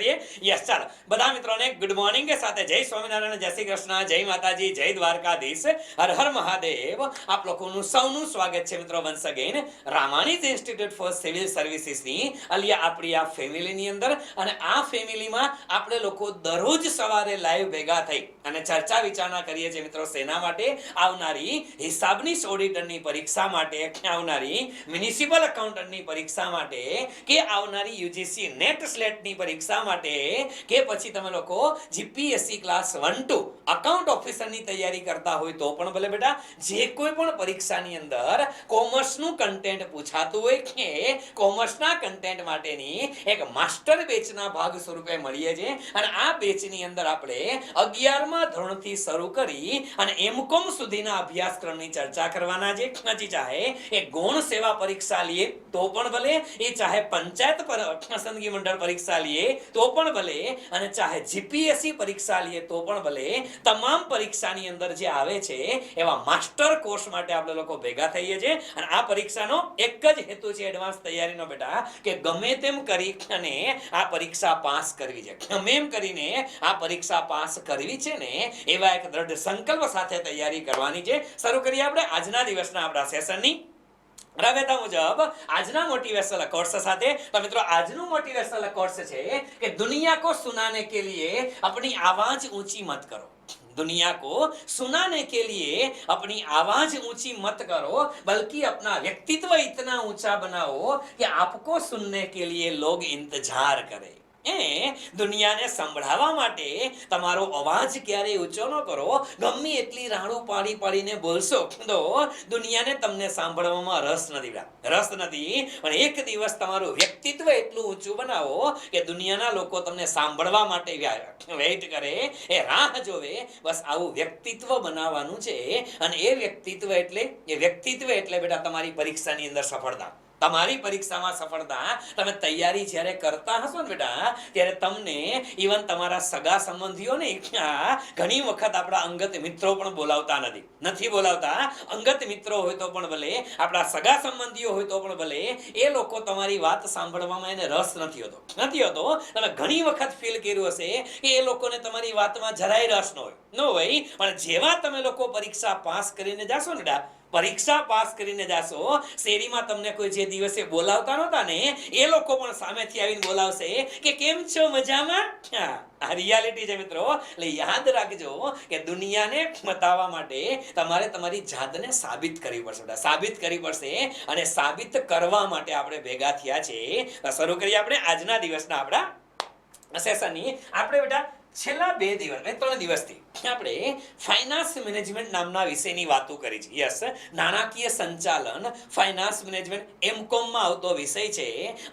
કરીએ. યસ, ચાલો બધા મિત્રોને ગુડ મોર્નિંગ કે સાથે જય સ્વામિનારાયણ, જય શ્રી કૃષ્ણ, જય માતાજી, જય દ્વારકાધીશ, હર હર મહાદેવ. આપ લોકોનું સૌનું સ્વાગત છે મિત્રો once again Ramani's institute for civil સર્વિસીસની અલિયા આપણી આ ફેમિલીની અંદર. અને આ ફેમિલીમાં આપણે લોકો દરરોજ સવારે લાઈવ ભેગા થઈ અને ચર્ચા વિચારણા કરીએ છીએ મિત્રો. સેના માટે? આવનારી હિસાબની ઓડિટરની પરીક્ષા માટે, આવનારી મ્યુનિસિપલ એકાઉન્ટન્ટની પરીક્ષા માટે, કે આવનારી યુજીસી નેટ સ્લેટની પરીક્ષા માટે, કે પછી તમે લોકો જીપીએસસી ક્લાસ 1-2 અકાઉન્ટ ઓફિસરની તૈયારી કરતા હોય તો પણ ભલે બેટા, જે કોઈ પણ પરીક્ષાની અંદર કોમર્સનું કન્ટેન્ટ પૂછાતું હોય કે કોમર્સના કન્ટેન્ટ માટેની એક માસ્ટર બેચના ભાગ સ્વરૂપે મળીએ છીએ. અને આ બેચની અંદર આપણે 11મા ધોરણથી શરૂ કરી અને એમકોમ સુધીના અભ્યાસક્રમની ચર્ચા કરવાના છે. હજી ચાહે એ ગૌણ સેવા પરીક્ષા લઈએ તો પણ ભલે, એ ચાહે પંચાયત પસંદગી મંડળ પરીક્ષા લઈએ તો પણ ભલે, અને ચાહે જીપીએસસી પરીક્ષા લઈએ તો પણ ભલે, તમામ પરીક્ષાની અંદર જે આવે છે એવા માસ્ટર કોર્સ માટે આપણે લોકો ભેગા થઈએ છીએ. અને આ પરીક્ષાનો એક જ હેતુ છે એડવાન્સ તૈયારીનો બેટા, કે ગમે તેમ કરી અને આ પરીક્ષા પાસ કરવી છે. ગમે એમ કરીને આ પરીક્ષા પાસ કરવી છે ને, એવા એક દ્રઢ સંકલ્પ સાથે તૈયારી કરવાની છે. શરૂ કરીએ આપણે આજના દિવસના આપણા સેશનની રાબેતા મુજબ આજના મોટિવેશનલ કોર્સ સાથે. તો મિત્રો આજનું મોટિવેશનલ કોર્સ છે કે दुनिया को सुनाने के लिए अपनी आवाज ऊंची मत करो. दुनिया को सुनाने के लिए अपनी आवाज ऊंची मत करो, बल्कि अपना व्यक्तित्व इतना ऊंचा बनाओ कि आपको सुनने के लिए लोग इंतजार करें. દુનિયાને સંભળાવવા માટે તમારો અવાજ ક્યારેય ઊંચો ન કરો. ગમે એટલી રાડું પાડી પાડીને બોલશો તો દુનિયાને તમને સાંભળવામાં રસ નથી. પણ એક દિવસ તમારું વ્યક્તિત્વ એટલું ઊંચું બનાવો કે દુનિયાના લોકો તમને સાંભળવા માટે વેઇટ કરે, એ રાહ જોવે. બસ આવું વ્યક્તિત્વ બનાવવાનું છે. અને એ વ્યક્તિત્વ એટલે બેટા તમારી પરીક્ષાની અંદર સફળતા. તમારી પરીક્ષામાં સફળતા તમે તૈયારી જ્યારે કરતા હશો ને બેટા, ત્યારે તમને ઇવન તમારા સગા સંબંધીઓને ઘણી વખત આપણા અંગત મિત્રો પણ બોલાવતા નથી બોલાવતા. અંગત મિત્રો હોય તો પણ ભલે, આપણા સગા સંબંધીઓ હોય તો પણ ભલે, એ લોકો તમારી વાત સાંભળવામાં એને રસ નથી હોતો. તમે ઘણી વખત ફીલ કર્યું હશે કે એ લોકોને તમારી વાતમાં જરાય રસ ન હોય. પણ જેવા તમે લોકો પરીક્ષા પાસ કરીને જાશો ને, પરીક્ષા પાસ કરીને જાશો, શેરીમાં તમને કોઈ જે દિવસે બોલાવતા નહોતા ને, એ લોકો પણ સામેથી આવીને બોલાવશે કે કેમ છો, મજામાં? આ રિયાલિટી છે મિત્રો. એટલે યાદ રાખજો કે દુનિયાને બતાવવા માટે તમારે તમારી જાતને સાબિત કરવી પડશે. અને સાબિત કરવા માટે આપણે ભેગા થયા છે. શરૂ કરીએ આપણે આજના દિવસના આપણા સેશનની. આપણે બેટા છેલ્લા 3 દિવસથી આપણે ફાઇનાન્સ મેનેજમેન્ટ નામના વિષયની વાતો કરી છે. યસ, નાણાકીય સંચાલન, ફાઇનાન્સ મેનેજમેન્ટ એમકોમમાં આવતો વિષય છે.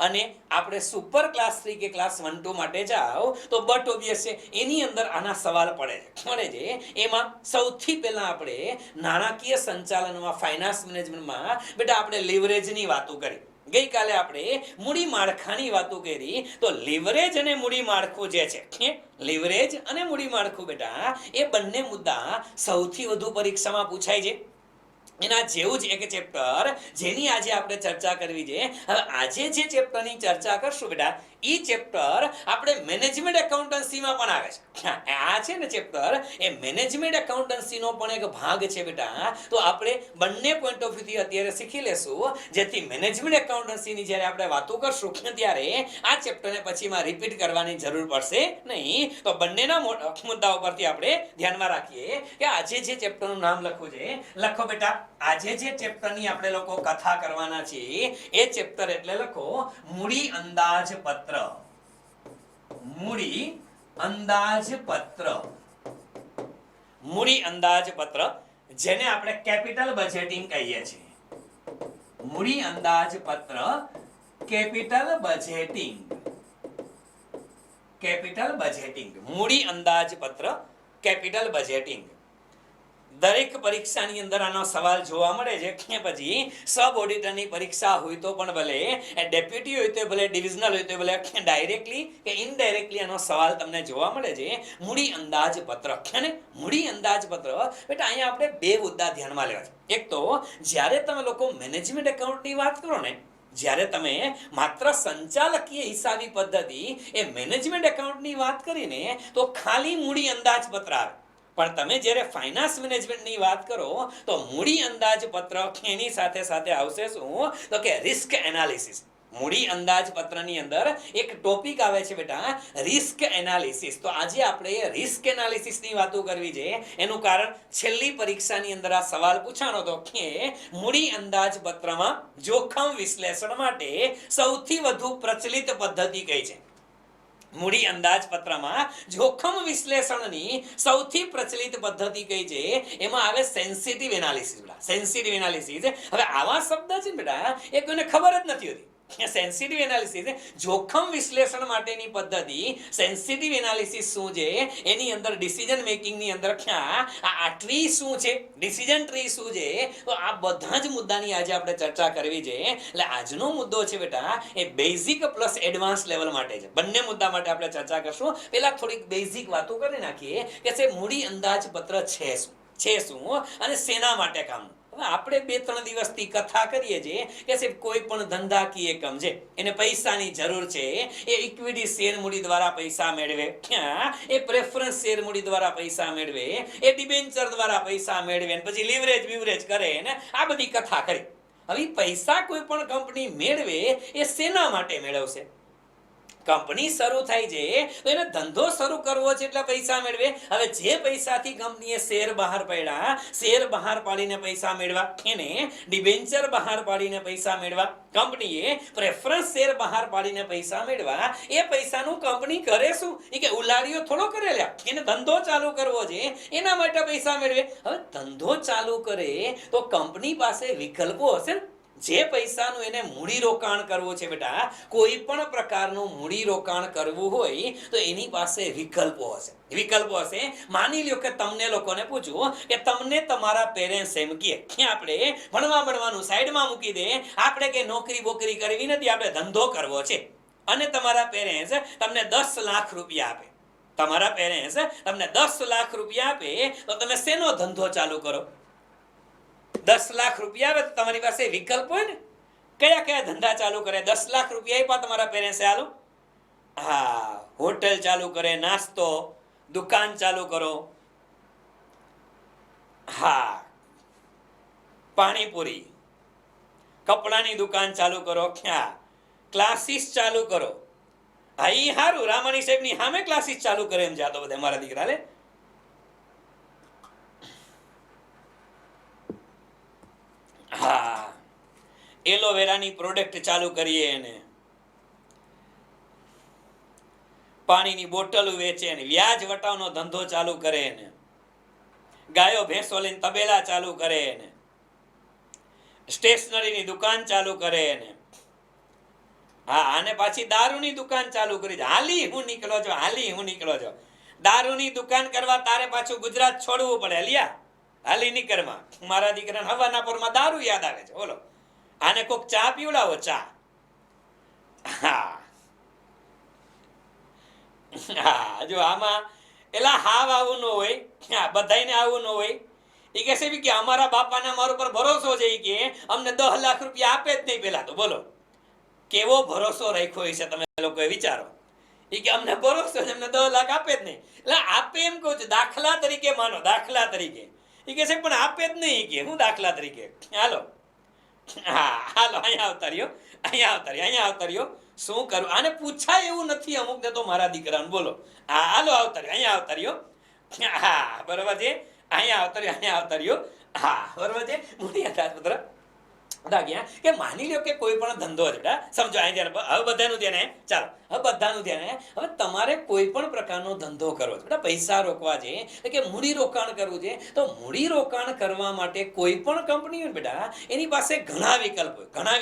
અને આપણે સુપર ક્લાસ 3 કે ક્લાસ 1-2 માટે જાઓ તો બટ ઓબ્વિયસ છે, એની અંદર આના સવાલ પડે છે. એમાં સૌથી પહેલા આપણે નાણાકીય સંચાલનમાં, ફાઇનાન્સ મેનેજમેન્ટમાં બેટા આપણે લિવરેજની વાતો કરી. ગઈકાલે આપણે મૂડી માળખાની વાતો કરી. તો લિવરેજ અને મૂડી માળખું જે છે, લિવરેજ અને મૂડી માળખું બેટા, એ બંને મુદ્દા સૌથી વધુ પરીક્ષામાં પૂછાય છે. એના જેવું જ એક ચેપ્ટર જેની આજે આપણે ચર્ચા કરવી છે. હવે આજે જે ચેપ્ટરની ચર્ચા કરશું બેટા, એ ચેપ્ટર આપણે મેનેજમેન્ટ એકાઉન્ટન્સીમાં પણ આવે છે. આ છે ને ચેપ્ટર, એ મેનેજમેન્ટ એકાઉન્ટન્સીનો પણ એક ભાગ છે બેટા. તો આપણે બંને પોઈન્ટ ઓફ વ્યૂથી અત્યારે શીખી લેશું, જેથી મેનેજમેન્ટ એકાઉન્ટન્સીની જ્યારે આપણે વાતો કરશું ત્યારે આ ચેપ્ટરને પછીમાં રિપીટ કરવાની જરૂર પડશે નહીં. તો બંનેના મુદ્દાઓ પરથી આપણે ધ્યાનમાં રાખીએ કે આજે જે ચેપ્ટરનું નામ લખવું છે, લખો બેટા. આજે જે ચેપ્ટરની આપણે લોકો કથા કરવાના છીએ, એ ચેપ્ટર એટલે લખો મૂડી અંદાજપત્ર. મૂડી અંદાજપત્ર, જેને આપણે કેપિટલ બજેટિંગ કહીએ છીએ. મૂડી અંદાજપત્ર, કેપિટલ બજેટિંગ, મૂડી અંદાજપત્ર, કેપિટલ બજેટિંગ. દરેક પરીક્ષાની અંદર આનો સવાલ જોવા મળે છે. પછી સબ ઓડિટરની પરીક્ષા હોય તો પણ ભલે, ડેપ્યુટી હોય તો ભલે, ડિવિઝનલ હોય તો ભલે, ડાયરેક્ટલી કે ઇનડાયરેક્ટલી આનો સવાલ તમને જોવા મળે છે. મૂડી અંદાજપત્ર અને મૂડી અંદાજપત્ર બેટા, અહીંયા આપણે 2 મુદ્દા ધ્યાનમાં લેવા છે. એક તો જ્યારે તમે લોકો મેનેજમેન્ટ એકાઉન્ટની વાત કરો ને, જ્યારે તમે માત્ર સંચાલકીય હિસાબી પદ્ધતિ એ મેનેજમેન્ટ એકાઉન્ટની વાત કરીને તો ખાલી મૂડી અંદાજપત્ર આવે, પણ તમે જ્યારે ફાઇનાન્સ મેનેજમેન્ટની વાત કરો તો મૂડી અંદાજપત્ર એની સાથે સાથે આવશે શું તો કે રિસ્ક એનાલિસિસ. મૂડી અંદાજપત્રની અંદર એક ટોપિક આવે છે બેટા રિસ્ક એનાલિસિસ. તો આજે આપણે રિસ્ક એનાલિસિસની વાતો કરવી છે. એનું કારણ છેલ્લી પરીક્ષાની અંદર આ સવાલ પૂછાણો હતો કે મૂડી અંદાજપત્રમાં જોખમ વિશ્લેષણ માટે સૌથી વધુ પ્રચલિત પદ્ધતિ કઈ છે. મૂડી અંદાજપત્રમાં જોખમ વિશ્લેષણની સૌથી પ્રચલિત પદ્ધતિ કઈ છે, એમાં આવે સેન્સિટિવ એનાલિસિસ. સેન્સિટિવ એનાલિસિસ, હવે આવા શબ્દ છે બેટા એ કોઈને ખબર જ નથી હોતી. સેન્સિટિવ એનાલિસિસ જોખમ વિશ્લેષણ માટેની પદ્ધતિ. સેન્સિટિવ એનાલિસિસ શું છે, એની અંદર ડિસિઝન મેકિંગની અંદર આ ટ્રી શું છે, ડિસિઝન ટ્રી શું છે, તો આ બધા જ મુદ્દાની આજે આપણે ચર્ચા કરવી છે. એટલે આજનો મુદ્દો છે બેટા એ બેઝિક પ્લસ એડવાન્સ લેવલ માટે છે. બંને મુદ્દા માટે આપણે ચર્ચા કરશું. પહેલા થોડીક બેઝિક વાતો કરી નાખીએ કે છે મૂડી અંદાજપત્ર છે શું અને શેના માટે કામ. આપણે 2-3 દિવસથી કથા કરીએ છીએ કે સાહેબ કોઈ પણ ધંધાકીય એકમ છે એને પૈસાની જરૂર છે, એ ઇક્વિટી શેર મૂડી દ્વારા પૈસા મેળવે, એ પ્રેફરન્સ શેર મૂડી દ્વારા પૈસા મેળવે, એ ડિબેન્ચર દ્વારા પૈસા મેળવે, પછી લીવરેજ કરે ને આ બધી કથા કરી. હવે પૈસા કોઈ પણ કંપની મેળવે એ શેના માટે મેળવશે? કંપની શરૂ થાય છે તો એને ધંધો શરૂ કરવો છે એટલે પૈસા મેળવે. હવે જે પૈસાથી કંપનીએ શેર બહાર પાડ્યા, શેર બહાર પાડીને પૈસા મેળવા, એને ડિબેન્ચર બહાર પાડીને પૈસા મેળવા, કંપનીએ પ્રેફરન્સ શેર બહાર પાડીને પૈસા મેળવા, એ પૈસાનું કંપની કરે શું? એ કે ઉલાડીઓ થોડો કરેલા, એને ધંધો ચાલુ કરવો છે એના માટે પૈસા મેળવે. હવે ધંધો ચાલુ કરે તો કંપની પાસે વિકલ્પો હશે ને. જે પૈસાનું એને મૂડી રોકાણ કરવું છે બેટા, કોઈ પણ પ્રકારનું મૂડી રોકાણ કરવું હોય તો એની પાસે વિકલ્પો હશે. માની લ્યો કે તમને લોકોને પૂછું કે તમને તમારા પેરેન્ટ્સ એમ કહે કે આપણે ભણવાનું સાઈડમાં મૂકી દે, આપણે કે નોકરી બોકરી કરવી નથી, આપણે ધંધો કરવો છે, અને તમારા પેરેન્ટ્સ તમને 10 લાખ રૂપિયા આપે. તમારા પેરેન્ટ્સ તમને 10 લાખ રૂપિયા આપે તો તમે શેનો ધંધો ચાલુ કરો? 10 લાખ રૂપિયા આવે તો તમારી પાસે વિકલ્પ હોય ને, કયા કયા ધંધા ચાલુ કરે? 10 લાખ રૂપિયા આપ્યા તમારા પેરેન્ટ્સે, હાલો હોટલ ચાલુ કરે, નાસ્તો દુકાન ચાલુ કરો, પાણીપુરી, કપડાની દુકાન ચાલુ કરો, ક્લાસીસ ચાલુ કરો. ઈ હારું, રામાણી સાહેબની સામે ક્લાસીસ ચાલુ કરે એમ જાતો બધા મારા દીકરા લે. એલોવેરાની પ્રોડક્ટ ચાલુ કરીએ, એને પાણીની બોટલ વેચે, ને વ્યાજ વટાવનો ધંધો ચાલુ કરે, ને ગાયો ભેંસો લઈને તબેલા ચાલુ કરે, ને સ્ટેશનરીની દુકાન ચાલુ કરે, ને અને પાછી દારૂની દુકાન ચાલુ કરી. હાલી હું નીકળો છો દારૂની દુકાન કરવા, તારે પાછું ગુજરાત છોડવું પડે. લિયા હાલી નીકળમાં મારા દીકરાને હવાના પોરમાં દારૂ યાદ આવે છે. બોલો, આને કોક ચા પીવડાવો, ચા. જો આમાં એલા હાવ આવું ન હોય, બધાને આવું ન હોય. એ કહે છે કે અમારા બાપાને અમારા ઉપર ભરોસો છે કે અમને 10 લાખ રૂપિયા આપે જ નહીં. પેલા તો બોલો કેવો ભરોસો રાખ્યો છે તમે લોકોએ, વિચારો. એ કે અમને ભરોસો છે, અમને 10 લાખ આપે જ નહીં. એટલે આપે એમ કહું છું, દાખલા તરીકે માનો, દાખલા તરીકે. એ કે છે પણ આપે જ નહીં. કે હું દાખલા તરીકે, હાલો અહીંયા આવતા રહ્યો. શું કરું? આને પૂછાય એવું નથી અમુક ને તો મારા દીકરાને. બોલો હાલો આવતા રહ્યો, અહીંયા આવતા રહ્યો. બરોબર છે, અહીંયા આવતા રહ્યો. બરોબર છે. મૂડી અંદાજપત્ર કે માની લ્યો કે કોઈ પણ ધંધો છે, સમજો અહીં હવે બધાનું ધ્યાન, ચાલો હવે બધાનું ધ્યાન. હવે તમારે કોઈ પણ પ્રકારનો ધંધો કરવો છે બેટા, પૈસા રોકવા છે કે મૂડી રોકાણ કરવું છે, તો મૂડી રોકાણ કરવા માટે કોઈ પણ કંપની હોય બેટા એની પાસે ઘણા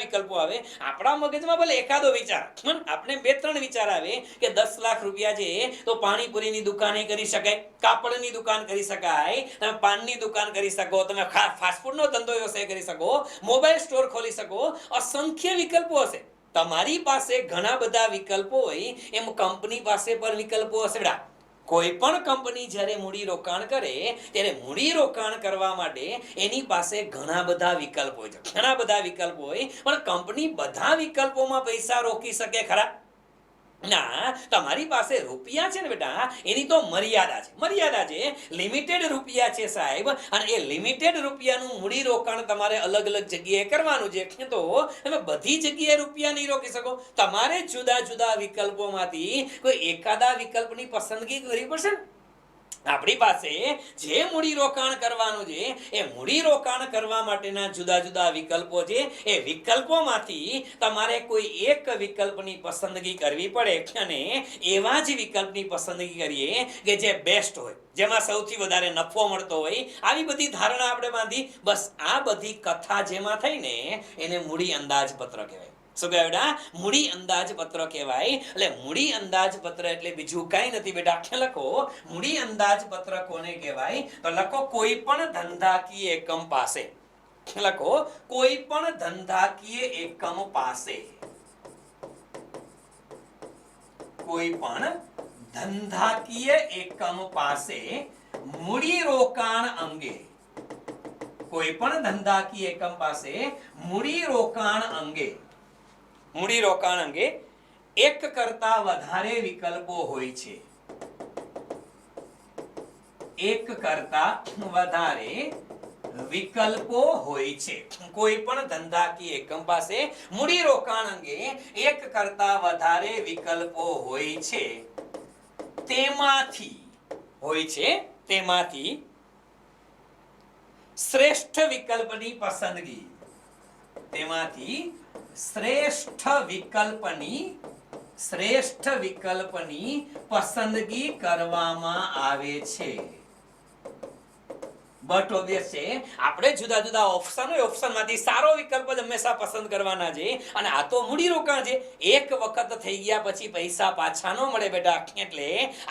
વિકલ્પો આવે. આપણા મગજમાં ભલે એકાદો વિચાર, આપણે 2-3 વિચાર આવે કે 10 લાખ રૂપિયા છે તો પાણીપુરીની દુકાન કરી શકાય, કાપડની દુકાન કરી શકાય, તમે પાનની દુકાન કરી શકો, તમે ફાસ્ટફૂડનો ધંધો વ્યવસાય કરી શકો, મોબાઈલ સ્ટોર ખોલી શકો. અસંખ્ય વિકલ્પો હશે. તમારી પાસે ઘણા બધા વિકલ્પો હોય એમ કંપની પાસે પણ વિકલ્પો હશે બેટા. કોઈ પણ કંપની જ્યારે મૂડી રોકાણ કરે ત્યારે મૂડી રોકાણ કરવા માટે એની પાસે ઘણા બધા વિકલ્પો હોય છે, ઘણા બધા વિકલ્પો હોય, પણ કંપની બધા વિકલ્પોમાં પૈસા રોકી શકે ખરા? ના, તમારી પાસે રૂપિયા છે ને બેટા, એની તો મર્યાદા છે, મર્યાદા છે, લિમિટેડ રૂપિયા છે સાહેબ, અને એ લિમિટેડ રૂપિયાનું મૂડી રોકાણ તમારે અલગ અલગ જગ્યાએ કરવાનું છે. તો તમે બધી જગ્યાએ રૂપિયા નહીં રોકી શકો, તમારે જુદા જુદા વિકલ્પોમાંથી કોઈ એકાદા વિકલ્પની પસંદગી કરવી પડશે ને. આપણી પાસે જે મૂડી રોકાણ કરવાનું છે એ મૂડી રોકાણ કરવા માટેના જુદા જુદા વિકલ્પો છે, એ વિકલ્પોમાંથી તમારે કોઈ એક વિકલ્પની પસંદગી કરવી પડે, અને એવા જ વિકલ્પની પસંદગી કરીએ કે જે બેસ્ટ હોય, જેમાં સૌથી વધારે નફો મળતો હોય. આવી બધી ધારણા આપણે બાંધી, બસ આ બધી કથા જેમાં થઈને એને મૂડી અંદાજપત્ર કહેવાય. શું કહેવાય બેટા? મૂડી અંદાજપત્ર કહેવાય. એટલે મૂડી અંદાજપત્ર એટલે બીજું કાંઈ નથી બેટા. લખો મૂડી અંદાજપત્ર કોને કહેવાય? તો લખો કોઈ પણ ધંધાકીય એકમ પાસે. લખો કોઈ પણ ધંધાકીય એકમ પાસે, કોઈ પણ ધંધાકીય એકમ પાસે મૂડી રોકાણ અંગે, કોઈ પણ ધંધાકીય એકમ પાસે મૂડી રોકાણ અંગે, મૂડી રોકાણ અંગે એક કરતા વધારે વિકલ્પો હોય છે, એક કરતા વધારે વિકલ્પો હોય છે. કોઈ પણ ધંધાકીય એકમ પાસે મૂડી રોકાણ અંગે એક કરતા વધારે વિકલ્પો હોય છે, તેમાંથી શ્રેષ્ઠ વિકલ્પની પસંદગી, તેમાંથી શ્રેષ્ઠ વિકલ્પની પસંદગી કરવામાં આવે છે. બટ ઓબ્વિયસ છે, આપણે જુદા જુદા ઓપ્શન હોય, ઓપ્શનમાંથી સારો વિકલ્પ જ હંમેશા પસંદ કરવાના છે. અને આ તો મૂડી રોકાણ છે, એક વખત થઈ ગયા પછી પૈસા પાછા ન મળે બેટા. એટલે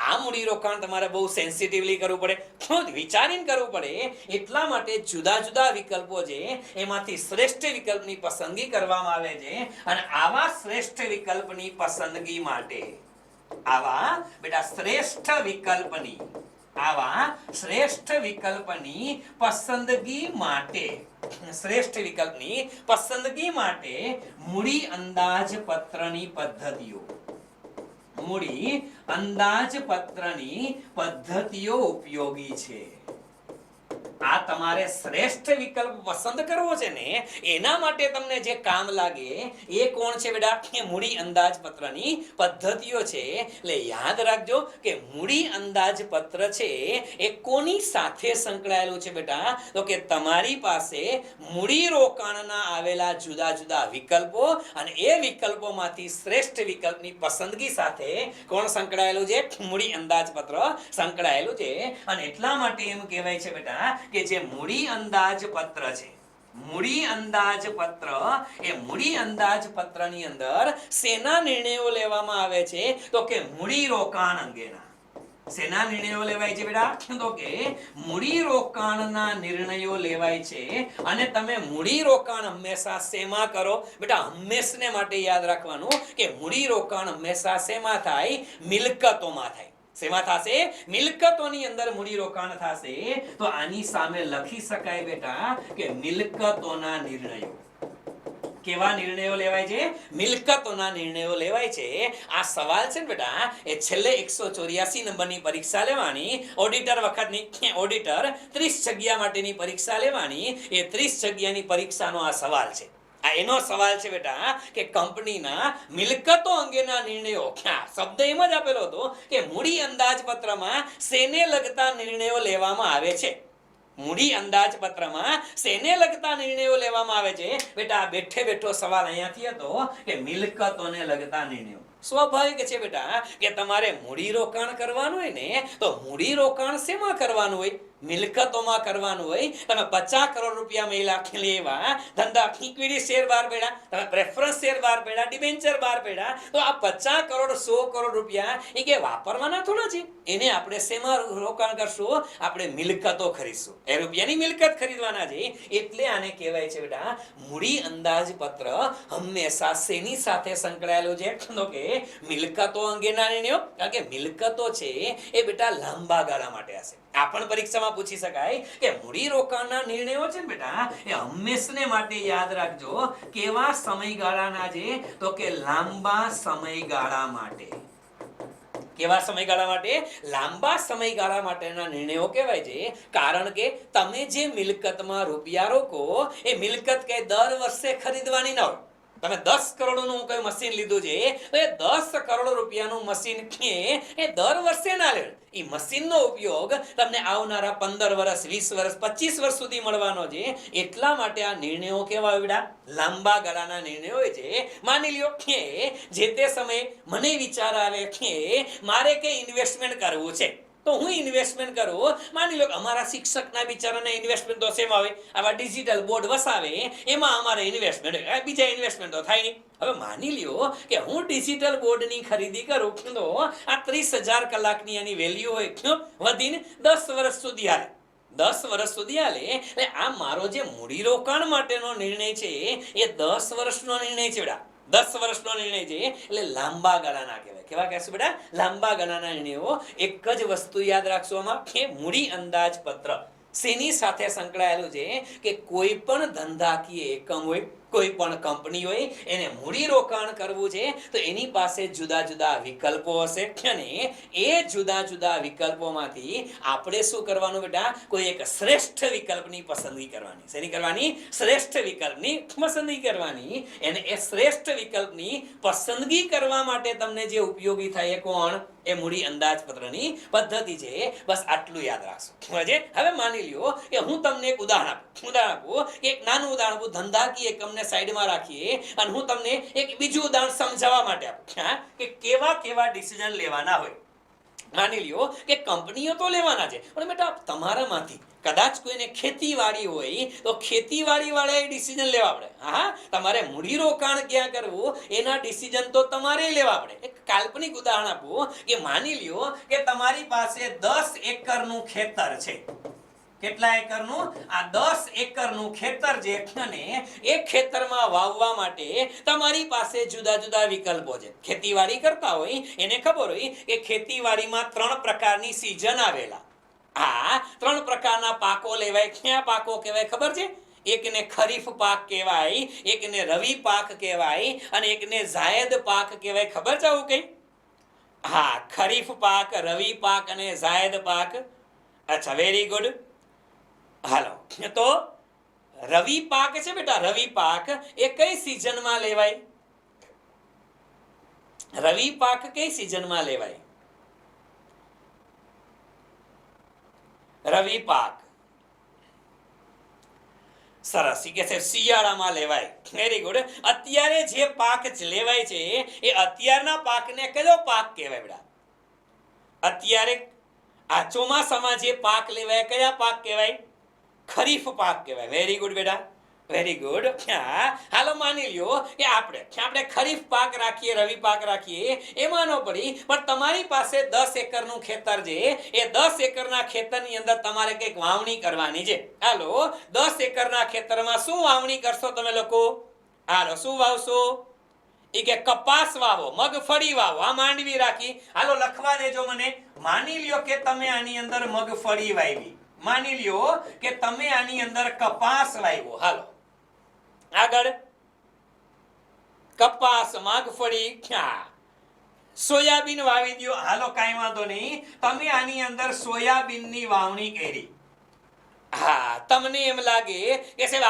આ મૂડી રોકાણ તમારે બહુ સેન્સિટિવલી કરવું પડે, વિચારીને કરવું પડે. એટલા માટે જુદા જુદા વિકલ્પો છે, એમાંથી શ્રેષ્ઠ વિકલ્પની પસંદગી કરવામાં આવે છે. અને આવા શ્રેષ્ઠ વિકલ્પની પસંદગી માટે, આવા બેટા શ્રેષ્ઠ વિકલ્પની પસંદગી માટે મૂડી અંદાજપત્રની પદ્ધતિઓ ઉપયોગી છે. આ તમારે શ્રેષ્ઠ વિકલ્પ પસંદ કરવો છે ને, એના માટે તમને જે કામ લાગે એ કોણ છે બેટા? એ મૂડી અંદાજપત્રની પદ્ધતિઓ છે. એટલે યાદ રાખજો કે મૂડી અંદાજપત્ર છે એ કોની સાથે સંકળાયેલું છે બેટા? તો કે તમારી પાસે મૂડી રોકાણના આવેલા જુદા જુદા વિકલ્પો, અને એ વિકલ્પોમાંથી શ્રેષ્ઠ વિકલ્પની પસંદગી સાથે કોણ સંકળાયેલું છે? મૂડી અંદાજપત્ર સંકળાયેલું છે. અને એટલા માટે એમ કહેવાય છે બેટા કે જે મૂડી અંદાજપત્ર છે, મૂડી અંદાજપત્રની અંદર શેના નિર્ણયો લેવામાં આવે છે? તો કે મૂડી રોકાણ અંગેના. શેના નિર્ણયો લેવાય છે બેટા? તો કે મૂડી રોકાણના નિર્ણયો લેવાય છે. અને તમે મૂડી રોકાણ હંમેશા શેમાં કરો બેટા? હંમેશને માટે યાદ રાખવાનું કે મૂડી રોકાણ હંમેશા શેમાં થાય? મિલકતોમાં થાય. શેમાં થશે? મિલકતોની અંદર મૂડી રોકાણ થશે. તો આની સામે લખી શકાય બેટા કે મિલકતોના નિર્ણયો. કેવા નિર્ણયો લેવાય છે? મિલકતોના નિર્ણયો લેવાય છે. આ સવાલ છે ને બેટા, એ છેલ્લે 184 નંબરની પરીક્ષા લેવાની, ઓડિટર વખતની, ઓડિટર 30 જગ્યા માટેની પરીક્ષા લેવાની, એ 30 જગ્યાની પરીક્ષાનો આ સવાલ છે. આ એનો સવાલ છે બેટા કે કંપનીના મિલકતો અંગેના નિર્ણયો. શબ્દ એમ જ આપેલો હતો કે મૂડી અંદાજપત્રમાં શેને લગતા નિર્ણયો લેવામાં આવે છે? મૂડી અંદાજપત્રમાં શેને લગતા નિર્ણયો લેવામાં આવે છે બેટા? બેઠે બેઠો સવાલ અહીંયાથી હતો કે મિલકતોને લગતા નિર્ણયો. સ્વાભાવિક છે બેટા કે તમારે મૂડી રોકાણ કરવાનું હોય ને, તો મૂડી રોકાણ શેમાં કરવાનું હોય? મિલકતોમાં કરવાનું હોય. તમે 50 કરોડ રૂપિયા મહિલા લેવા, ધંધા ઇક્વિટી શેર બહાર પડ્યા, તમે પ્રેફરન્સ શેર બહાર પડ્યા, ડિબેન્ચર બહાર પડ્યા, તો આ 50 કરોડ 100 કરોડ રૂપિયા એ કે વાપરવાના થોડા છે. એને આપણે શેમાં રોકાણ કરશું? આપણે મિલકતો ખરીદશું, એ રૂપિયાની મિલકત ખરીદવાના છે. એટલે આને કહેવાય છે બેટા મૂડી અંદાજપત્ર હંમેશા શેની સાથે સંકળાયેલું છે? તો કે મિલકતો અંગેના નિર્ણયો, કારણ કે મિલકતો છે એ બેટા લાંબા ગાળા માટે હશે. આ પણ પરીક્ષામાં પૂછી શકાય કે મૂડી રોકાણના નિર્ણયો છે ને બેટા એ હંમેશને માટે યાદ રાખજો કેવા સમયગાળાના છે, તો કે લાંબા સમયગાળા માટે. કેવા સમયગાળા માટે? લાંબા સમયગાળા માટેના નિર્ણયો કહેવાય છે. કારણ કે તમે જે મિલકતમાં રૂપિયા રોકો એ મિલકત કઈ દર વર્ષે ખરીદવાની ન હોય. તમે 10 કરોડનું કોઈ મશીન લીધું છે તો એ 10 કરોડ રૂપિયાનું મશીન એ દર વર્ષે ના લે. એ મશીનનો ઉપયોગ તમને આવનારા 15 વર્ષ 20 વર્ષ 25 વર્ષ સુધી મળવાનો છે. એટલા માટે આ નિર્ણયો કેવા હોય બેટા? લાંબા ગાળાના નિર્ણયો હોય છે. માની લ્યો કે જે તે સમયે મને વિચાર આવે કે મારે કઈ ઇન્વેસ્ટમેન્ટ કરવું છે, તો હું ઇન્વેસ્ટમેન્ટ કરું. માની લો કે અમારા શિક્ષકના બિચારાને ઇન્વેસ્ટમેન્ટ તો શેમાં આવે? આવા ડિજિટલ બોર્ડ વસાવે એમાં અમારે ઇન્વેસ્ટમેન્ટ, બીજા ઇન્વેસ્ટમેન્ટ તો થાય નહીં. હવે માની લ્યો કે હું ડિજિટલ બોર્ડની ખરીદી કરું તો આ 30,000 કલાકની એની વેલ્યુ હોય વધીને 10 વર્ષ સુધી હાલે. 10 વર્ષ સુધી હાલે એટલે આ મારો જે મૂડીરોકાણ માટેનો નિર્ણય છે એ 10 વર્ષનો નિર્ણય છે બેટા. 10 વર્ષનો નિર્ણય છે એટલે લાંબા ગાળાના કહેવાય. કેવા કહેશું બેટા? લાંબા ગાળાના નિર્ણયો. એક જ વસ્તુ યાદ રાખશો આમાં કે મૂડી અંદાજપત્ર શેની સાથે સંકળાયેલું છે કે કોઈ પણ ધંધાકીય એકમ હોય, કોઈ પણ કંપની હોય, એને મૂડી રોકાણ કરવું છે તો એની પાસે જુદા જુદા વિકલ્પો હશે અને એ જુદા જુદા વિકલ્પોમાંથી આપણે શું કરવાનું બેટા? કોઈ એક શ્રેષ્ઠ વિકલ્પની પસંદગી કરવાની. શેની કરવાની? શ્રેષ્ઠ વિકલ્પની પસંદગી કરવાની. અને એ શ્રેષ્ઠ વિકલ્પની પસંદગી કરવા માટે તમને જે ઉપયોગી થાય એ કોણ? એ મૂડી અંદાજપત્રની પદ્ધતિ છે. બસ આટલું યાદ રાખશો. હવે માની લ્યો કે હું તમને એક ઉદાહરણ આપું કે એક નાનું ઉદાહરણ આપું, ધંધાકીય એકમને સાઈડમાં રાખીએ અને હું તમને એક બીજું ઉદાહરણ સમજાવવા માટે આપું કે કેવા કેવા ડિસિઝન લેવાના હોય. માની લ્યો કે કંપનીઓ તો લેવાના છે, પણ બેટા તમારામાંથી કદાચ કોઈને ખેતીવાડી હોય તો ખેતીવાડી વાળાએ ડિસિઝન લેવા પડે. હા, તમારે મૂડી રોકાણ ક્યાં કરવું એના ડિસિઝન તો તમારે લેવા પડે. એક કાલ્પનિક ઉદાહરણ આપું કે માની લ્યો કે તમારી પાસે 10 એકરનું ખેતર છે. કેટલા એકરનું? આ 10 એકરનું ખેતર છે અને એ ખેતરમાં વાવવા માટે તમારી પાસે જુદા જુદા વિકલ્પો છે. ખેતીવાડી કરતા હોય એને ખબર હોય કે ખેતીવાડીમાં 3 પ્રકારની સીઝન આવેલા. આ 3 પ્રકારના પાકો લેવાય. ક્યાં પાકો કહેવાય ખબર છે? એકને ખરીફ પાક કહેવાય, એકને રવિ પાક કહેવાય અને એકને જાયદ પાક કહેવાય. ખબર છે આવું કઈ? હા, ખરીફ પાક, રવિ પાક અને જાયદ પાક. અચ્છા, વેરી ગુડ. હાલો, તો રવિ પાક છે બેટા, રવિ પાક એ કઈ સિઝનમાં લેવાય? રવિ પાક કઈ સિઝનમાં લેવાય? રવિ પાક સરસ કે છે શિયાળામાં લેવાય. Very good. અત્યારે જે પાક લેવાય છે એ અત્યારના પાકને કયો પાક કહેવાય બેટા? અત્યારે આ ચોમાસામાં જે પાક લેવાય કયા પાક કહેવાય? ખરીફ પાક કહેવાય. વેરી ગુડ બેટા, વેરી ગુડ. હાલો માની લ્યો કે આપણે ખરીફ પાક રાખીએ, રવિ પાક રાખીએ, એમાં ન પડી, પણ તમારી પાસે 10 એકરનું ખેતર છે. એ 10 એકરના ખેતરની અંદર તમારે કંઈક વાવણી કરવાની છે. હાલો, 10 એકરના ખેતરમાં શું વાવણી કરશો તમે લોકો? હાલો, શું વાવશો? એ કે કપાસ વાવો, મગફળી વાવો, આ માંડવી રાખી. હાલો લખવા દેજો મને. માની લ્યો કે તમે આની અંદર મગફળી વાવી. માની લ્યો કે તમે આની અંદર કપાસ વાવ્યો. હાલો આગળ કપાસ, મગફળી, સોયાબીન વાવી દો. હાલો કાંઈ વાંધો નહીં, તમે આની અંદર સોયાબીનની વાવણી કરી. હા, તમને એમ લાગે કે સાહેબ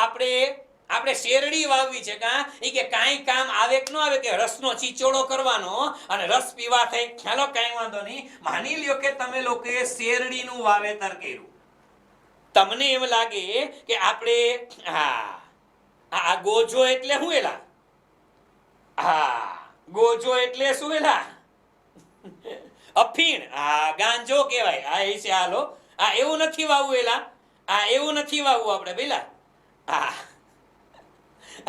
આપણે શેરડી વાવવી છે. એ કે કાંઈ કામ આવે કે ન આવે, કે રસનો ચીચોડો કરવાનો અને રસ પીવા થાય. ચાલો કાંઈ વાંધો નહીં, માની લ્યો કે તમે લોકોએ શેરડીનું વાવેતર કર્યું. તમને એમ લાગે કે આપણે આ ગોજો એટલે શું? એલા ગોજો એટલે શું? એલા અફીણ, ગાંજો કહેવાય. એ છે. હાલો, એવું નથી વાવવું. એલા એવું નથી વાવવું આપણે પેલા.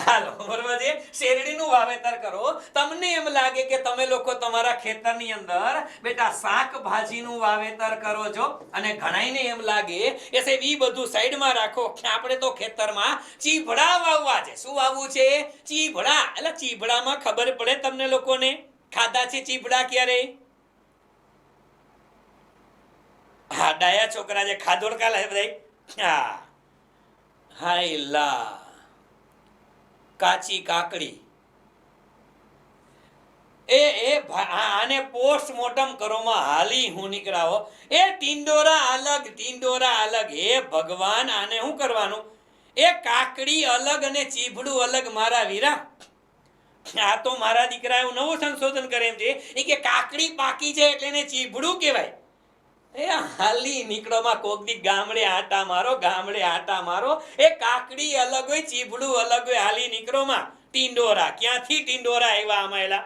હાલો, બરોબર છે. શેરડીનું વાવેતર કરો. તમને એમ લાગે કે તમે લોકો તમારા ખેતરની અંદર બેટા શાકભાજીનું વાવેતર કરો છો અને ઘણાઈને એમ લાગે કે સાહેબ ઈ બધું સાઈડમાં રાખો, આપણે તો ખેતરમાં ચીભડા વાવવા છે. શું વાવવું છે? ચીભડા. એટલે ચીભડામાં ખબર પડે તમને લોકોને? ખાધા છે ચીભડા ક્યારે? હા, ડાયા છોકરા જે ખાધોડ કાલે બધા. હા, હાય લા, કાચી કાકડી. આને પોસ્ટમોર્ટમ કરોમાં હાલી હું નીકળાવો. એ ટિંડોરા અલગ, ટિંડોરા અલગ. હે ભગવાન, આને શું કરવાનું? એ કાકડી અલગ અને ચીભડું અલગ મારા વીરા. આ તો મારા દીકરા એવું નવું સંશોધન કરે એમ છે એ કે કાકડી પાકી છે એટલે એને ચીભડું કહેવાય. એ હાલી નીકળોમાં કોક દી ગામડે આટા મારો, ગામડે આટા મારો. એ કાકડી અલગ હોય, ચીભડું અલગ હોય. હાલી નીકળોમાં ટિંડોરા. ક્યાંથી ટિંડોરા આવ્યા આમાં?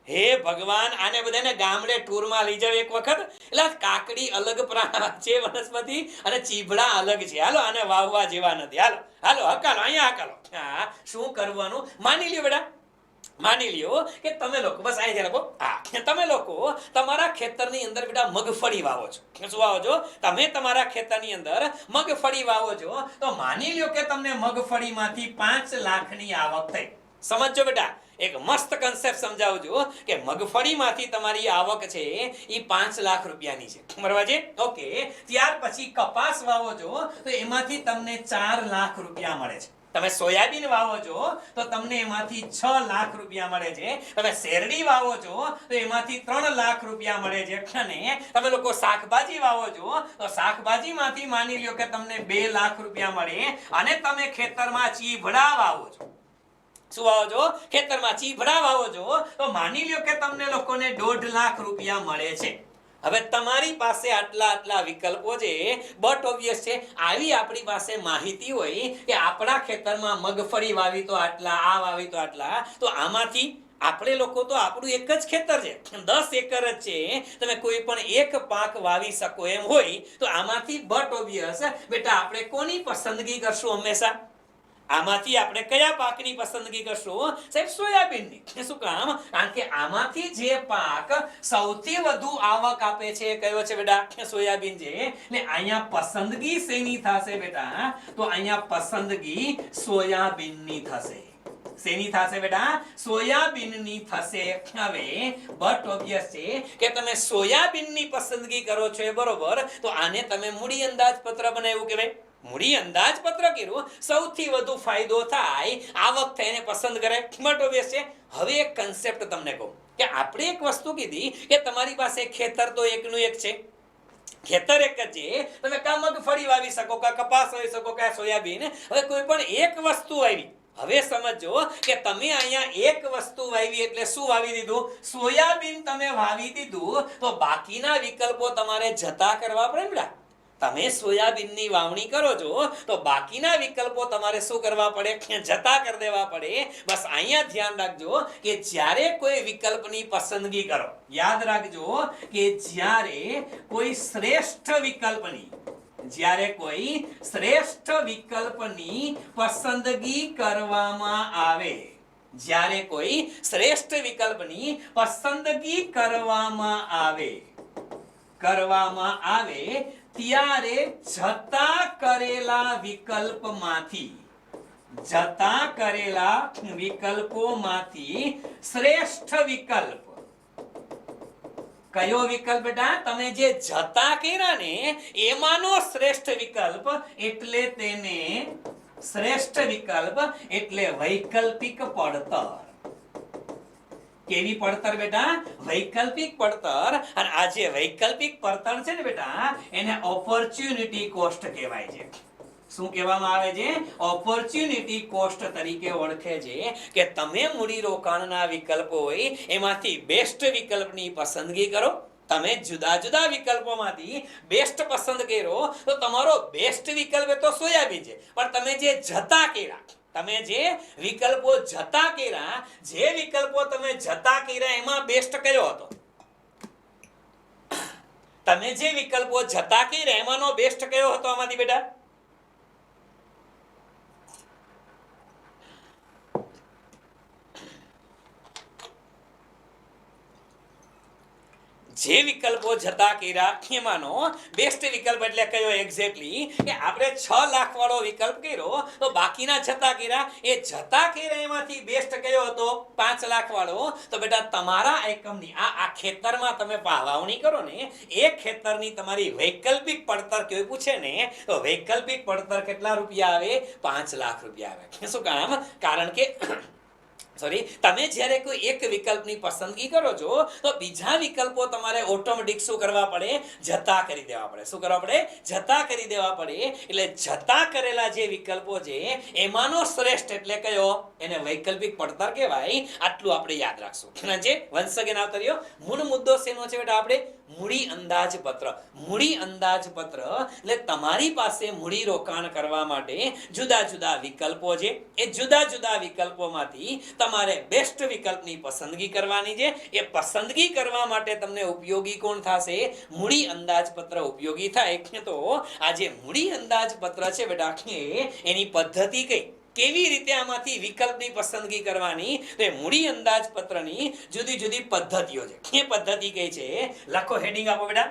હે ભગવાન, આને બધાને ગામડે ટૂરમાં લઈ જાવ એક વખત. એટલે કાકડી અલગ છે વનસ્પતિ અને ચીભડા અલગ છે. હાલો, આને વાવવા જેવા નથી. હાલો હાલો, હકાલો, અહીંયા હકાલો. હા, શું કરવાનું? માની લ્યો બેટા, માની લ્યો કે તમે લોકો, બસ અહીંયા લોકો, હા, તમે લોકો તમારા ખેતરની અંદર બેટા મગફળી વાવો છો. શું વાવો છો? તમે તમારા ખેતરની અંદર મગફળી વાવો છો. તો માની લ્યો કે તમને મગફળીમાંથી 5 લાખની આવક થઈ. સમજો બેટા, એક મસ્ત કન્સેપ્ટ સમજાવજો કે મગફળીમાંથી તમારી આવક છે એ 5 લાખ રૂપિયાની છે. બરાબર છે? ઓકે. ત્યાર પછી કપાસ વાવો છો તો એમાંથી તમને 4 લાખ રૂપિયા મળે છે. તમે સોયાબીન વાવો છો તો તમને એમાંથી 6 લાખ રૂપિયા મળે છે. તમે શેરડી વાવો છો તો એમાંથી 3 લાખ રૂપિયા મળે છે. અને તમે લોકો શાકભાજી વાવો છો તો શાકભાજીમાંથી માની લ્યો કે તમને 2 લાખ રૂપિયા મળે. અને તમે ખેતરમાં ચીભડા વાવો છો. શું વાવો છો? ખેતરમાં ચીભડા વાવો છો તો માની લ્યો કે તમને લોકોને 1.5 લાખ રૂપિયા મળે છે. હવે તમારી પાસે આટલા વિકલ્પો છે, બટ ઓબ્વિયસ છે આવી આપણી પાસે માહિતી હોય કે આપણા ખેતરમાં મગફળી વાવી તો આટલા, આ વાવી તો આટલા, તો આમાંથી આપણે લોકો તો આપણું એક જ ખેતર છે, 10 એકર જ છે. તમે કોઈ પણ એક પાક વાવી શકો એમ હોય તો આમાંથી બટ ઓબ્વિયસ બેટા આપણે કોની પસંદગી કરશું હંમેશા? આમાંથી આપણે કયા પાકની પસંદગી કરશું? સાહેબ, સોયાબીનની. શું કામ? કારણ કે આમાંથી જે પાક સૌથી વધુ આવક આપે છે કયો છે બેટા? સોયાબીન છે. એટલે અહીંયા પસંદગી શેની થશે બેટા? તો અહીંયા પસંદગી સોયાબીનની થશે. શેની થશે બેટા? સોયાબીનની થશે. હવે બટ ઓબ્વિયસ છે કે તમે સોયાબીનની પસંદગી કરો છો એ બરોબર, તો આને તમે મૂડી અંદાજપત્ર બનાવ્યું કે ભાઈ મૂડી અંદાજપત્ર કર્યું, સૌથી વધુ ફાયદો થાય, આવક થાય એને પસંદ કરે. બટ ઓબ્વિયસ છે. હવે એક કન્સેપ્ટ તમને કહું કે આપણે એક વસ્તુ કીધી કે તમારી પાસે ખેતર તો એકનું એક છે. ખેતર એક જ છે. તમે કા મગફળી વાવી શકો, કા કપાસ વાવી શકો, કા સોયાબીન. હવે કોઈ પણ એક વસ્તુ આવી. હવે સમજો કે તમે અહીંયા એક વસ્તુ વાવી એટલે શું વાવી દીધું? સોયાબીન તમે વાવી દીધું, તો બાકીના વિકલ્પો તમારે જતા કરવા પડે બેટા. તમે સોયાબીનની વાવણી કરો છો તો બાકીના વિકલ્પો તમારે શું કરવા પડે? જતા કરી દેવા પડે. બસ અહીંયા ધ્યાન રાખજો કે જ્યારે કોઈ વિકલ્પની પસંદગી કરો, યાદ રાખજો કે જ્યારે કોઈ શ્રેષ્ઠ વિકલ્પની પસંદગી કરવામાં આવે, જ્યારે કોઈ શ્રેષ્ઠ વિકલ્પની પસંદગી કરવામાં આવે ત્યારે જતા કરેલા વિકલ્પોમાંથી શ્રેષ્ઠ વિકલ્પ કયો વિકલ્પ બેટા? તમે જે જતા કર્યા ને એમાંનો શ્રેષ્ઠ વિકલ્પ, એટલે તેને શ્રેષ્ઠ વિકલ્પ એટલે વૈકલ્પિક પડતર. કેવી પડતર બેટા? વૈકલ્પિક પડતર. અને આ જે વૈકલ્પિક પડતર છે ને બેટા, એને ઓપોર્ચ્યુનિટી કોસ્ટ કહેવાય છે. શું કહેવામાં આવે છે? ઓપોર્ચ્યુનિટી કોસ્ટ તરીકે ઓળખે છે કે તમે મૂડીરોકાણના વિકલ્પો હોય એમાંથી બેસ્ટ વિકલ્પની પસંદગી કરો. તમે જુદા જુદા વિકલ્પોમાંથી બેસ્ટ પસંદ કર્યો તો તમારો બેસ્ટ વિકલ્પ તો સોયાબીન છે. પણ તમે જે જતા કર્યા એમાં બેસ્ટ કયો હતો? તમે જે વિકલ્પો જતા કર્યા એમાંનો બેસ્ટ કયો હતો આમાંથી બેટા? જે વિકલ્પો જતા કર્યા એમાંનો બેસ્ટ વિકલ્પ એટલે કયો એક્ઝેક્ટલી કે આપણે 6 લાખ વાળો વિકલ્પ કર્યો તો બાકીના જતા કર્યા એ જતા કર્યા એમાંથી બેસ્ટ કયો હતો 5 લાખ વાળો તો બેટા તમારા એકમની આ ખેતરમાં તમે વાવણી કરો ને એ ખેતરની તમારી વૈકલ્પિક પડતર કેવી પૂછે ને તો વૈકલ્પિક પડતર કેટલા રૂપિયા આવે 5 લાખ રૂપિયા આવે શું કામ કારણ કે તમે જ્યારે કોઈ એક વિકલ્પની પસંદગી કરો છો તો બીજા વિકલ્પો તમારે ઓટોમેટિક શું કરવા પડે જતા કરી દેવા પડે શું કરવા પડે જતા કરી દેવા પડે એટલે જતા કરેલા જે વિકલ્પો છે એમાંનો શ્રેષ્ઠ એટલે કયો એને વૈકલ્પિક પડતર કહેવાય આટલું આપણે યાદ રાખશું જે વંશ અગેન આવતો રહ્યો મૂળ મુદ્દો શેનો છે બેટા આપણે મૂડી અંદાજપત્ર મૂડી અંદાજપત્ર એટલે તમારી પાસે મૂડી રોકાણ કરવા માટે જુદા જુદા વિકલ્પો છે એ જુદા જુદા વિકલ્પોમાંથી તમારે બેસ્ટ વિકલ્પની પસંદગી કરવાની છે એ પસંદગી કરવા માટે તમને ઉપયોગી કોણ થશે મૂડી અંદાજપત્ર ઉપયોગી થાય તો આ જે મૂડી અંદાજપત્ર છે બેટા એની પદ્ધતિ કઈ કેવી રીતે આમાંથી વિકલ્પની પસંદગી કરવાની તો મૂડી અંદાજપત્રની જુદી જુદી પદ્ધતિઓ છે એ પદ્ધતિ કઈ છે લખો હેડિંગ આપો બેટા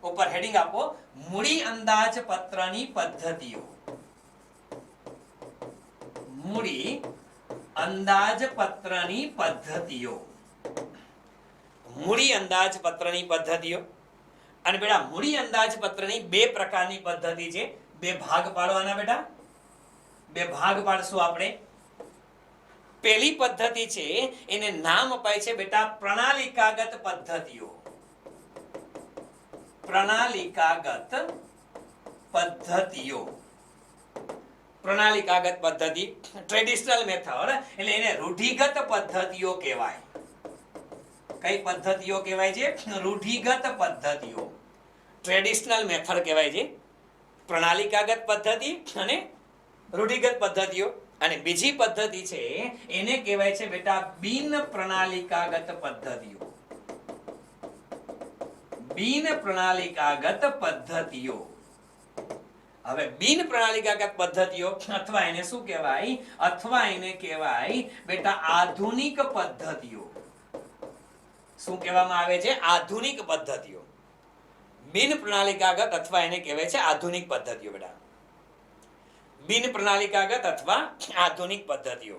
ઉપર હેડિંગ આપો મૂડી અંદાજપત્રની પદ્ધતિઓ મૂડી અંદાજપત્રની પદ્ધતિઓ મૂડી અંદાજપત્રની પદ્ધતિઓ અને બેટા મૂડી અંદાજપત્રની બે પ્રકારની પદ્ધતિ છે બે ભાગ પાડવાના બેટા બે ભાગ પાડશું આપણે પહેલી પદ્ધતિ છે એને નામ અપાય છે બેટા પ્રણાલિકાગત પદ્ધતિઓ પ્રણાલિકાગત પદ્ધતિઓ પ્રણાલિકાગત પદ્ધતિ ટ્રેડિશનલ મેથડ એટલે એને રૂઢિગત પદ્ધતિઓ કહેવાય કઈ પદ્ધતિઓ કહેવાય છે રૂઢિગત પદ્ધતિઓ ટ્રેડિશનલ મેથડ કહેવાય છે પ્રણાલિકાગત પદ્ધતિ અને રૂઢિગત પદ્ધતિઓ અને બીજી પદ્ધતિ છે એને કહેવાય છે બેટા બિન પ્રણાલિકાગત પદ્ધતિઓ બિન પ્રણાલિકાગત પદ્ધતિઓ હવે બિન પ્રણાલિકાગત પદ્ધતિઓ અથવા એને શું કહેવાય અથવા એને કહેવાય બેટા આધુનિક પદ્ધતિઓ શું કહેવામાં આવે છે આધુનિક પદ્ધતિઓ બિન પ્રણાલિકાગત અથવા એને કહેવાય છે આધુનિક પદ્ધતિઓ બેટા બિન પ્રણાલિકાગત અથવા આધુનિક પદ્ધતિઓ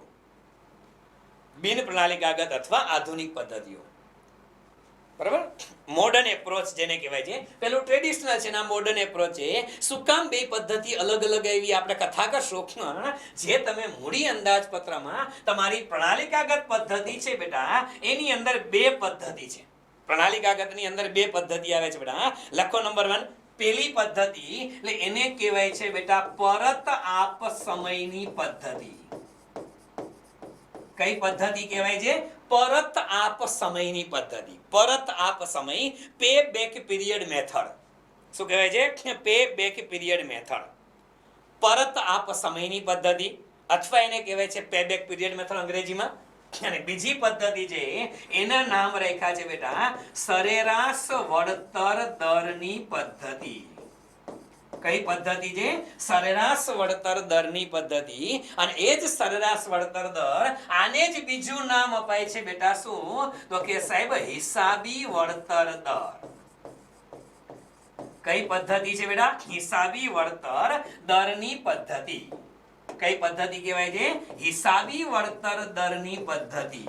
બિન પ્રણાલિકાગત અથવા આધુનિક પદ્ધતિઓ બરાબર મોડર્ન એપ્રોચ જેને કહેવાય છે પેલું ટ્રેડિશનલ છે ના મોડર્ન એપ્રોચ છે શું કામ બે પદ્ધતિ અલગ અલગ એવી આપણે કથા કરશું જે તમે મૂડી અંદાજપત્રમાં તમારી પ્રણાલિકાગત પદ્ધતિ છે બેટા એની અંદર બે પદ્ધતિ છે પ્રણાલિકાગતની અંદર બે પદ્ધતિ આવે છે બેટા લખો નંબર 1 પેલી પદ્ધતિ એટલે એને કહેવાય છે બેટા પરત આપ સમયની પદ્ધતિ કઈ પદ્ધતિ કહેવાય છે પરત આપ સમયની પદ્ધતિ પરત આપ સમય પે બેક પીરિયડ મેથડ શું કહેવાય છે પે બેક પીરિયડ મેથડ પરત આપ સમયની પદ્ધતિ અથવા એને કહેવાય છે પે બેક પીરિયડ મેથડ અંગ્રેજીમાં અને બીજી પદ્ધતિ છે એના નામ રાખ્યા છે બેટા સરેરાશ વળતર દરની પદ્ધતિ કઈ પદ્ધતિ છે સરેરાશ વળતર દરની પદ્ધતિ અને એ જ સરેરાશ વળતર દર આને જ બીજું નામ અપાય છે બેટા શું તો કે સાહેબ હિસાબી વળતર દર કઈ પદ્ધતિ છે બેટા હિસાબી વળતર દરની પદ્ધતિ કઈ પદ્ધતિ કહેવાય છે હિસાબી વળતર દરની પદ્ધતિ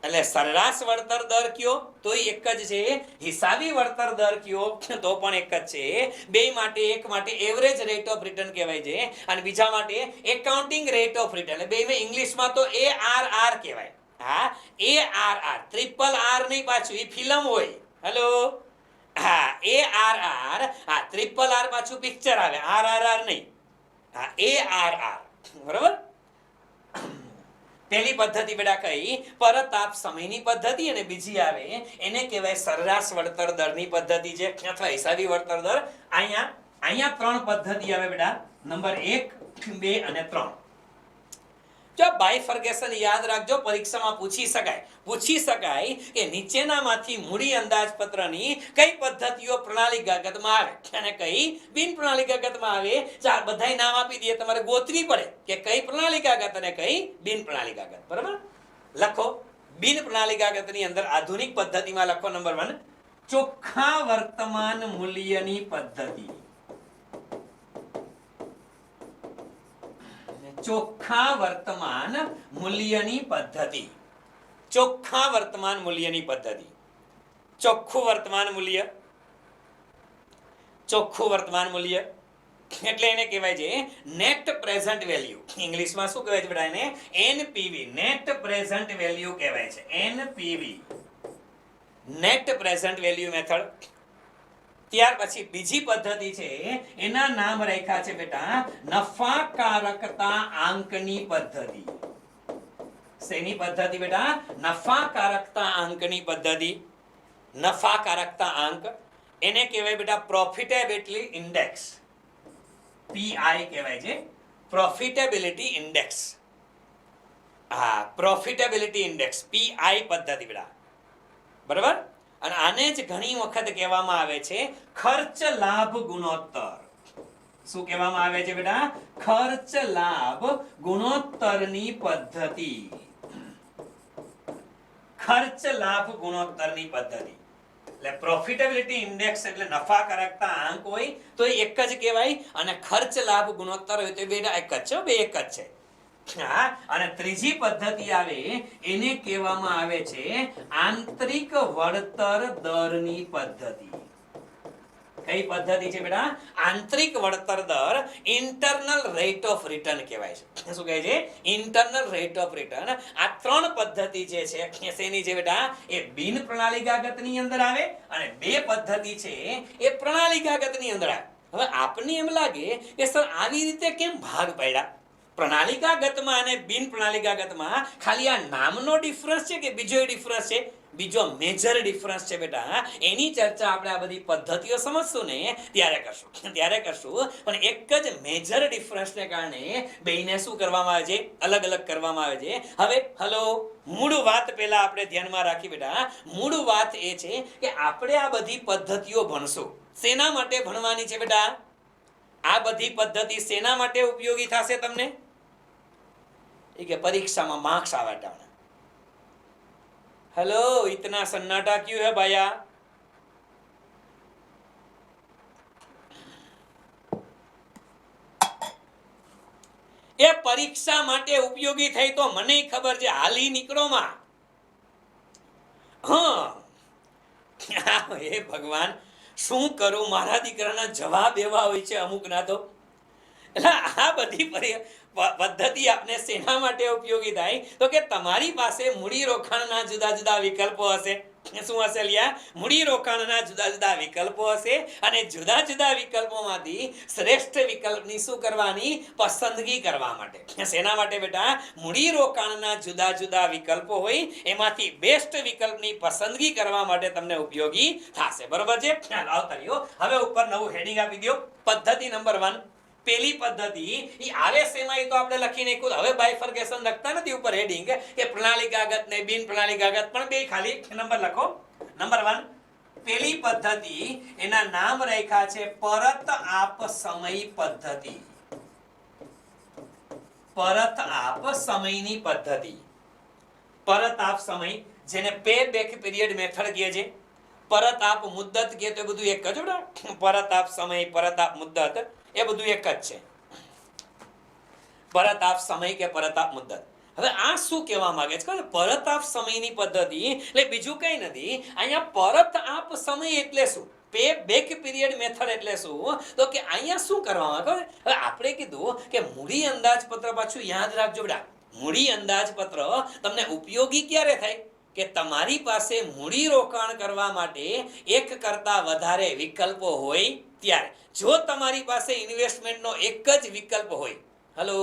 એટલે સરેરાશ વળતર દર કયો તો એક જ છે હિસાબી વળતર દર કયો તો પણ એક જ છે બે માટે એક માટે એવરેજ રેટ ઓફ રિટર્ન કહેવાય છે અને બીજા માટે એકાઉન્ટિંગ રેટ ઓફ રિટર્ન એટલે બેમાં ઇંગ્લિશમાં તો ARR કહેવાય હા ARR ટ્રિપલ આર નહીં પાછું એ ફિલ્મ હોય હેલો હા ARR હા ટ્રિપલ આર પાછું પિક્ચર આવે RRR નહીં હા ARR બરાબર પહેલી પદ્ધતિ બેટા કઈ પરત આપ સમયની પદ્ધતિ અને બીજી આવે એને કહેવાય સરેરાશ વળતર દરની પદ્ધતિ છે અથવા હિસાબી વળતર દર અહીંયા ત્રણ પદ્ધતિ આવે બેટા નંબર 1 2 અને 3 જો બાયફર્ગેશન યાદ રાખજો પરીક્ષામાં પૂછી શકાય કે નીચેનામાંથી મૂડી અંદાજપત્રની કઈ પદ્ધતિઓ પ્રણાલિકાગતમાં આવે અને કઈ બિન પ્રણાલિકાગતમાં આવે ચાર બધાય નામ આપી દઈએ તમારે ગોતવી પડે કે કઈ પ્રણાલિકાગત અને કઈ બિન પ્રણાલિકાગત બરાબર લખો બિન પ્રણાલિકાગતની અંદર આધુનિક પદ્ધતિમાં લખો નંબર 1 ચોખ્ખા વર્તમાન મૂલ્યની પદ્ધતિ, ચોખ્ખા વર્તમાન મૂલ્યની પદ્ધતિ, ચોખ્ખા વર્તમાન મૂલ્યની પદ્ધતિ. ચોખ્ખું વર્તમાન મૂલ્ય, ચોખ્ખું વર્તમાન મૂલ્ય એટલે એને કહેવાય છે નેટ પ્રેઝન્ટ વેલ્યુ. ઇંગ્લિશમાં શું કહેવાય છે બેટા? એને એનપીવી, નેટ પ્રેઝન્ટ વેલ્યુ કહેવાય છે. એનપીવી, નેટ પ્રેઝન્ટ વેલ્યુ મેથડ. ત્યાર પછી બીજી પદ્ધતિ છે, એના નામ રાખ્યા છે બેટા નફાકારકતા આંકની પદ્ધતિ. શેની પદ્ધતિ બેટા? નફાકારકતા આંકની પદ્ધતિ. નફાકારકતા આંક એને કહેવાય બેટા પ્રોફિટેબિલિટી ઇન્ડેક્સ, પીઆઈ કહેવાય છે, પ્રોફિટેબિલિટી ઇન્ડેક્સ. હા, પ્રોફિટેબિલિટી ઇન્ડેક્સ, પીઆઈ પદ્ધતિ બેટા. બરાબર? અને આને જ ઘણી વખત કહેવામાં આવે છે ખર્ચ લાભ ગુણોત્તર. શું કહેવામાં આવે છે બેટા? ખર્ચ લાભ ગુણોત્તરની પદ્ધતિ. ખર્ચ લાભ ગુણોત્તરની પદ્ધતિ. એટલે પ્રોફિટેબિલિટી ઇન્ડેક્સ એટલે નફાકારકતા આંક હોય તો એક જ કહેવાય, અને ખર્ચ લાભ ગુણોત્તર હોય તો બેટા એક જ છે, બે એક જ છે. હા, અને ત્રીજી પદ્ધતિ આવે એને કહેવામાં આવે છે આંતરિક વળતર દરની પદ્ધતિ. કઈ પદ્ધતિ છે બેટા? આંતરિક વળતર દર, ઇન્ટરનલ રેટ ઓફ રિટર્ન કહેવાય છે. શું કહે છે? Internal rate of return. આ ત્રણ પદ્ધતિ જે છે શેની છે બેટા? એ બિન પ્રણાલીગાગતની અંદર આવે, અને બે પદ્ધતિ છે એ પ્રણાલીગાગતની અંદર આવે. હવે આપને એમ લાગે કે સર આવી રીતે કેમ ભાગ પાડ્યા? પ્રણાલીગાગતમાં અને બિન પ્રણાલીગાગતમાં ખાલી આ નામનો ડિફરન્સ છે કે બીજો ડિફરન્સ છે? બીજો મેજર ડિફરન્સ છે બેટા. એની ચર્ચા આપણે આ બધી પદ્ધતિઓ સમજશું ને ત્યારે કરશું. પણ એક જ મેજર ડિફરન્સને કારણે બેયને શું કરવામાં આવે છે? અલગ અલગ કરવામાં આવે છે. હવે હલો, મૂળ વાત પહેલા આપણે ધ્યાનમાં રાખી બેટા. મૂળ વાત એ છે કે આપણે આ બધી પદ્ધતિઓ ભણશું. શેના માટે ભણવાની છે બેટા? આ બધી પદ્ધતિ શેના માટે ઉપયોગી થશે તમને? એ કે પરીક્ષામાં માર્ક્સ આવવાના. हेलो, इतना सन्नाटा क्यों है भैया? એ પરીક્ષા માટે ઉપયોગી થઈ તો મને ખબર છે. હાલી નીકળો માં. હા, હે ભગવાન, શું કરું? મારા દીકરાના જવાબ એવા હોય છે અમુક ના તો. એટલે આ બધી પદ્ધતિ આપને શેના માટે ઉપયોગી થાય? તો કે તમારી પાસે મૂડી રોકાણના જુદા જુદા વિકલ્પો હશે. શું હશે લ્યા? મૂડી રોકાણના જુદા જુદા વિકલ્પો હશે, અને જુદા જુદા વિકલ્પોમાંથી શ્રેષ્ઠ વિકલ્પની શું કરવાની? પસંદગી કરવા માટે. શેના માટે બેટા? મૂડી રોકાણના જુદા જુદા વિકલ્પો હોય, એમાંથી બેસ્ટ વિકલ્પની પસંદગી કરવા માટે તમને ઉપયોગી થશે. બરોબર છે? ચાલો આવતા રહ્યો. હવે ઉપર નવું હેડિંગ આપી દો. પદ્ધતિ નંબર 1. પેલી પદ્ધતિ ઈ આવે શેમાં? તો આપણે લખી નાખ્યું. હવે બાયફર્ગેશન લખતા નથી ઉપર હેડિંગ કે પ્રણાલીગાગત ને બિન પ્રણાલીગાગત, પણ બે ખાલી નંબર લખો. નંબર 1, પેલી પદ્ધતિ એના નામ રાખ્યા છે પરત આપ સમય પદ્ધતિ. પરત આપ સમયની પદ્ધતિ. પરત આપ સમય, જેને પે બેક પીરિયડ મેથડ કહે છે. પરત આપ મુદ્દત કહે તો બધું એક જ. પરત આપ સમય, પરત આપ મુદ્દત એ બધું એક જ છે. પરત આપ સમય કે પરત આપ મુદ્દત. હવે આ શું કહેવા માંગે છે? પરત આપ સમયની પદ્ધતિ એટલે બીજું કઈ નથી. અહીંયા પરત આપ સમય એટલે શું? પે બેક પીરિયડ મેથડ એટલે શું? તો કે અહીંયા શું કરવામાં આવે? હવે આપણે કીધું કે મૂડી અંદાજપત્ર, પાછું યાદ રાખજો બેટા, મૂડી અંદાજપત્ર તમને ઉપયોગી ક્યારે થાય? કે તમારી પાસે મૂડી રોકાણ કરવા માટે એક કરતા વધારે વિકલ્પો હોય ત્યારે. જો તમારી પાસે ઇન્વેસ્ટમેન્ટનો એક જ વિકલ્પ હોય, હલો,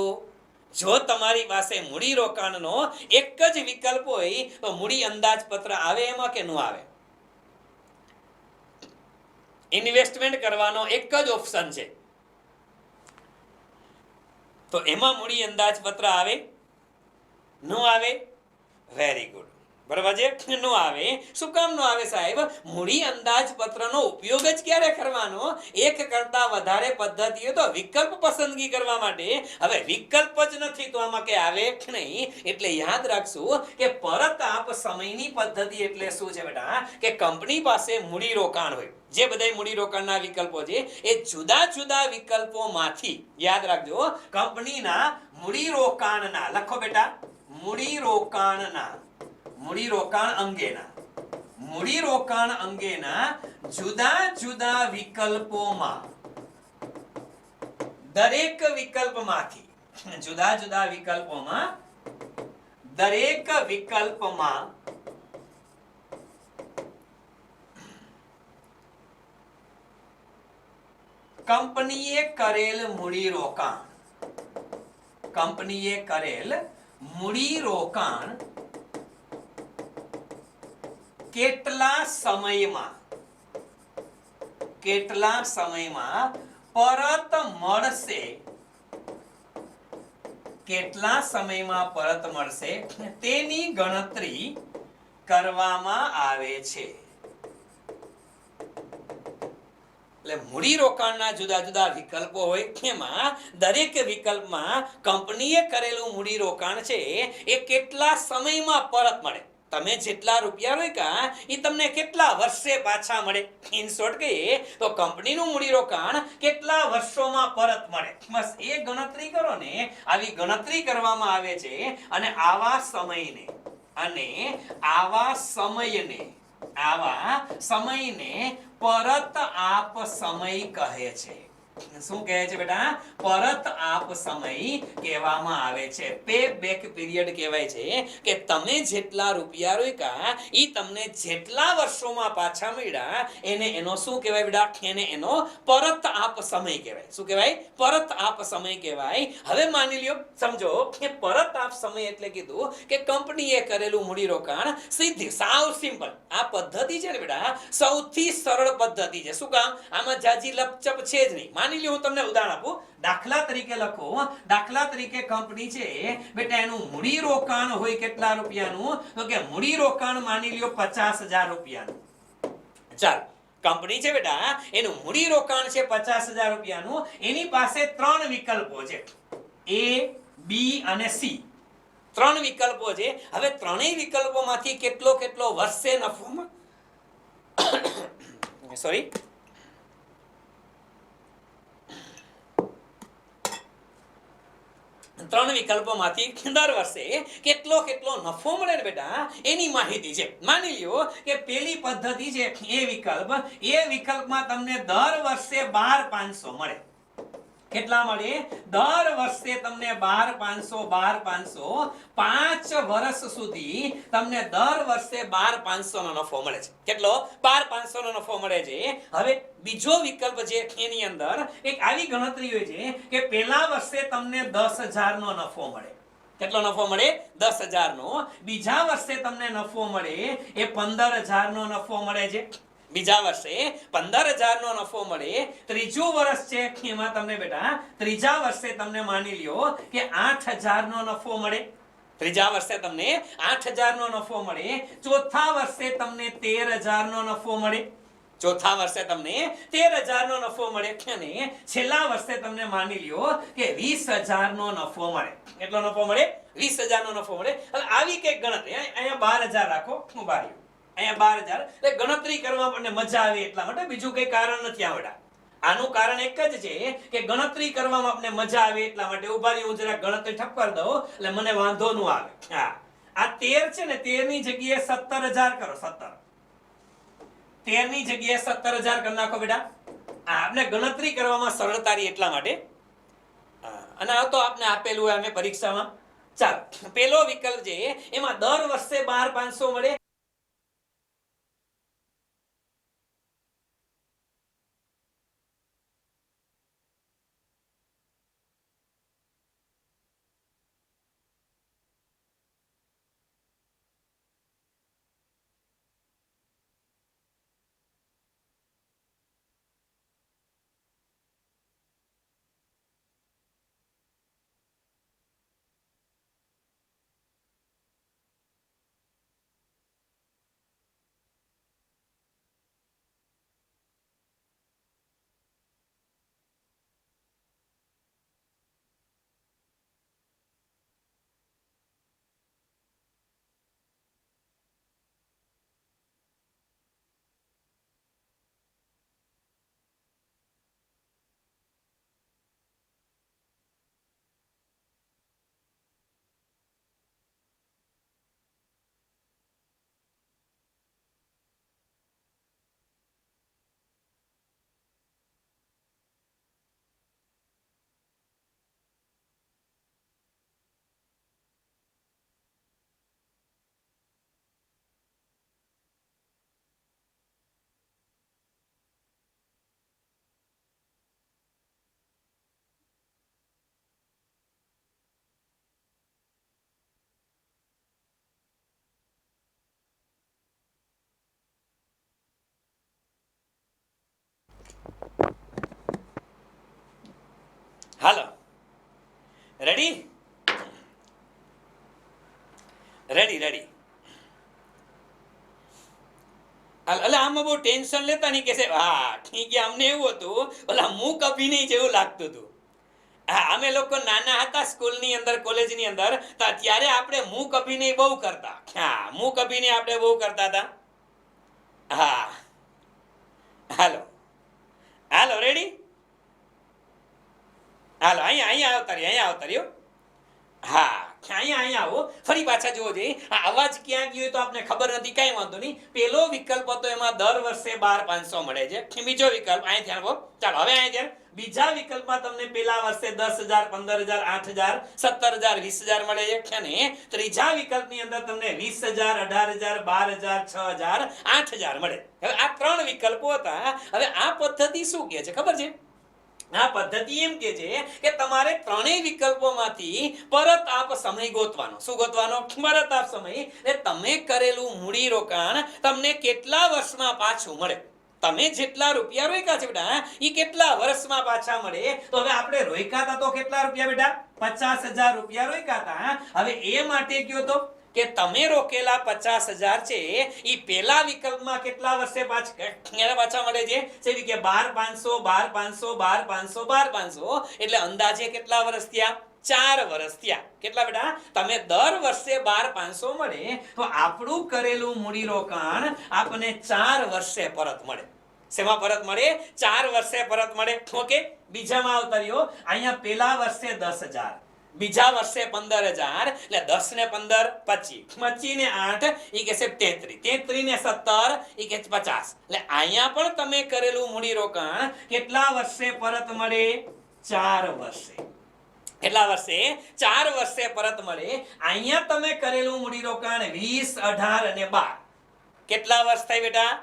જો તમારી પાસે મૂડી રોકાણનો એક જ વિકલ્પ હોય તો મૂડી અંદાજપત્ર આવે એમાં કે ન આવે? ઇન્વેસ્ટમેન્ટ કરવાનો એક જ ઓપ્શન છે, તો એમાં મૂડી અંદાજપત્ર આવે? ન આવે? Very good. બરાબર છે નો આવે. શું કામ નો આવે સાહેબ? મૂડી અંદાજપત્રનો ઉપયોગ જ ક્યારે કરવાનો? એક કરતા વધારે પદ્ધતિઓ તો વિકલ્પ પસંદગી કરવા માટે. હવે વિકલ્પ જ નથી તો આમાં કે આવે નહીં. એટલે યાદ રાખશું કે પરત આપ સમયની પદ્ધતિ એટલે શું છે બેટા? કે કંપની પાસે મૂડી રોકાણ હોય, જે બધા મૂડી રોકાણના વિકલ્પો છે એ જુદા જુદા વિકલ્પોમાંથી યાદ રાખજો કંપનીના મૂડી રોકાણના લખો બેટા મૂડી રોકાણ અંગેના જુદા જુદા વિકલ્પોમાં દરેક વિકલ્પમાંથી કંપનીએ કરેલ મૂડી રોકાણ કેટલા સમયમાં પરત મળશે તેની ગણતરી કરવામાં આવે છે. એટલે મૂડી રોકાણના જુદા જુદા વિકલ્પો હોય એમાં દરેક વિકલ્પમાં કંપનીએ કરેલું મૂડી રોકાણ છે એ કેટલા સમયમાં પરત મળે. તમે જેટલા રૂપિયા રોક્યા એ તમને કેટલા વર્ષે પાછા મળે. ઇન શોર્ટ કહીએ તો કંપનીનું મૂડી રોકાણ કેટલા વર્ષોમાં પરત મળે. બસ એ ગણતરી કરો ને. આવી ગણતરી કરવામાં આવે છે અને આવા સમયને પરત આપ સમય કહે છે. શું કહે છે બેટા? પરત આપ સમય કહેવામાં આવે છે. પે બેક પીરિયડ કહેવાય છે કે તમે જેટલા રૂપિયા રોક્યા ઈ તમને જેટલા વર્ષોમાં પાછા મળ્યા એનો શું કહેવાય બેટા? એનો પરત આપ સમય કહેવાય. શું કહેવાય? પરત આપ સમય કહેવાય. હવે માની લ્યો, સમજો કે પરત આપ સમય એટલે કીધું કે કંપનીએ કરેલું મૂડી રોકાણ સીધી સાવ સિમ્પલ. આ પદ્ધતિ છે ને બેટા સૌથી સરળ પદ્ધતિ છે. શું કામ? આમાં જાજી લપચપ છે જ નહીં. માની લ્યો હું તમને ઉદાહરણ આપું. દાખલા તરીકે કંપની છે બેટા એનું મૂડી રોકાણ હોય કેટલા રૂપિયાનું? તો કે મૂડી રોકાણ માની લ્યો 50,000 રૂપિયાનું. ચાલ કંપની છે બેટા એનું મૂડી રોકાણ છે 50,000 રૂપિયાનું. એની પાસે 3 વિકલ્પો છે, A, B અને C. 3 વિકલ્પો છે. હવે ત્રણેય વિકલ્પોમાંથી કેટલો વર્ષે નફોમાં સોરી 3 વિકલ્પોમાંથી દર વર્ષે કેટલો નફો મળે ને બેટા એની માહિતી છે. માની લ્યો કે પેલી પદ્ધતિ છે એ વિકલ્પમાં તમને દર વર્ષે 12,500 મળે. કેટલા મળે? દર વર્ષે તમને 12,500 5 વર્ષ સુધી તમને દર વર્ષે 12,500 નો નફો મળે છે. કેટલો? 12,500 નો નફો મળે છે. હવે બીજો વિકલ્પ છે એની અંદર એક આવી ગણતરી હોય છે કે પહેલા વર્ષે તમને 10,000 નો નફો મળે. કેટલો નફો મળે? 10,000 નો. બીજા વર્ષે તમને નફો મળે એ 15,000 નો નફો મળે છે. બીજા વર્ષે 15,000 નો નફો મળે. ત્રીજું વર્ષ છે એમાં તમને બેટા ત્રીજા વર્ષે તમને માની લ્યો કે 8,000 નો નફો મળે. ત્રીજા વર્ષે તમને 8,000 નો નફો મળે. ચોથા વર્ષે તમને 13,000 નો નફો મળે. ચોથા વર્ષે તમને 13,000 નો નફો મળે અને છેલ્લા વર્ષે તમને માની લ્યો કે 20,000 નો નફો મળે. કેટલો નફો મળે? 20,000 નો નફો મળે. હવે આવી કઈ ગણતરી અહીંયા 12,000 રાખો. હું બાર્યું અહીંયા 12,000 એટલે ગણતરી કરવા આપણને મજા આવે એટલા માટે, બીજું કઈ કારણ નથી આવડા. આનું કારણ એક જ છે કે ગણતરી કરવામાં આપણને મજા આવે એટલા માટે. ઉભારી હું જરા ગણતરી ઠપકાર દઉં એટલે મને વાંધો ન આવે. હા આ 13 છે ને 13 ની જગ્યાએ 17,000 કરો. 13 ની જગ્યાએ 17,000 કરી નાખો બેટા. આપણે ગણતરી કરવામાં સરળતા રહી એટલા માટે. અને આ તો આપણે આપેલું હોય અમે પરીક્ષામાં. ચાલ પેલો વિકલ્પ છે એમાં દર વર્ષે 12,500 મળે. હાલો, રેડી રેડી રેડી. એટલે આમાં બહુ ટેન્શન લેતા નહીં કે હા ઠીક છે. અમને એવું હતું ઓલા મૂક અભિનય જેવું લાગતું હતું. હા, અમે લોકો નાના હતા સ્કૂલની અંદર કોલેજની અંદર ત્યારે આપણે મૂક અભિનય બહુ કરતા. હા, મૂક અભિનય આપણે બહુ કરતા હતા. હા હાલો હાલો રેડી. હાલો અહીંયા અહીંયા આવતા રહ્યો, અહીંયા આવતા રહ્યો. હા અહીંયા આવો, ફરી પાછા જોવો જોઈએ. આ અવાજ ક્યાં ગયો તો આપને ખબર નથી, કઈ વાંધો નહીં. પેલો વિકલ્પ હતો એમાં દર વર્ષે 12,500 મળે છે. બીજો વિકલ્પ અહીં ધ્યાન આપો. ચાલો હવે અહીં ધ્યાન. બીજા વિકલ્પમાં તમને પેલા વર્ષે 10,000, 15,000, 8,000, 17,000, 20,000 મળે છે. અને ત્રીજા વિકલ્પની અંદર તમને 20,000, 18,000, 12,000, 6,000, 8,000 મળે. હવે આ ત્રણ વિકલ્પો હતા. હવે આ પદ્ધતિ શું કહે છે ખબર છે? આ પદ્ધતિ એમ કે છે કે તમારે ત્રણેય વિકલ્પોમાંથી પરત આપ સમય ગોતવાનો. શું ગોતવાનો? પરત આપ સમય. એટલે તમે કરેલું મૂડી રોકાણ તમને કેટલા વર્ષમાં પાછું મળે. તમે જેટલા રૂપિયા રોક્યા છે બેટા એ કેટલા વર્ષમાં પાછા મળે. તો હવે આપણે રોક્યા હતા તો કેટલા રૂપિયા બેટા? 50,000 રૂપિયા રોક્યા હતા. હવે એ માટે કયો તો કે તમે રોકેલા 50,000 છે એ પેલા વિકલ્પમાં કેટલા વર્ષે પાછા મળે છે? જેવી કે 12,500, 12,500, 12,500, 12,500. એટલે અંદાજે કેટલા વર્ષ થયા? 4 વર્ષ થયા. કેટલા બેટા? તમે દર વર્ષે 12,500 મળે તો આપણું કરેલું મૂડી રોકાણ આપણને 4 વર્ષે પરત મળે. શેમાં પરત મળે? 4 વર્ષે પરત મળે. ઓકે, બીજામાં આવતા રહ્યો. અહીંયા પેલા વર્ષે 10,000, બીજા વર્ષે 15,000. એટલે 10 ને 15 25, 25 ને 8 ઈ કે છે 33, 33 ને 17 ઈ કે 50. એટલે અહીંયા પણ તમે કરેલું મૂડી રોકાણ કેટલા વર્ષે પરત મળે? 4 વર્ષે. કેટલા વર્ષે? 4 વર્ષે પરત મળે. અહીંયા તમે કરેલું મૂડી રોકાણ 20, 18 અને 12. કેટલા વર્ષ થાય બેટા?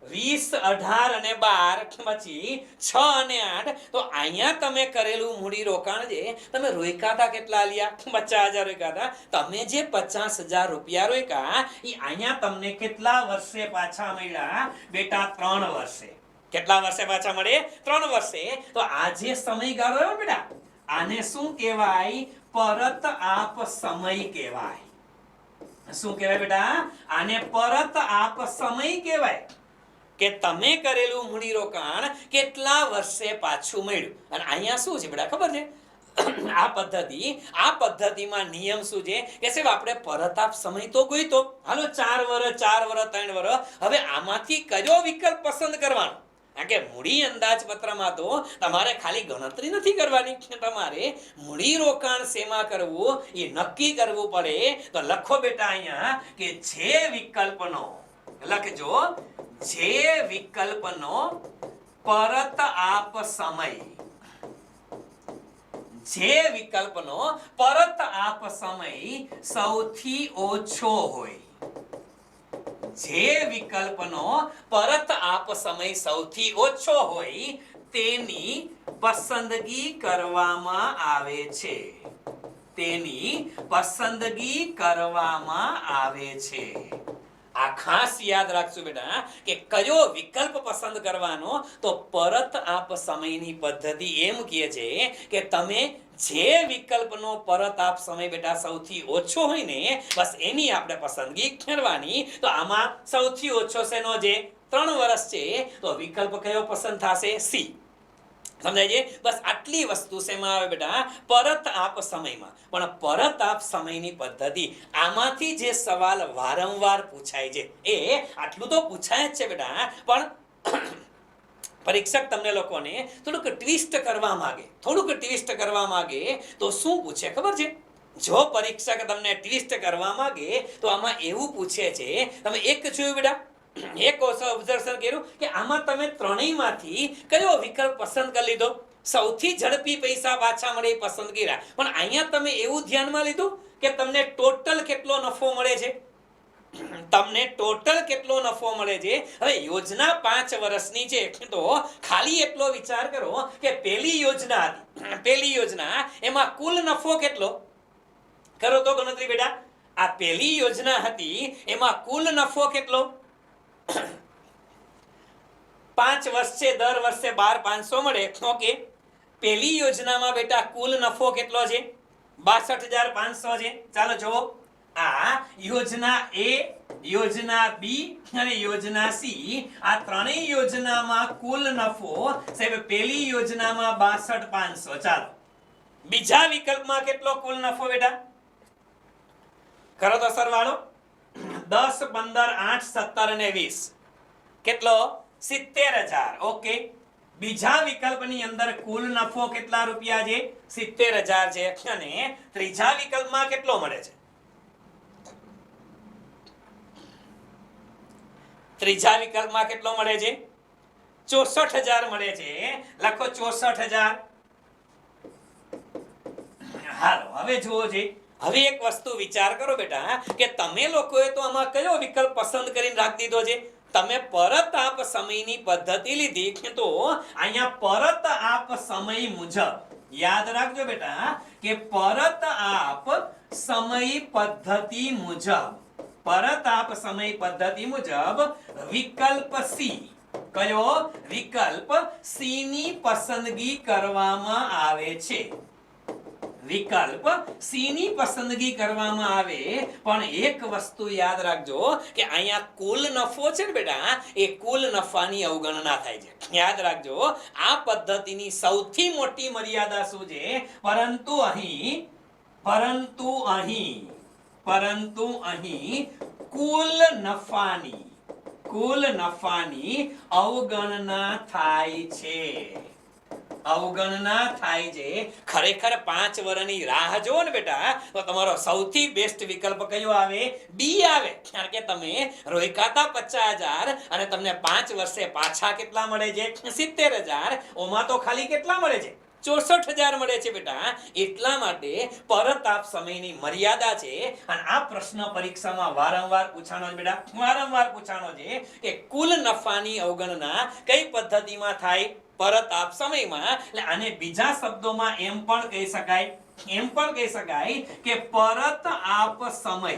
20, 18 અને 12 પછી 6 અને 8. તો અહીંયા તમે કરેલું મૂડી રોકાણ જે તમે રોક્યા હતા કેટલા લ્યા? 50,000 રોક્યા હતા. તમે જે 50,000 રૂપિયા રોક્યા એ અહીંયા તમને કેટલા વર્ષે પાછા મળ્યા બેટા? 3 વર્ષે. કેટલા વર્ષે પાછા મળે? 3 વર્ષે. તો આ જે સમયગાળો આવ્યો બેટા આને શું કહેવાય? પરત આપ સમય કહેવાય. શું કહેવાય બેટા? આને પરત આપ સમય કહેવાય. કે તમે કરેલું મૂડી રોકાણ કેટલા વર્ષે પાછું મળ્યું. અને અહીંયા શું છે બેટા ખબર છે? આ પદ્ધતિમાં નિયમ શું છે કે સાહેબ આપણે પરત આપ સમય તો ગોઈતો. હાલો 4 વર્ષ, 4 વર્ષ, 3 વર્ષ. હવે આમાંથી કયો વિકલ્પ પસંદ કરવાનો? કારણ કે મૂડી અંદાજપત્રમાં તો તમારે ખાલી ગણતરી નથી કરવાની. તમારે મૂડી રોકાણ શેમાં કરવું એ નક્કી કરવું પડે. તો લખો બેટા અહીંયા કે જે વિકલ્પનો, લખજો, જે વિકલ્પનો પરત આપ સમય, જે વિકલ્પનો પરત આપ સમય સૌથી ઓછો હોય, જે વિકલ્પનો પરત આપ સમય સૌથી ઓછો હોય તેની પસંદગી કરવામાં આવે છે. તેની પસંદગી કરવામાં આવે છે. આ ખાસ યાદ રાખજો બેટા કે કયો વિકલ્પ પસંદ કરવાનો. તો પરત આપ સમયની પદ્ધતિ એમ કહે છે કે તમે જે વિકલ્પનો પરત આપ સમય બેટા સૌથી ઓછો હોય ને બસ એની આપણે પસંદગી કરવાની. તો આમાં સૌથી ઓછો શેનો? જે 3 વર્ષ છે. તો વિકલ્પ કયો પસંદ થશે? સી. સમજાય છે? બસ આટલી વસ્તુ શેમાં આવે બેટા? પરત આપ સમયમાં. પણ પરત આપ સમયની પદ્ધતિ આમાંથી જે સવાલ વારંવાર પૂછાય છે એ આટલું તો પૂછાય જ છે બેટા. પણ પરીક્ષક તમને લોકોને થોડુંક ટ્વિસ્ટ કરવા માંગે તો શું પૂછે ખબર છે? જો પરીક્ષક તમને ટ્વિસ્ટ કરવા માંગે તો આમાં એવું પૂછે છે. તમે એક જોયું બેટા, એક ઓબ્ઝર્વેશન કર્યું કે આમાં તમે ત્રણેયમાંથી કયો વિકલ્પ પસંદ કરી લીધો? સૌથી ઝડપી પૈસા પાછા મળે એ પસંદ કર્યા. પણ અહીંયા તમે એવું ધ્યાનમાં લીધું કે તમને ટોટલ કેટલો નફો મળે છે? તમને ટોટલ કેટલો નફો મળે છે? હવે યોજના 5 વર્ષની છે તો ખાલી એટલો વિચાર કરો કે પહેલી યોજના હતી, પહેલી યોજના એમાં કુલ નફો કેટલો? કરો તો ગણતરી બેટા. આ પહેલી યોજના હતી એમાં કુલ નફો કેટલો? 5 વર્ષે દર વર્ષે 12,500 મળે. ઓકે, પેલી યોજનામાં બેટા કુલ નફો કેટલો છે? 62,500 છે. ચાલો જુઓ, આ યોજના એ, યોજના બી અને યોજના સી, આ ત્રણેય યોજનામાં કુલ નફો સાહેબ પેલી યોજનામાં 62,500. ચાલો બીજા વિકલ્પમાં કેટલો કુલ નફો બેટા? કરો તો સરવાળો. 10, 15, 8, 17 અને 20 કેટલો? 70,000. ઓકે, બીજા વિકલ્પની અંદર કુલ નફો કેટલા રૂપિયા છે? 70,000 છે. અને ત્રીજા વિકલ્પમાં કેટલો મળે છે? ત્રીજા વિકલ્પમાં કેટલો મળે છે? 64,000 મળે છે. લખો 64,000. હાલો હવે જુઓ છે, હવે એક વસ્તુ વિચાર કરો બેટા કે તમે લોકોએ તો આમાં કયો વિકલ્પ પસંદ કરીને રાખી દીધો છે? તમે પરત આપ સમયની પદ્ધતિ લીધી તો અહીંયા પરત આપ સમય મુજબ યાદ રાખજો બેટા કે પરત આપ સમય પદ્ધતિ મુજબ, પરત આપ સમય પદ્ધતિ મુજબ વિકલ્પ સી, કયો વિકલ્પ સી ની પસંદગી કરવામાં આવે છે. વિકલ્પ સી ની પસંદગી કરવામાં આવે, પણ એક વસ્તુ યાદ રાખજો કે અહીંયા કુલ નફો છે ને બેટા, એ કુલ નફાની અવગણના થાય છે. યાદ રાખજો આ પદ્ધતિની સૌથી મોટી મર્યાદા શું છે? પરંતુ અહીં કુલ નફાની અવગણના થાય છે. અવગણના થાય છે. ખરેખર 5 વર્ષની રાહ જોવો ને બેટા તો તમારો સૌથી બેસ્ટ વિકલ્પ કયો આવે? બી આવે. કારણ કે તમે રોકાતા 50,000 અને તમને 5 વર્ષે પાછા કેટલા મળે છે? 70,000. ઓમાં તો ખાલી કેટલા મળે છે? 64,000 મળે છે બેટા. એટલા માટે પરત આપ સમયની મર્યાદા છે. અને આ પ્રશ્ન પરીક્ષામાં વારંવાર પૂછાણો છે બેટા, વારંવાર પૂછાણો છે કે કુલ નફાની અવગણના કઈ પદ્ધતિમાં થાય? પરત આપ સમયમાં. એટલે આને બીજા શબ્દોમાં એમ પણ કહી શકાય કે પરત આપ સમય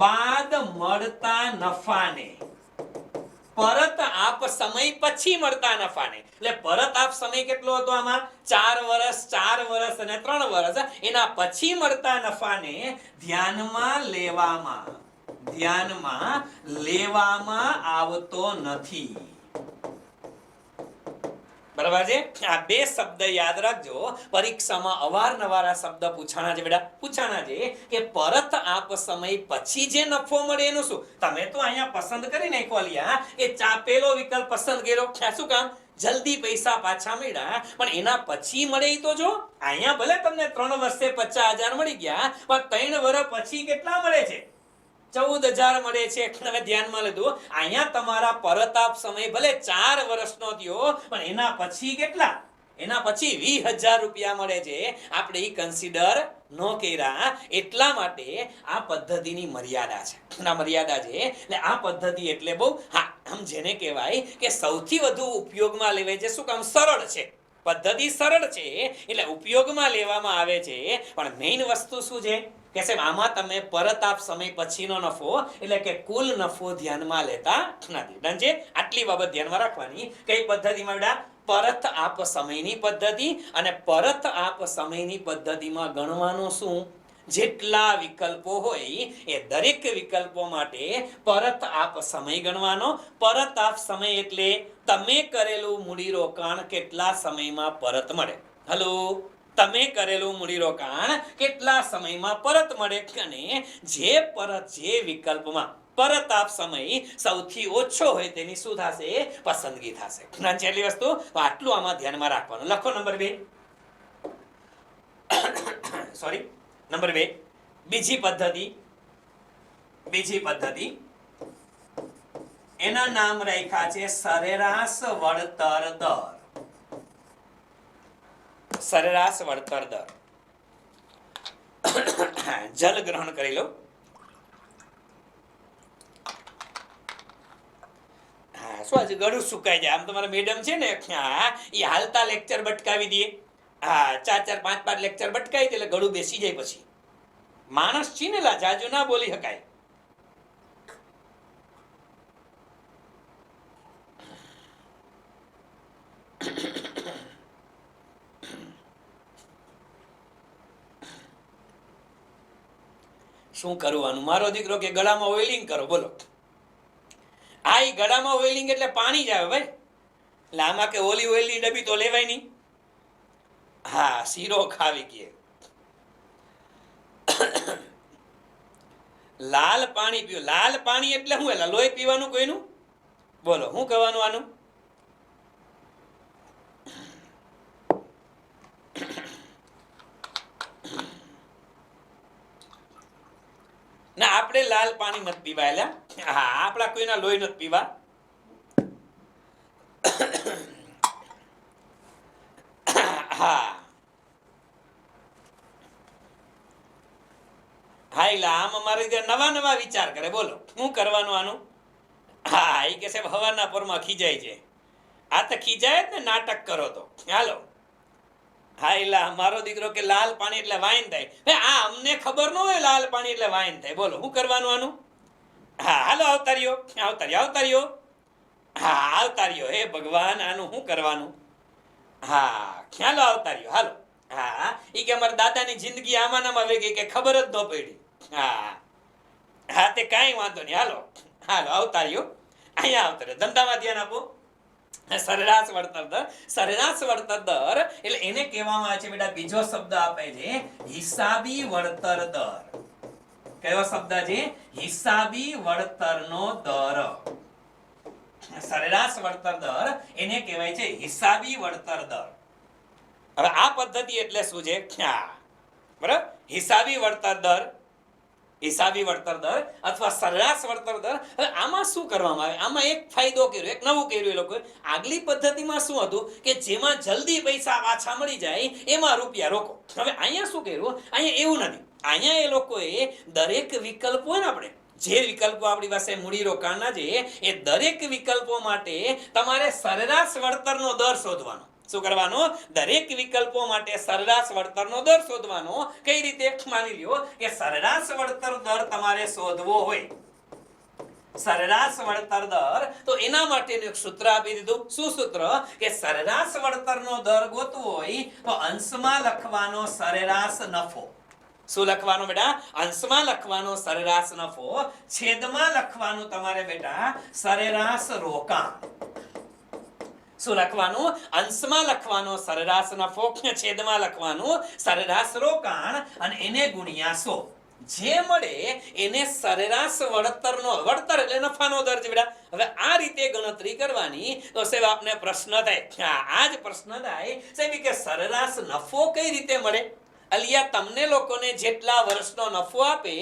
બાદ મળતા નફાને, પરત આપ સમય પછી મળતા નફાને. એટલે પરત આપ સમય કેટલો હતો આમાં? 4 વર્ષ, 4 વર્ષ અને 3 વર્ષ. એના પછી મળતા નફાને ધ્યાનમાં લેવામાં આવતો નથી. બરાબર છે? આ બે શબ્દ યાદ રાખજો. પરીક્ષામાં અવારનવાર આ શબ્દ પૂછાણા છે બેટા, પૂછાણા છે કે પરત આપ સમય પછી જે નફો મળે એનું શું? તમે તો અહીંયા પસંદ કરી નાખો લ્યા એ પેલો વિકલ્પ પસંદ કર્યો. શું કામ? જલ્દી પૈસા પાછા મળ્યા, પણ એના પછી મળે તો જો. અહીંયા ભલે તમને 3 વર્ષે 50,000 મળી ગયા, પણ 3 વર્ષ પછી કેટલા મળે છે? 14,000 મળે છે. તમે ધ્યાનમાં લીધું. અહીંયા તમારા પરત આપ સમય ભલે 4 વર્ષનો થયો, પણ એના પછી કેટલા? એના પછી 20,000 રૂપિયા મળે છે. આપણે એ કન્સિડર ન કર્યા. એટલા માટે આ પદ્ધતિની મર્યાદા છે. એટલે આ પદ્ધતિ એટલે બહુ આમ જેને કહેવાય કે સૌથી વધુ ઉપયોગમાં લેવાય છે. શું કામ? સરળ છે. પદ્ધતિ સરળ છે એટલે ઉપયોગમાં લેવામાં આવે છે. પણ મેઇન વસ્તુ શું છે કે સાહેબ આમાં તમે પરત આપ સમય પછીનો નફો એટલે કે કુલ નફો ધ્યાનમાં લેતા નથી. ડન છે? આટલી બાબત ધ્યાનમાં રાખવાની. કઈ પદ્ધતિમાં બેટા? પરત આપ સમયની પદ્ધતિ. અને પરત આપ સમયની પદ્ધતિમાં ગણવાનું શું? જેટલા વિકલ્પો હોય એ દરેક વિકલ્પો માટે પરત આપ સમય ગણવાનો. પરત આપ સમય એટલે તમે કરેલું મૂડીરોકાણ કેટલા સમયમાં પરત મળે. હલો, તમે કરેલું મૂડીરોકાણ કેટલા સમયમાં પરત મળે. અને જે વિકલ્પમાં પરત આપ સમય સૌથી ઓછો હોય તેની શું થશે? પસંદગી થશે. છેલ્લી વસ્તુ આટલું આમાં ધ્યાનમાં રાખવાનું. લખો નંબર 2. સોરી, નંબર 2 બીજી પદ્ધતિ એના નામ રાખ્યા છે સરેરાશ વળતર દર. સરેરાશ વળતર દર. જલ ગ્રહણ કરી લો. શું આજે ગળું સુકાઈ જાય? આમ તમારા મેડમ છે ને એ હાલતા લેક્ચર બટકાવી દે. 4-4, 5-5 લેક્ચર બટકાવી દે એટલે ગળું બેસી જાય. પછી માણસ ચીનેલા જાજુ ના બોલી શકાય. શું કરવાનું? મારો દીકરો કે ગળામાં ઓઇલિંગ કરો. બોલો, આ ઈ ગળામાં ઓઇલિંગ એટલે પાણી જ આવે ભાઈ. એટલે આમાં કે ઓલી ઓઇલની ડબ્બી તો લેવાય નહીં. હા, શીરો ખાવી કે લાલ પાણી પીવું. લાલ પાણી એટલે શું? એટલે લોહી પીવાનું કોઈનું? બોલો, શું કહેવાનું આનું? ના, આપણે લાલ પાણી નથી પીવા. એટલે હા, આપણા કોઈના લોહી નથી પીવા. હા હા, એટલે આમ અમારે નવા નવા વિચાર કરે. બોલો, શું કરવાનું આનું? હા, એ કે સાહેબ હવાના પોરમાં ખીજાય છે. આ તો ખીજાય જ ને, નાટક કરો તો. હાલો. હા, એટલે મારો દીકરો કે લાલ પાણી એટલે વાઈન થાય. આ અમને ખબર ન હોય લાલ પાણી એટલે વાઈન થાય. બોલો, શું કરવાનું આનું? હા, હાલો આવતાર્યો, આવતાર્યો, આવતાર્યો. હા, આવતાર્યો. હે ભગવાન, આનું શું કરવાનું? હા, ખ્યાલો આવતાર્યો. હાલો. હા, એ કે અમારા દાદાની જિંદગી આમાં વહી ગઈ કે ખબર જ ન પડી. હા હા, તે કાંઈ વાંધો નહીં. હાલો હાલો, આવતાર્યો. અહીંયા આવતાર્યો. ધંધામાં ધ્યાન આપો. સરેરાશ વળતર દર. સરેરાશ વળતર દર એટલે એને કહેવામાં આવે છે બેટા, બીજો શબ્દ આપે છે હિસાબી વળતર દર. કયો શબ્દ છે? હિસાબી વળતરનો દર. સરેરાશ વળતર દર એને કહેવાય છે હિસાબી વળતર દર. હવે આ પદ્ધતિ એટલે શું છે? બરાબર, હિસાબી વળતર દર, હિસાબી વળતર દર અથવા સરેરાશ વળતર દર. હવે આમાં શું કરવામાં આવે? આમાં એક ફાયદો કર્યો, એક નવું કર્યું એ લોકોએ. આગલી પદ્ધતિમાં શું હતું કે જેમાં જલ્દી પૈસા પાછા મળી જાય એમાં રૂપિયા રોકો. હવે અહીંયા શું કર્યું? અહીંયા એવું નથી. અહીંયા એ લોકોએ દરેક વિકલ્પ હોય ને, આપણે જે વિકલ્પો આપણી પાસે મૂડી રોકાણના છે એ દરેક વિકલ્પો માટે તમારે સરેરાશ વળતરનો દર શોધવાનો. શું કરવાનો? દરેક વિકલ્પો માટે સરેરાશ વળતરનો દર શોધવાનો. કઈ રીતે? માની લ્યો કે સરેરાશ વળતર દર તમારે શોધવો હોય, સરેરાશ વળતર દર, તો એના માટેનું એક સૂત્ર આપી દીધું. શું સૂત્ર? કે સરેરાશ વળતરનો દર ગોતવો હોય તો અંશમાં લખવાનો સરેરાશ નફો. શું લખવાનું બેટા? અંશમાં લખવાનો સરેરાશ નફો, છેદમાં લખવાનું તમારે બેટા સરેરાશ રોકાણ. શું લખવાનું? અંશમાં લખવાનો સરેરાશ નફો, છેદમાં લખવાનું સરેરાશ રોકાણ અને એને ગુણ્યા 100. જે મળે એને સરેરાશ વળતરનો, વળતર એટલે નફાનો દર છે બેટા. હવે આ રીતે ગણતરી કરવાની તો સાહેબ આપને પ્રશ્ન થાય, આ જ પ્રશ્ન થાય સાહેબ કે સરેરાશ નફો કઈ રીતે મળે? અલિયા તમને લોકોને જેટલા વર્ષનો નફો આપે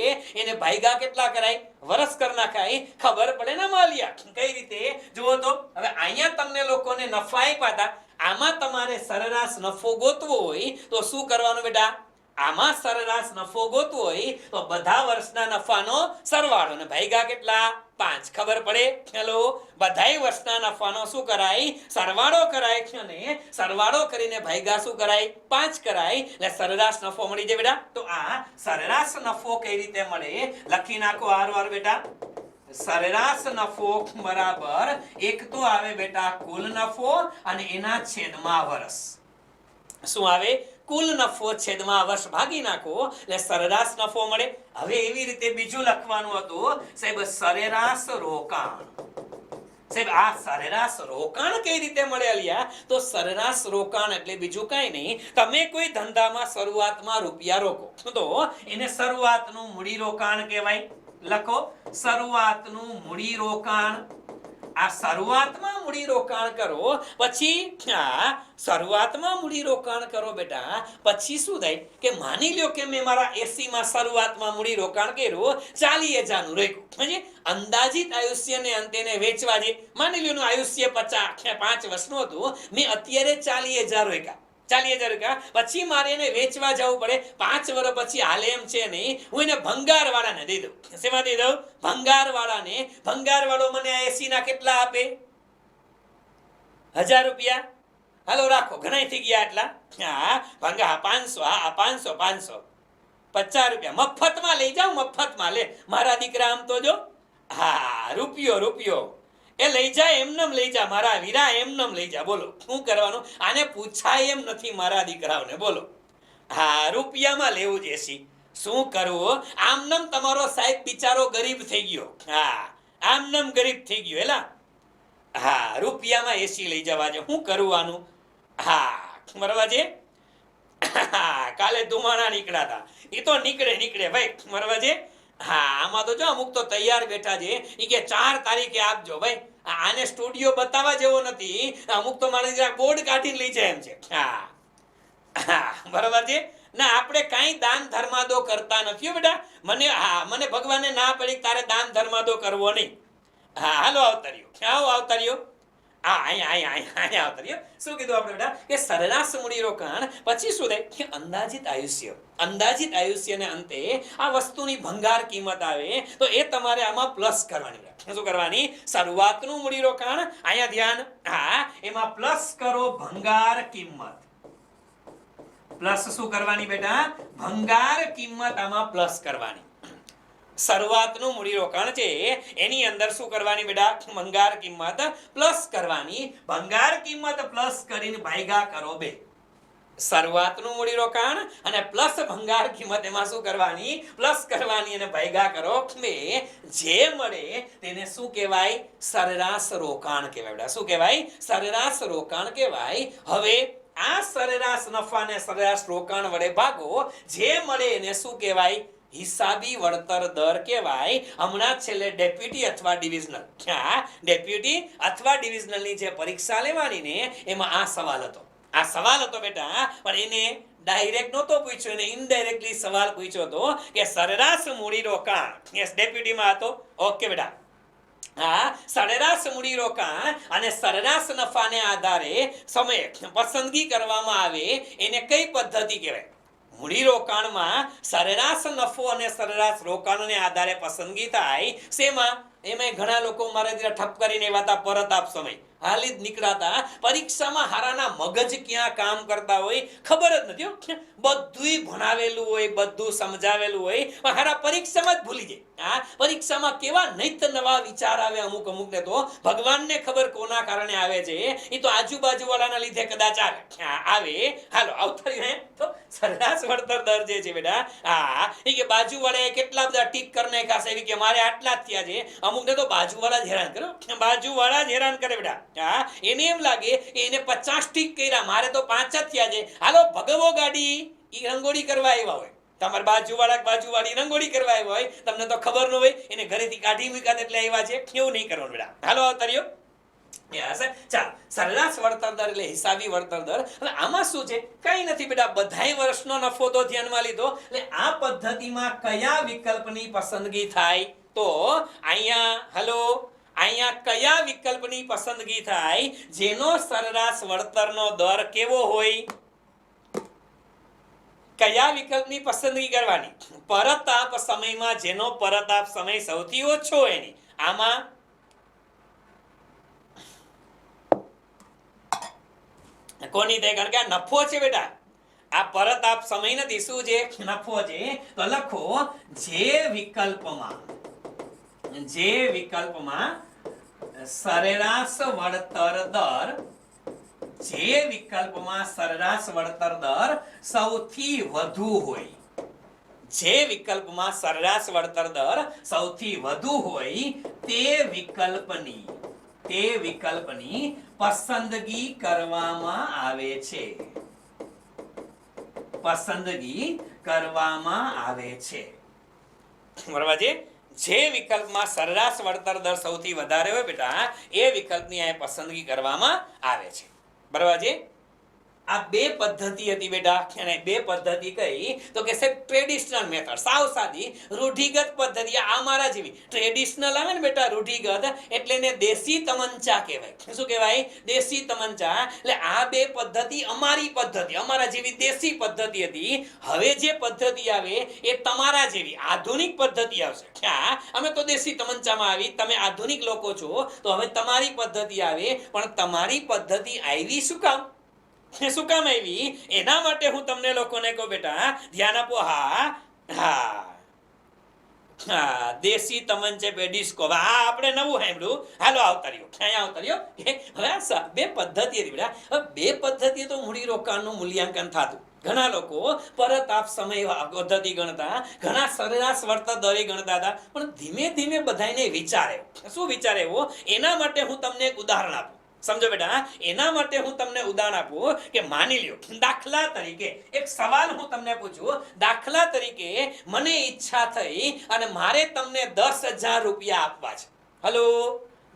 એને ભાગ્યા કેટલા કરાય? વર્ષ કર નાખાય. ખબર પડે ને માલિયા? કઈ રીતે? જુઓ તો, હવે અહીંયા તમને લોકોને નફા આપ્યા હતા, આમાં તમારે સરેરાશ નફો ગોતવો હોય તો શું કરવાનું બેટા? આમાં સરેરાશ નફો ગોતવો હોય તો બધા વર્ષના નફાનો સરવાળો અને ભાગ્યા કેટલા? 5. ખબર પડે? હેલો, બધાય વર્ષના નફાનો શું કરાય? સરવાળો કરાય. અને સરવાળો કરીને ભાગ્યા શું કરાય? 5 કરાય. એટલે સરેરાશ નફો મળી જાય બેટા. તો આ સરેરાશ નફો કઈ રીતે મળે? લખી નાખો આરવાર બેટા. સરેરાશ નફો બરાબર એક તો આવે બેટા કુલ નફો અને એના છેદમાં વર્ષ. શું આવે? કુલ નફો છેદમાં વર્ષ ભાગી નાખો એટલે સરેરાશ નફો મળે. હવે એવી રીતે બીજું લખવાનું હતું સાહેબ સરેરાશ રોકાણ. સાહેબ આ સરેરાશ રોકાણ કઈ રીતે મળે અલિયા? તો સરેરાશ રોકાણ એટલે બીજું કઈ નહીં, તમે કોઈ ધંધામાં શરૂઆતમાં રૂપિયા રોકો તો એને શરૂઆતનું મૂડી રોકાણ કહેવાય. લખો, શરૂઆતનું મૂડી રોકાણ. આ શરૂઆતમાં મૂડી રોકાણ કરો, પછી શરૂઆતમાં મૂડી રોકાણ કરો બેટા, પછી શું થાય કે માની લ્યો કે મેં મારા 80 માં શરૂઆતમાં મૂડી રોકાણ કર્યું, 40,000 નું રાખ્યું. પછી અંદાજિત આયુષ્યને અંતે એને વેચવા છે. માની લ્યો નું આયુષ્ય 5 વર્ષનું હતું, મેં અત્યારે 40,000 રાખ્યા. 40,000 રૂપિયા પછી મારે એને વેચવા જવું પડે. 5 વર્ષ પછી હાલે એમ છે નહીં, હું એને ભંગાર વાળાને દઈ દઉં. શેમાં દઈ દઉં? ભંગાર વાળાને. ભંગાર વાળો મને 80 ના કેટલા આપે? 1000 રૂપિયા. હાલો રાખો, ઘણા થઈ ગયા એટલા. હા, ભંગાર 500. હા, 500 500 50 રૂપિયા મફતમાં લઈ જાઓ, મફતમાં લે મારા દીકરા. આમ તો જો, હા, રૂપિયો રૂપિયો એ લઈ જા, એમનેમ લઈ જા મારા વીરા, એમનેમ લઈ જા. બોલો, શું કરવાનું? આને પૂછાય એમ નથી મારા દીકરાઓને. બોલો, હા, રૂપિયામાં લેવું જ 80. શું કરવું? આમનમ તમારો સાહેબ બિચારો ગરીબ થઈ ગયો. હા, આમનમ ગરીબ થઈ ગયો. એલા હા, રૂપિયામાં એસી લઈ જવા છે. શું કરવાનું? હા, બરાબર છે. કાલે ધુમાડા નીકળ્યા હતા. એ તો નીકળે ભાઈ, બરાબર છે. હા, આમાં તો જો અમુક તો તૈયાર બેઠા છે. એ કે 4 તારીખે આપજો ભાઈ. આને સ્ટુડિયો બતાવવા જેવો નથી. અમુક તો મારે જરા બોર્ડ કાઢીને લઈ જાય એમ છે. હા હા, બરાબર છે. ના, આપણે કાંઈ દાન ધર્માદો કરતા નથી હો બેટા. મને ભગવાને ના પડી તારે દાન ધર્માદો કરવો નહીં. હા, હાલો આવતાર્યો. આવો આવતાર્યો. હા, અહીંયા આવતાર્યો. શું કીધું આપણે બેટા? કે સરેરાશ મૂડીરોકાણ પછી શું થાય કે અંદાજિત આયુષ્ય. અંદાજિત આયુષ્યને અંતે આ વસ્તુની ભંગાર કિંમત આવે તો એ તમારે આમાં પ્લસ કરવાની. શું કરવાની? શરૂઆતનું મૂડીરોકાણ અહીંયા ધ્યાન. હા, એમાં પ્લસ કરો ભંગાર કિંમત. પ્લસ શું કરવાની બેટા? ભંગાર કિંમત આમાં પ્લસ કરવાની. શરૂઆતનું મૂડીરોકાણ છે એની અંદર શું કરવાની બેટા? ભંગાર કિંમત પ્લસ કરવાની. ભંગાર કિંમત પ્લસ કરીને ભાગ્યા કરો 2. શરૂઆતનું મૂડીરોકાણ અને પ્લસ ભંગાર કિંમત એમાં શું કરવાની? પ્લસ કરવાની અને ભાગ્યા કરો 2. જે મળે તેને શું કહેવાય? સરેરાશ રોકાણ કહેવાય બેટા. શું કહેવાય? સરેરાશ રોકાણ કહેવાય. હવે આ સરેરાશ નફાને સરેરાશ રોકાણ વડે ભાગો, જે મળે એને શું કહેવાય? હિસાબી વળતર દર કહેવાય. હમણાં છેલ્લે ડેપ્યુટી અથવા ડિવિઝનલ, ડેપ્યુટી અથવા ડિવિઝનલની જે પરીક્ષા લેવાની ને એમાં આ સવાલ હતો. આ સવાલ હતો બેટા, પણ એને ડાયરેક્ટ નહોતો પૂછ્યો, એને ઇનડાયરેક્ટલી સવાલ પૂછ્યો હતો કે સરેરાશ મૂડીરોકાણ. યસ, ડેપ્યુટીમાં હતો. ઓકે બેટા. હા, સરેરાશ મૂડીરોકાણ અને સરેરાશ નફાને આધારે સમય પસંદગી કરવામાં આવે એને કઈ પદ્ધતિ કહેવાય? મૂડીરોકાણમાં સરેરાશ નફો અને સરેરાશ રોકાણને આધારે પસંદગી થાય. શેમાં? એમાં ઘણા લોકો મારે ઠપ કરીને એવા પરત આપ સમય હાલી જ નીકળાતા. પરીક્ષામાં હારાના મગજ ક્યાં કામ કરતા હોય ખબર જ નથી. બધુંય ભણાવેલું હોય, બધું સમજાવેલું હોય, પણ હારા પરીક્ષામાં જ ભૂલી જાય. હા, પરીક્ષામાં કેવા નૈત નવા વિચાર આવે અમુકને તો ભગવાનને ખબર કોના કારણે આવે છે. એ તો આજુબાજુ વાળાના લીધે કદાચ આવે. હાલો આવતા તો સરેરાશ વળતર દર જે છે બેટા, હા, એ કે બાજુ વાળાએ કેટલા બધા ટીક કરી નાખ્યા છે, એવી કે મારે આટલા જ થયા છે. અમુકને તો બાજુ વાળા જ હેરાન કરે. બાજુ વાળા જ હેરાન કરે બેટા. હા, એને એમ લાગે કે એને 50 ટીક કર્યા, મારે તો 5 જ થયા છે. હાલો ભગવો ગાડી. ઈ રંગોળી કરવા આવ્યા હોય. તમારે બાજુવાળી રંગોળી કરવા આવ્યા હોય, તમને તો ખબર ન હોય, એને ઘરેથી કાઢી મૂક્યા એટલે આવ્યા છે. કેવું નહીં કરવાનું બેટા. હાલો આવતાર્યો. ચાલ, સરેરાશ વળતર દર એટલે હિસાબી વળતર દર. હવે આમાં શું છે? કઈ નથી બેટા, બધાય વર્ષનો નફો તો ધ્યાનમાં લીધો. એટલે આ પદ્ધતિમાં કયા વિકલ્પની પસંદગી થાય? તો અહીંયા કયા વિકલ્પની પસંદગી થાય જેનો સરેરાશ વળતરનો દર કેવો હોય? કયા વિકલ્પની પસંદગી કરવાની? પરતાપ સમયમાં જેનો પરતાપ સમય સૌથી ઓછો એની. આમાં કોની થાય? કારણ કે આ નફો છે બેટા. આ પરતાપ સમય નથી. શું છે? નફો છે. તો લખો જે વિકલ્પમાં સરેરાશ વળતર દર, જે વિકલ્પમાં સરેરાશ વળતર દર સૌથી વધુ હોય, જે વિકલ્પમાં સરેરાશ વળતર દર સૌથી વધુ હોય તે વિકલ્પની પસંદગી કરવામાં આવે છે. બરાબર છે? જે વિકલ્પમાં સરેરાશ વળતર દર સૌથી વધારે હોય બેટા, એ વિકલ્પની આ પસંદગી કરવામાં આવે છે. બરાબર છે? આ 2 પદ્ધતિ હતી બેટા. અને 2 પદ્ધતિ કઈ? તો કે સાહેબ ટ્રેડિશનલ મેથડ, સાવ સાદી રૂઢિગત પદ્ધતિ. આ મારા જેવી ટ્રેડિશનલ આવે ને બેટા, રૂઢિગત, એટલે ને દેશી તમંચા કહેવાય. શું કહેવાય? દેશી તમંચા. એટલે આ 2 પદ્ધતિ અમારી પદ્ધતિ, અમારા જેવી દેશી પદ્ધતિ હતી. હવે જે પદ્ધતિ આવે એ તમારા જેવી આધુનિક પદ્ધતિ આવશે. અમે તો દેશી તમંચામાં આવી, તમે આધુનિક લોકો છો, તો હવે તમારી પદ્ધતિ આવે. પણ તમારી પદ્ધતિ આવી શું કામ? શું કામ આવી? એના માટે હું તમને લોકોને કહું બેટા, ધ્યાન આપો. દેશી તમંચે પે ડિસ્કો. આપણે નવું સાંભળ્યું. હાલો આવતાર્યો. અહીંયા આવતાર્યો. હવે 2 પદ્ધતિ હતી બેટા. હવે 2 પદ્ધતિ તો મૂડીરોકાણનું મૂલ્યાંકન થતું. ઘણા લોકો પરતાપ સમય પદ્ધતિ ગણતા, ઘણા સરેરાશ વળતર દરે ગણતા હતા, પણ ધીમે ધીમે બધાને વિચારે. શું વિચારે એવો? એના માટે હું તમને એક ઉદાહરણ આપું. સમજો બેટા, એના માટે હું તમને ઉદાહરણ આપું કે માની લ્યો, દાખલા તરીકે એક સવાલ હું તમને પૂછું. દાખલા તરીકે મને ઈચ્છા થઈ અને મારે તમને 10,000 રૂપિયા આપવા છે. હલો,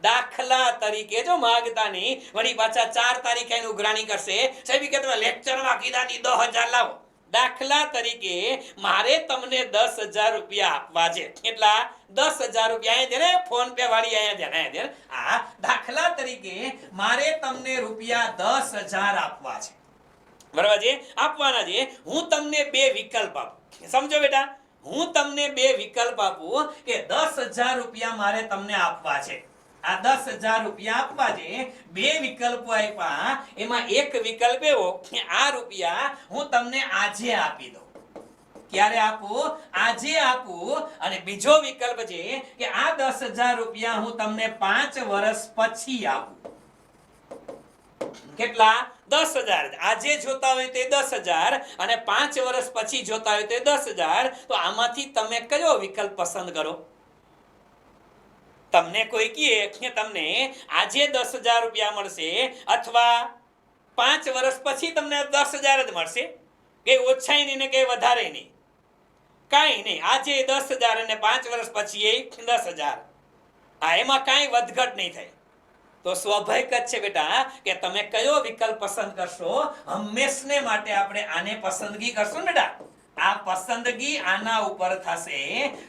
દાખલા તરીકે, જો માગતા નહીં, વળી પાછા 4 તારીખે એનું ઉઘરાણી કરશે. સાહેબ કે તમે લેક્ચરમાં કીધા ની 10,000 લાવો. દાખલા તરીકે મારે તમને 10,000 રૂપિયા આપવા છે. કેટલા? 10,000 રૂપિયા. અહીંયા ફોન પે વાળી અહીંયા આ દાખલા તરીકે મારે તમને રૂપિયા 10,000 આપવા છે. બરાબર છે? આપવાના છે. હું તમને બે વિકલ્પ આપું. સમજો બેટા, હું તમને બે વિકલ્પ આપું કે 10,000 રૂપિયા મારે તમને આપવા છે. આ 10,000 રૂપિયા આપવા છે. બે વિકલ્પો આપ્યા. એમાં એક વિકલ્પ એવો કે આ રૂપિયા હું તમને આજે આપી દઉં. ક્યારે આપું? આજે આપું. અને બીજો વિકલ્પ છે કે આ 10,000 રૂપિયા હું તમને 5 વર્ષ પછી આપું. કેટલા? 10,000. આજે જોતા હોય તો 10,000 અને 5 વર્ષ પછી જોતા હોય તો 10,000. તો આમાંથી તમે કયો વિકલ્પ પસંદ કરો? તમને કોઈ કહે કે તમને આજે 10,000 રૂપિયા મળશે અથવા 5 વર્ષ પછી તમને 10,000 જ મળશે, કે ઓછાય નહીં ને કે વધારે નહીં, કાંઈ નહીં, આજે 10,000 અને 5 વર્ષ પછી 10,000, એમાં કાંઈ વધઘટ નહીં થાય, તો સ્વાભાવિક જ છે બેટા કે તમે કયો વિકલ્પ પસંદ કરશો? હંમેશને માટે આપણે આને પસંદગી કરશું ને બેટા. આ પસંદગી આના ઉપર થશે.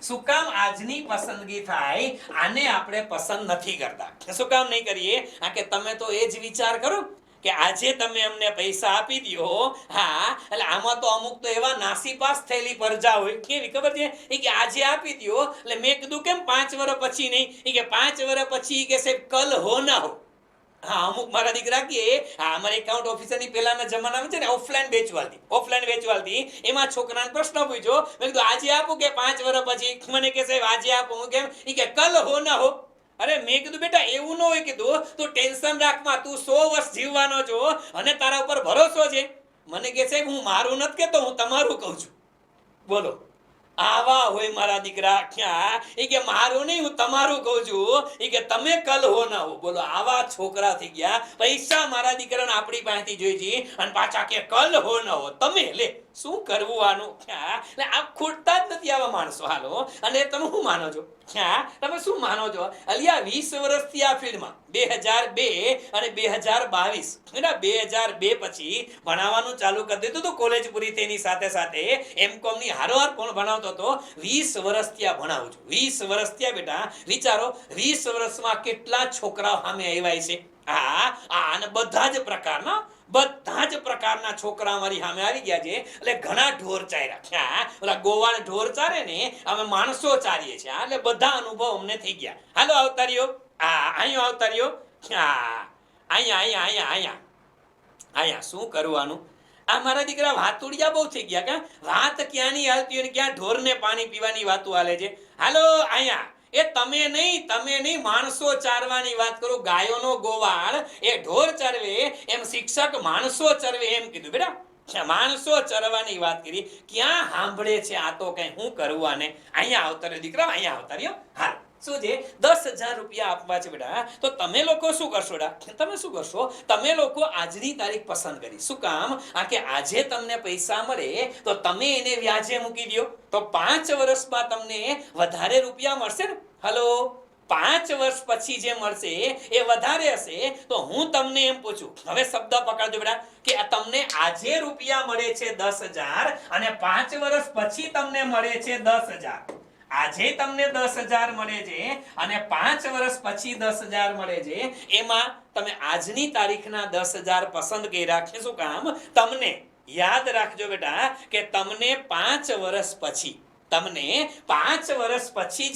શું કામ આજની પસંદગી થાય? આને આપણે પસંદ નથી કરતા. શું કામ નહીં કરીએ? કે તમે તો એ જ વિચાર કરો કે આજે તમે અમને પૈસા આપી દો. હા, એટલે આમાં તો અમુક તો એવા નાસીપાસ થયેલી પ્રજા હોય, કેવી ખબર છે, કે આજે આપી દો. એટલે મેં કીધું કેમ 5 વર્ષ પછી નહીં? કે 5 વર્ષ પછી કે સાહેબ કલ હો ના હો. હા, અમુક મારા દીકરા કે અમારે એકાઉન્ટ ઓફિસરની પહેલાના જમાનામાં છે ને ઓફલાઈન વેચવાલતી એમાં છોકરાને પ્રશ્ન પૂછ્યો. મેં કીધું આજે આપું કે 5 વર્ષ પછી? મને કે સાહેબ આજે આપું. હું કેમ? કે કલ હો ના હો. અરે મેં કીધું બેટા એવું ન હોય. કીધું તું ટેન્શન રાખમાં, તું 100 વર્ષ જીવવાનો છો અને તારા ઉપર ભરોસો છે. મને કે સાહેબ હું મારું નથી કહેતો, હું તમારું કહું છું. બોલો, આવા હોય મારા દીકરા. ક્યાં? કે મારું નહીં, હું તમારું કહું છું. કે તમે કલ હો ના હો. બોલો, આવા છોકરા થઈ ગયા. પૈસા મારા દીકરાને આપણી પાસેથી જોઈ છે અને પાછા કે કલ હો ના હો. તમે લે શું કરવું આનું? એટલે આ ખોટતા જ નથી આવા માણસો. હાલો, અને તમે શું માનો છો? તમે શું માનો છો? અલિયા 20 વર્ષથી આ ફિલ્ડમાં 2002 અને 2022 એના 2002 પછી ભણાવવાનું ચાલુ કરી દીધું હતું. કોલેજ પૂરી થઈની સાથે સાથે એમકોમ ની હારોહાર પણ ભણાવતો હતો. 20 વર્ષથી આ ભણાવું છું. 20 વર્ષથી આ બેટા વિચારો, 20 વર્ષમાં કેટલા છોકરાઓ સામે આવ્યા છે. અને બધા જ પ્રકારના છોકરા અમારી સામે આવી ગયા છે. એટલે ઘણા ઢોર ચાર્યા. ઓલા ગોવાળ ઢોર ચારે ને અમે માણસો ચારીએ છીએ. એટલે બધા અનુભવ અમને થઈ ગયા. હાલો આવતા રહ્યો. અહીંયા આવતા રહ્યો. અહીંયા શું કરવાનું? આ મારા દીકરા વાતુડિયા બહુ થઈ ગયા. કા વાત ક્યાંની હાલતી હોય ને ક્યાં ઢોરને પાણી પીવાની વાતો હાલે છે. હાલો અહીંયા. એ તમે નહીં માણસો ચારવાની વાત કરું. ગાયોનો ગોવાળ એ ઢોર ચરવે એમ શિક્ષક માણસો ચરવે એમ કીધું બેટા. માણસો ચરવાની વાત કરી. ક્યાં સાંભળે છે આ તો? કઈ હું કરવું આને? અહીંયા આવતા રહ્યો દીકરા, અહીંયા આવતા રહ્યો. હા, શું છે? 10,000 રૂપિયા આપવા છે બેટા. તો તમે લોકો શું કરશો બેટા? તમે શું કરશો? તમે લોકો આજની તારીખ પસંદ કરી. શું કામ? કે આજે તમને પૈસા મળે તો તમે એને વ્યાજે મૂકી દો તો 5 વર્ષમાં તમને વધારે રૂપિયા મળશે ને. હલો, 5 વર્ષ પછી જે મળશે એ વધારે હશે. તો હું તમને એમ પૂછું, હવે શબ્દ પકડજો બેટા, કે તમને આજે રૂપિયા મળે છે 10,000 અને 5 વર્ષ પછી તમને મળે છે 10,000. આજે તમને 10,000 મળે છે અને 5 વર્ષ પછી 10,000 મળે છે. એમાં તમે આજની તારીખના 10,000 પસંદ કર્યા છે. શું કામ? તમને યાદ રાખજો બેટા કે તમને 5 વર્ષ પછી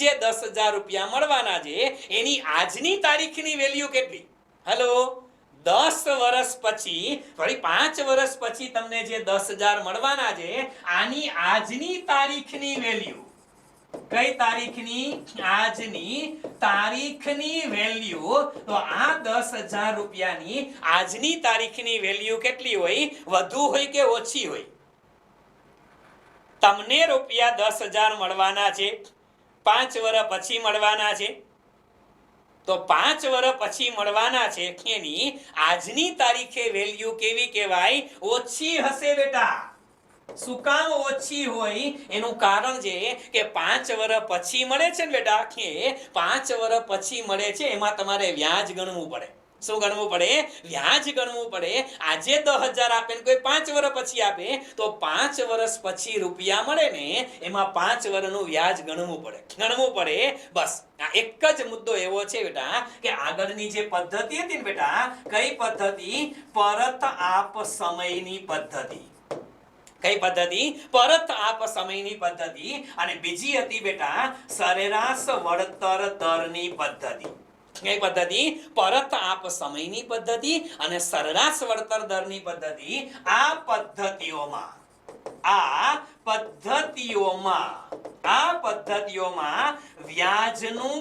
જે 10,000 રૂપિયા મળવાના છે એની આજની તારીખની વેલ્યુ કેટલી? હલો, 10 વર્ષ પછી, ફરી 5 વર્ષ પછી તમને જે 10,000 મળવાના છે આની આજની તારીખની વેલ્યુ. કઈ તારીખની? આજની તારીખની વેલ્યુ. તો આ 10,000 રૂપિયાની આજની તારીખની વેલ્યુ કેટલી હોય? વધુ હોય કે ઓછી હોય? તમને રૂપિયા 10,000 મળવાના છે, 5 વર્ષ પછી મળવાના છે, તો 5 વર્ષ પછી મળવાના છે એની આજની તારીખે વેલ્યુ કેવી કહેવાય? ઓછી હશે બેટા. શું કામ ઓછી હોય? એનું કારણ છે કે 5 વર્ષ પછી મળે છે ને બેટા, કે 5 વર્ષ પછી મળે છે એમાં તમારે વ્યાજ ગણવું પડે. શું ગણવું પડે? વ્યાજ ગણવું પડે. આજે 10,000 આપે ને કોઈ 5 વર્ષ પછી આપે તો 5 વર્ષ પછી રૂપિયા મળે ને એમાં 5 વર્ષનું વ્યાજ ગણવું પડે. બસ આ એક જ મુદ્દો એવો છે બેટા કે આગળની જે પદ્ધતિ હતી ને બેટા, કઈ પદ્ધતિ? પરત આપ સમયની પદ્ધતિ. કઈ પદ્ધતિ? પરત આપ સમયની પદ્ધતિ. અને બીજી હતી બેટા સરેરાશ વળતર દરની પદ્ધતિ. કઈ પદ્ધતિ? પરત આપ સમયની પદ્ધતિ અને સરેરાશ વળતર દરની પદ્ધતિ. આ પદ્ધતિઓમાં વ્યાજનું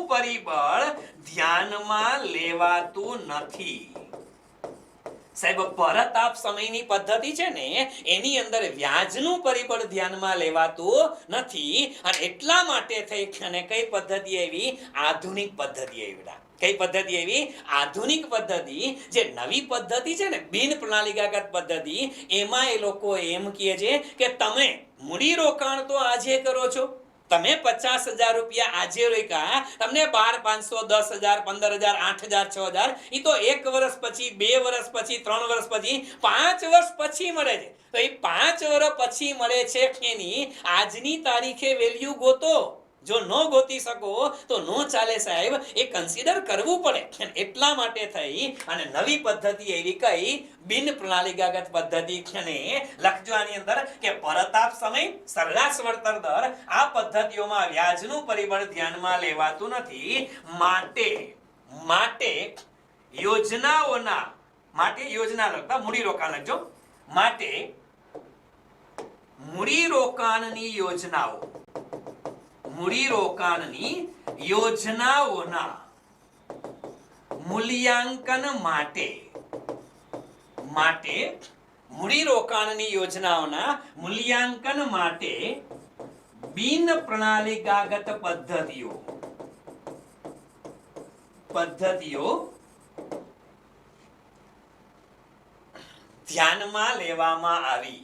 પરિબળ ધ્યાનમાં લેવાતું નથી. સાહેબ, પરત આપ સમયની પદ્ધતિ છે ને એની અંદર વ્યાજનું પરિબળ ધ્યાનમાં લેવાતું નથી અને એટલા માટે થઈ અને કઈ પદ્ધતિ આવી? આધુનિક પદ્ધતિ આવી. કઈ પદ્ધતિ આવી? આધુનિક પદ્ધતિ. જે નવી પદ્ધતિ છે ને બિન પ્રણાલીગત પદ્ધતિ, એમાં એ લોકો એમ કહે છે કે તમે મૂડી રોકાણ તો આજે કરો છો, તમે 50,000 રૂપિયા આજે રોક્યા, તમને 12,500, 10,000, 15,000, 8,000, 6,000 એ તો 1 વર્ષ પછી, 2 વર્ષ પછી, 3 વર્ષ પછી, 5 વર્ષ પછી મળે છે. તો એ 5 વર્ષ પછી મળે છે એની આજની તારીખે વેલ્યુ ગોતો. જો ન ગોતી શકો તો નો ચાલે સાહેબ, એ કન્સિડર કરવું પડે. એટલા માટે થઈ અને નવી પદ્ધતિ એવી કઈ? બિન પ્રણાલીગત પદ્ધતિ. અને લખજો આની અંદર કે પરતાપ સમય, સરેરાશ વળતર દર, આ પદ્ધતિઓમાં વ્યાજનું પરિબળ ધ્યાનમાં લેવાતું નથી. માટે યોજના લખતા મૂડીરોકાણ લખજો. માટે મૂડીરોકાણની યોજનાઓના મૂલ્યાંકન માટે બિન પ્રણાલીગત પદ્ધતિઓ ધ્યાનમાં લેવામાં આવી.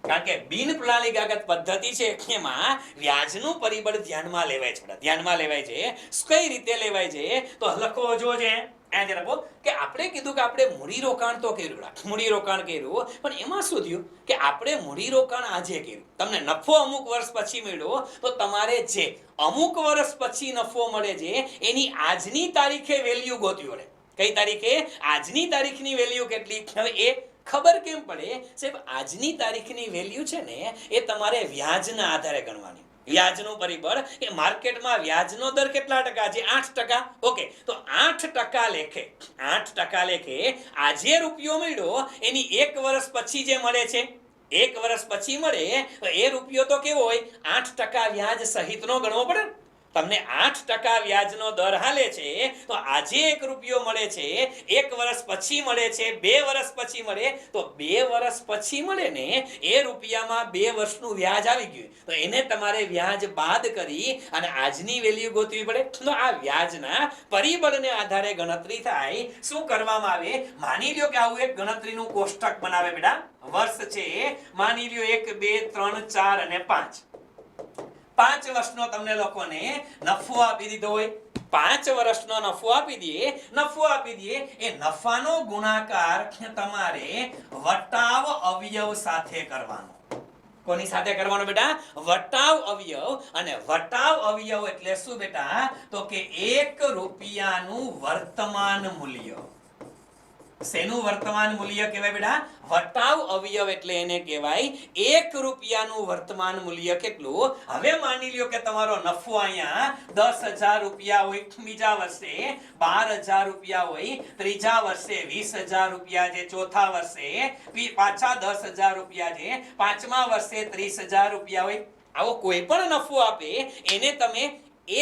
કારણ કે બિન પ્રણાલીગત પદ્ધતિ છે એમાં વ્યાજનું પરિબળ ધ્યાનમાં લેવાય છે. કઈ રીતે લેવાય છે? તો લખો જોજે. કે આપણે કીધું કે આપણે મૂડીરોકાણ તો કર્યું, પણ એમાં શું થયું કે આપણે મૂડીરોકાણ આજે કર્યું, તમને નફો અમુક વર્ષ પછી મળ્યો, તો તમારે જે અમુક વર્ષ પછી નફો મળે છે એની આજની તારીખે વેલ્યુ ગોતવી પડે. કઈ તારીખે? આજની તારીખની વેલ્યુ કેટલી? હવે એ ખબર કેમ પડે? સાહેબ, આજની તારીખની વેલ્યુ છે ને એ તમારે વ્યાજના આધારે ગણવાની. વ્યાજનું પરિબળ એ માર્કેટમાં વ્યાજનો દર કેટલા ટકા છે? 8%. ઓકે, તો 8% લેખે આજે રૂપિયો મળ્યો એની 1 વર્ષ પછી જે મળે છે, 1 વર્ષ પછી મળે તો એ રૂપિયો તો કેવો હોય? 8% વ્યાજ સહિતનો ગણવો પડે. તમને 8% વ્યાજનો દર હાલે છે તો આજે 1 રૂપિયો મળે છે, 1 વર્ષ પછી મળે છે, 2 વર્ષ પછી મળે, તો 2 વર્ષ પછી મળે ને એ રૂપિયામાં 2 વર્ષનું વ્યાજ આવી ગયું, તો એને તમારે વ્યાજ બાદ કરી અને આજની વેલ્યુ ગોતવી પડે. તો આ વ્યાજના પરિબળને આધારે ગણતરી થાય. શું કરવામાં આવે? માની લ્યો કે આવું એક ગણતરીનું કોષ્ટક બનાવે બેટા. વર્ષ છે માની લ્યો 1, 2, 3, 4 અને 5. 5 વર્ષનો તમને લોકોને નફો આપી દીધો હોય, 5 વર્ષનો નફો આપી દઈએ, એ નફાનો ગુણાકાર તમારે વટાવ અવયવ સાથે કરવાનો. કોની સાથે કરવાનો બેટા? વટાવ અવયવ. અને વટાવ અવયવ એટલે શું બેટા? તો કે 1 રૂપિયાનું વર્તમાન મૂલ્ય. શેનું વર્તમાન મૂલ્ય કહેવાય બેટા? વટાવ અવયવ એટલે એને કહેવાય 1 રૂપિયાનું વર્તમાન મૂલ્ય. કેટલું? હવે માની લ્યો કે તમારો નફો અહીંયા 10,000 રૂપિયા હોય, બીજા વર્ષે 12,000 રૂપિયા હોય, ત્રીજા વર્ષે 20,000 રૂપિયા છે, ચોથા વર્ષે પાછા 10,000 રૂપિયા છે, પાંચમા વર્ષે 30,000 રૂપિયા હોય. આવો કોઈ પણ નફો આપે એને તમે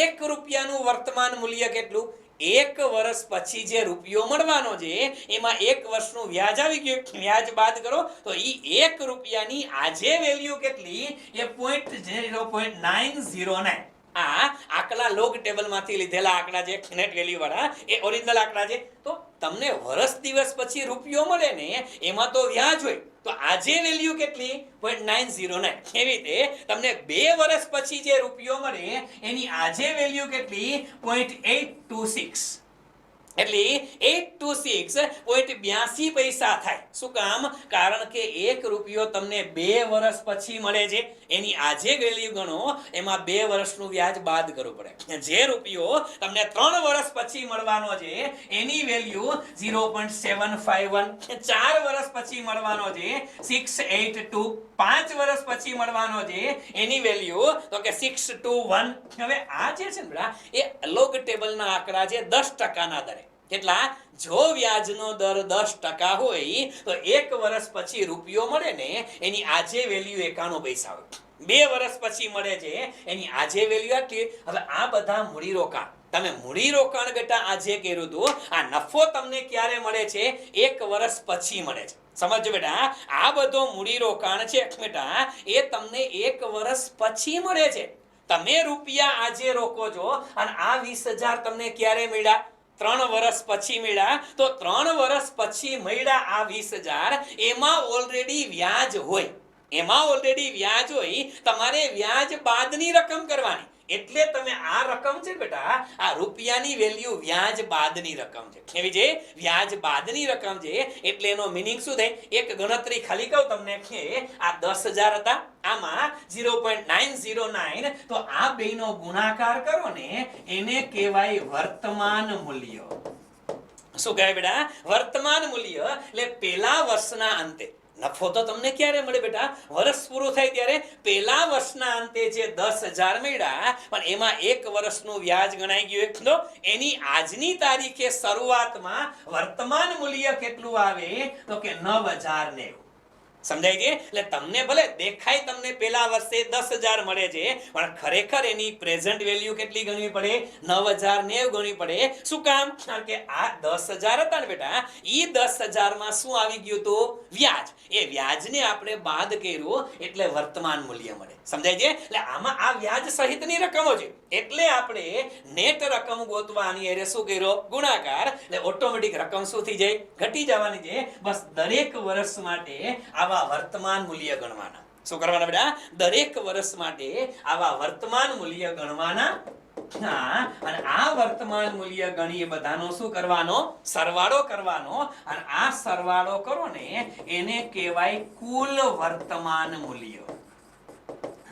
1 રૂપિયાનું વર્તમાન મૂલ્ય કેટલું? એક વર્ષ પછી જે રૂપિયો મળવાનો છે એમાં એક વર્ષનું વ્યાજ આવી ગયું, વ્યાજ બાદ કરો તો ઈ 1 રૂપિયાની આજે વેલ્યુ કેટલી એ 0.909. આ આંકડા લોગ ટેબલ માંથી લીધેલા આંકડા છે, નેટ વેલ્યુ વાળા, એ ઓરિજિનલ આંકડા છે. તો તમને વર્ષ દિવસ પછી રૂપિયો મળે ને એમાં તો વ્યાજ હોય, તો આજે વેલ્યુ કેટલી 0.909. એવી રીતે તમને 2 વર્ષ પછી જે રૂપિયો મળે એની આજે વેલ્યુ કેટલી 0.826. એટલે 826.82 પૈસા થાય. શું કામ? કારણ કે 1 રૂપિયો તમને 2 વર્ષ પછી મળે છે, એની આજે વેલ્યુ ગણો, એમાં 2 વર્ષનું વ્યાજ બાદ કરવું પડે. જે રૂપિયો તમને 3 વર્ષ પછી મળવાનો છે એની વેલ્યુ 0.751, 4 વર્ષ પછી મળવાનો છે 682, 5 વર્ષ પછી મળવાનો છે એની વેલ્યુ તો કે 621. હવે આ જે છે ને એ લોગ ટેબલના આંકડા છે 10% દરે. કેટલા? જો વ્યાજનો દર 10% હોય તો 1 વર્ષ પછી રૂપિયો મળે ને એની આજે વેલ્યુ 91 પૈસા હોય. 2 વર્ષ પછી મળે છે એની આજે વેલ્યુ આટલી. હવે આ બધા મૂડીરોકાણ, તમે મૂડીરોકાણ બેટા આજે કર્યું હતું, આ નફો તમને ક્યારે મળે છે? 1 વર્ષ પછી મળે છે. સમજો બેટા, આ બધો મૂડીરોકાણ છે બેટા એ તમને 1 વર્ષ પછી મળે છે. તમે રૂપિયા આજે રોકો છો અને આ 20,000 તમને ક્યારે મળ્યા? 3 વર્ષ પછી મળ્યા. તો 3 વર્ષ પછી મળ્યા આ 20,000, એમાં ઓલરેડી વ્યાજ હોય. તમારે વ્યાજ બાદની રકમ કરવાની. એટલે તમે આ રકમ છે બેટા, આ રૂપિયાની વેલ્યુ વ્યાજ બાદની રકમ છે. એવી છે વ્યાજ બાદની રકમ છે. એટલે એનો મીનિંગ શું થાય? એક ગણતરી ખાલી કહું તમને કે આ 10,000 હતા, આમાં 0.909, તો આ બેનો ગુણાકાર કરો ને એને કહેવાય વર્તમાન મૂલ્ય. શું કહેવાય બેટા? વર્તમાન મૂલ્ય. એટલે પેલા વર્ષના અંતે નફો તો તમને ક્યારે મળે બેટા? વર્ષ પૂરું થાય ત્યારે. પહેલા વર્ષના અંતે જે 10,000 મળ્યા પણ એમાં 1 વર્ષનું વ્યાજ ગણાઈ ગયું, તો એની આજની તારીખે શરૂઆતમાં વર્તમાન મૂલ્ય કેટલું આવે? તો કે 9,090. સમજાય છે? એટલે તમને ભલે દેખાય તમને પેલા વર્ષે 10,000 મળે છે પણ ખરેખર એની પ્રેઝન્ટ વેલ્યુ કેટલી ગણવી પડે? 9,090 ગણવી પડે. શું કામ? કારણ કે આ 10,000 હતા ને બેટા, ઈ 10,000 માં શું આવી ગયું હતું? વ્યાજ. એ વ્યાજને આપણે બાદ કર્યું એટલે વર્તમાન મૂલ્ય મળે. સમજાય છે? એટલે આમાં આ વ્યાજ સહિતની રકમો છે, એટલે આપણે નેટ રકમ ગોતવાની એટલે શું કર્યો? ગુણાકાર. એટલે ઓટોમેટિક રકમ શું થઈ જાય? ઘટી જવાની છે. બસ દરેક વર્ષ માટે આવા વર્તમાન મૂલ્ય ગણવાના. શું કરવાના બેટા? દરેક વર્ષ માટે આવા વર્તમાન મૂલ્ય ગણવાના. અને આ વર્તમાન મૂલ્ય ગણી બધાનો શું કરવાનો? સરવાળો કરવાનો. અને આ સરવાળો કરો ને એને કહેવાય કુલ વર્તમાન મૂલ્ય.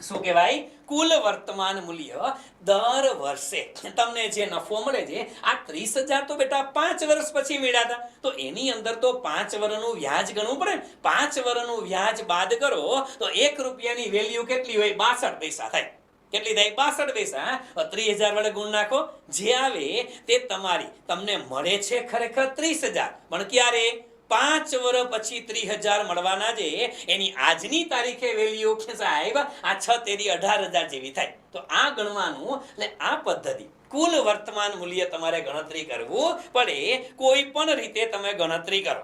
શું કહેવાય? કુલ વર્તમાન મૂલ્ય. દર વર્ષે તમને જે નફો મળે છે, આ 30,000 તો બેટા 5 વર્ષ પછી મળ્યા હતા, તો એની અંદર તો 5 વર્ષનું વ્યાજ ગણવું પડે. 5 વર્ષનું વ્યાજ બાદ કરો તો 1 રૂપિયાની વેલ્યુ કેટલી હોય? 62 પૈસા થાય. કેટલી થાય? 62 પૈસા. 30,000 વડે ગુણ નાખો, જે આવે તે તમને મળે છે ખરેખર 30,000, પણ ક્યારે? 5 વર્ષ પછી 30,000 મળવાના છે. એની આજની તારીખે વેલ્યુ સાહેબ આ 6 તેરી 18,000 જેવી થાય. તો આ ગણવાનું. એટલે આ પદ્ધતિ કુલ વર્તમાન મૂલ્ય તમારે ગણતરી કરવું પડે. કોઈ પણ રીતે તમે ગણતરી કરો.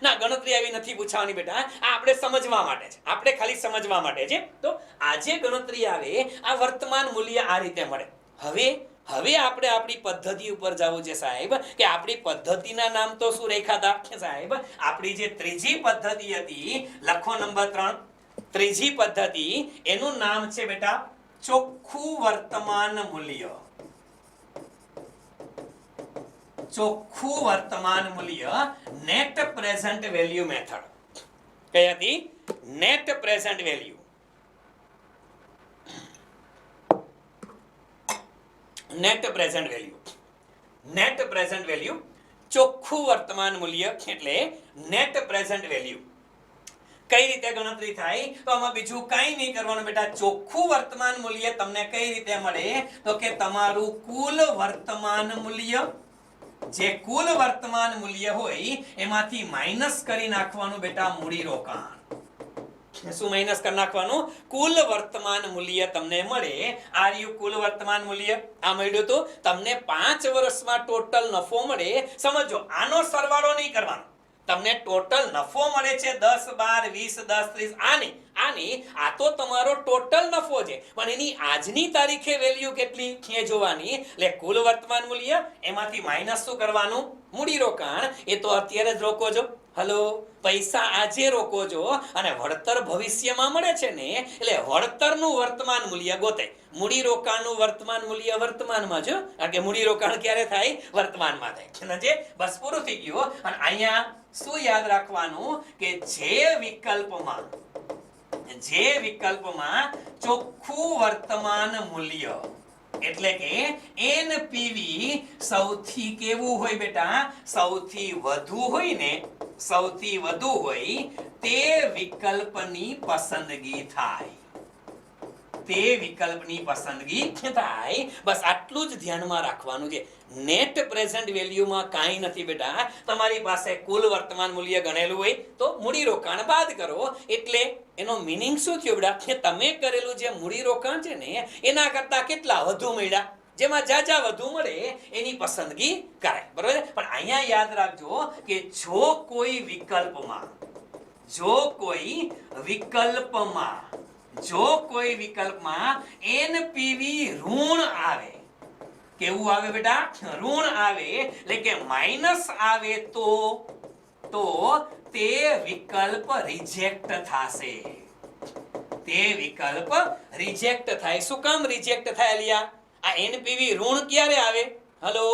ના, ગણતરી આવી નથી પૂછવાની બેટા, આ આપણે સમજવા માટે છે, આપણે ખાલી સમજવા માટે છે. તો આજે ગણતરી આવે આ વર્તમાન મૂલ્ય આ રીતે મળે. હવે આપણે આપણી પદ્ધતિ ઉપર જવું છે સાહેબ, કે આપણી પદ્ધતિના નામ તો શું રાખ્યા હતા સાહેબ? આપણી જે ત્રીજી પદ્ધતિ હતી, લખો નંબર 3, ત્રીજી પદ્ધતિ, એનું નામ છે બેટા ચોખ્ખું વર્તમાન મૂલ્ય. ચોખ્ખું વર્તમાન મૂલ્ય, નેટ પ્રેઝન્ટ વેલ્યુ મેથડ. કઈ હતી? Net present value. Net present value. Net present value, ચોખ્ખું વર્તમાન મૂલ્ય એટલે નેટ પ્રેઝન્ટ વેલ્યુ. કઈ રીતે ગણતરી થાય? તો આમાં બીજું કાંઈ નહીં કરવાનું બેટા. ચોખ્ખું વર્તમાન મૂલ્ય તમને કઈ રીતે મળે? તો કે તમારું કુલ વર્તમાન મૂલ્ય, જે કુલ વર્તમાન મૂલ્ય હોય એમાંથી માઈનસ કરી નાખવાનું બેટા મૂડી રોકાણ. શું માઈનસ કરી નાખવાનું? કુલ વર્તમાન મૂલ્ય તમને મળે. આર યુ કુલ વર્તમાન મૂલ્ય આ મળ્યું તો તમને 5 વર્ષમાં ટોટલ નફો મળે. સમજો, આનો સરવાળો નહીં કરવાનો. તમને ટોટલ નફો મળે છે 10 12 20 10 30. આની આ તો તમારો ટોટલ નફો છે, પણ એની આજની તારીખે વેલ્યુ કેટલી એ જોવાની. એટલે કુલ વર્તમાન મૂલ્ય, એમાંથી માઈનસ શું કરવાનું? મૂડીરોકાણ. એ તો અત્યારે જ રોકો છો. હલો, પૈસા આજે રોકો છો અને વળતર ભવિષ્યમાં મળે છે ને, એટલે વળતરનું વર્તમાન મૂલ્ય ગોતે. મૂડીરોકાણનું વર્તમાન મૂલ્ય વર્તમાનમાં જો, કારણ કે મૂડીરોકાણ ક્યારે થાય? વર્તમાનમાં થાય. સમજે? બસ પૂરું થઈ ગયું. અને અહીંયા શું યાદ રાખવાનું કે જે વિકલ્પમાં ચોખ્ખું વર્તમાન મૂલ્ય એટલે કે એનપીવી સૌથી કેવું હોય બેટા? સૌથી વધુ હોય ને, સૌથી વધુ હોય તે વિકલ્પની પસંદગી થાય. તે વિકલ્પની પસંદગી થાય. બસ આટલું જ ધ્યાનમાં રાખવાનું છે. નેટ પ્રેઝન્ટ વેલ્યુમાં કાંઈ નથી બેટા. તમારી પાસે કુલ વર્તમાન મૂલ્ય ગણેલું હોય તો મૂડીરોકાણ બાદ કરો. એટલે એનો મીનિંગ શું થયો બેટા? કે તમે કરેલું જે મૂડીરોકાણ છે ને એના કરતા કેટલા વધુ મળ્યા. જેમાં જાજા વધુ મળે એની પસંદગી કરાય. બરોબર? પણ અહીંયા યાદ રાખજો કે જો કોઈ વિકલ્પમાં એનપીવી ઋણ આવે. કેવું આવે બેટા? ઋણ આવે, એટલે કે માઈનસ આવે તો તે વિકલ્પ રિજેક્ટ થશે. તે વિકલ્પ રિજેક્ટ થાય. શું કામ રિજેક્ટ થાય લિયા? આ એનપીવી ઋણ ક્યારે આવે? હલો,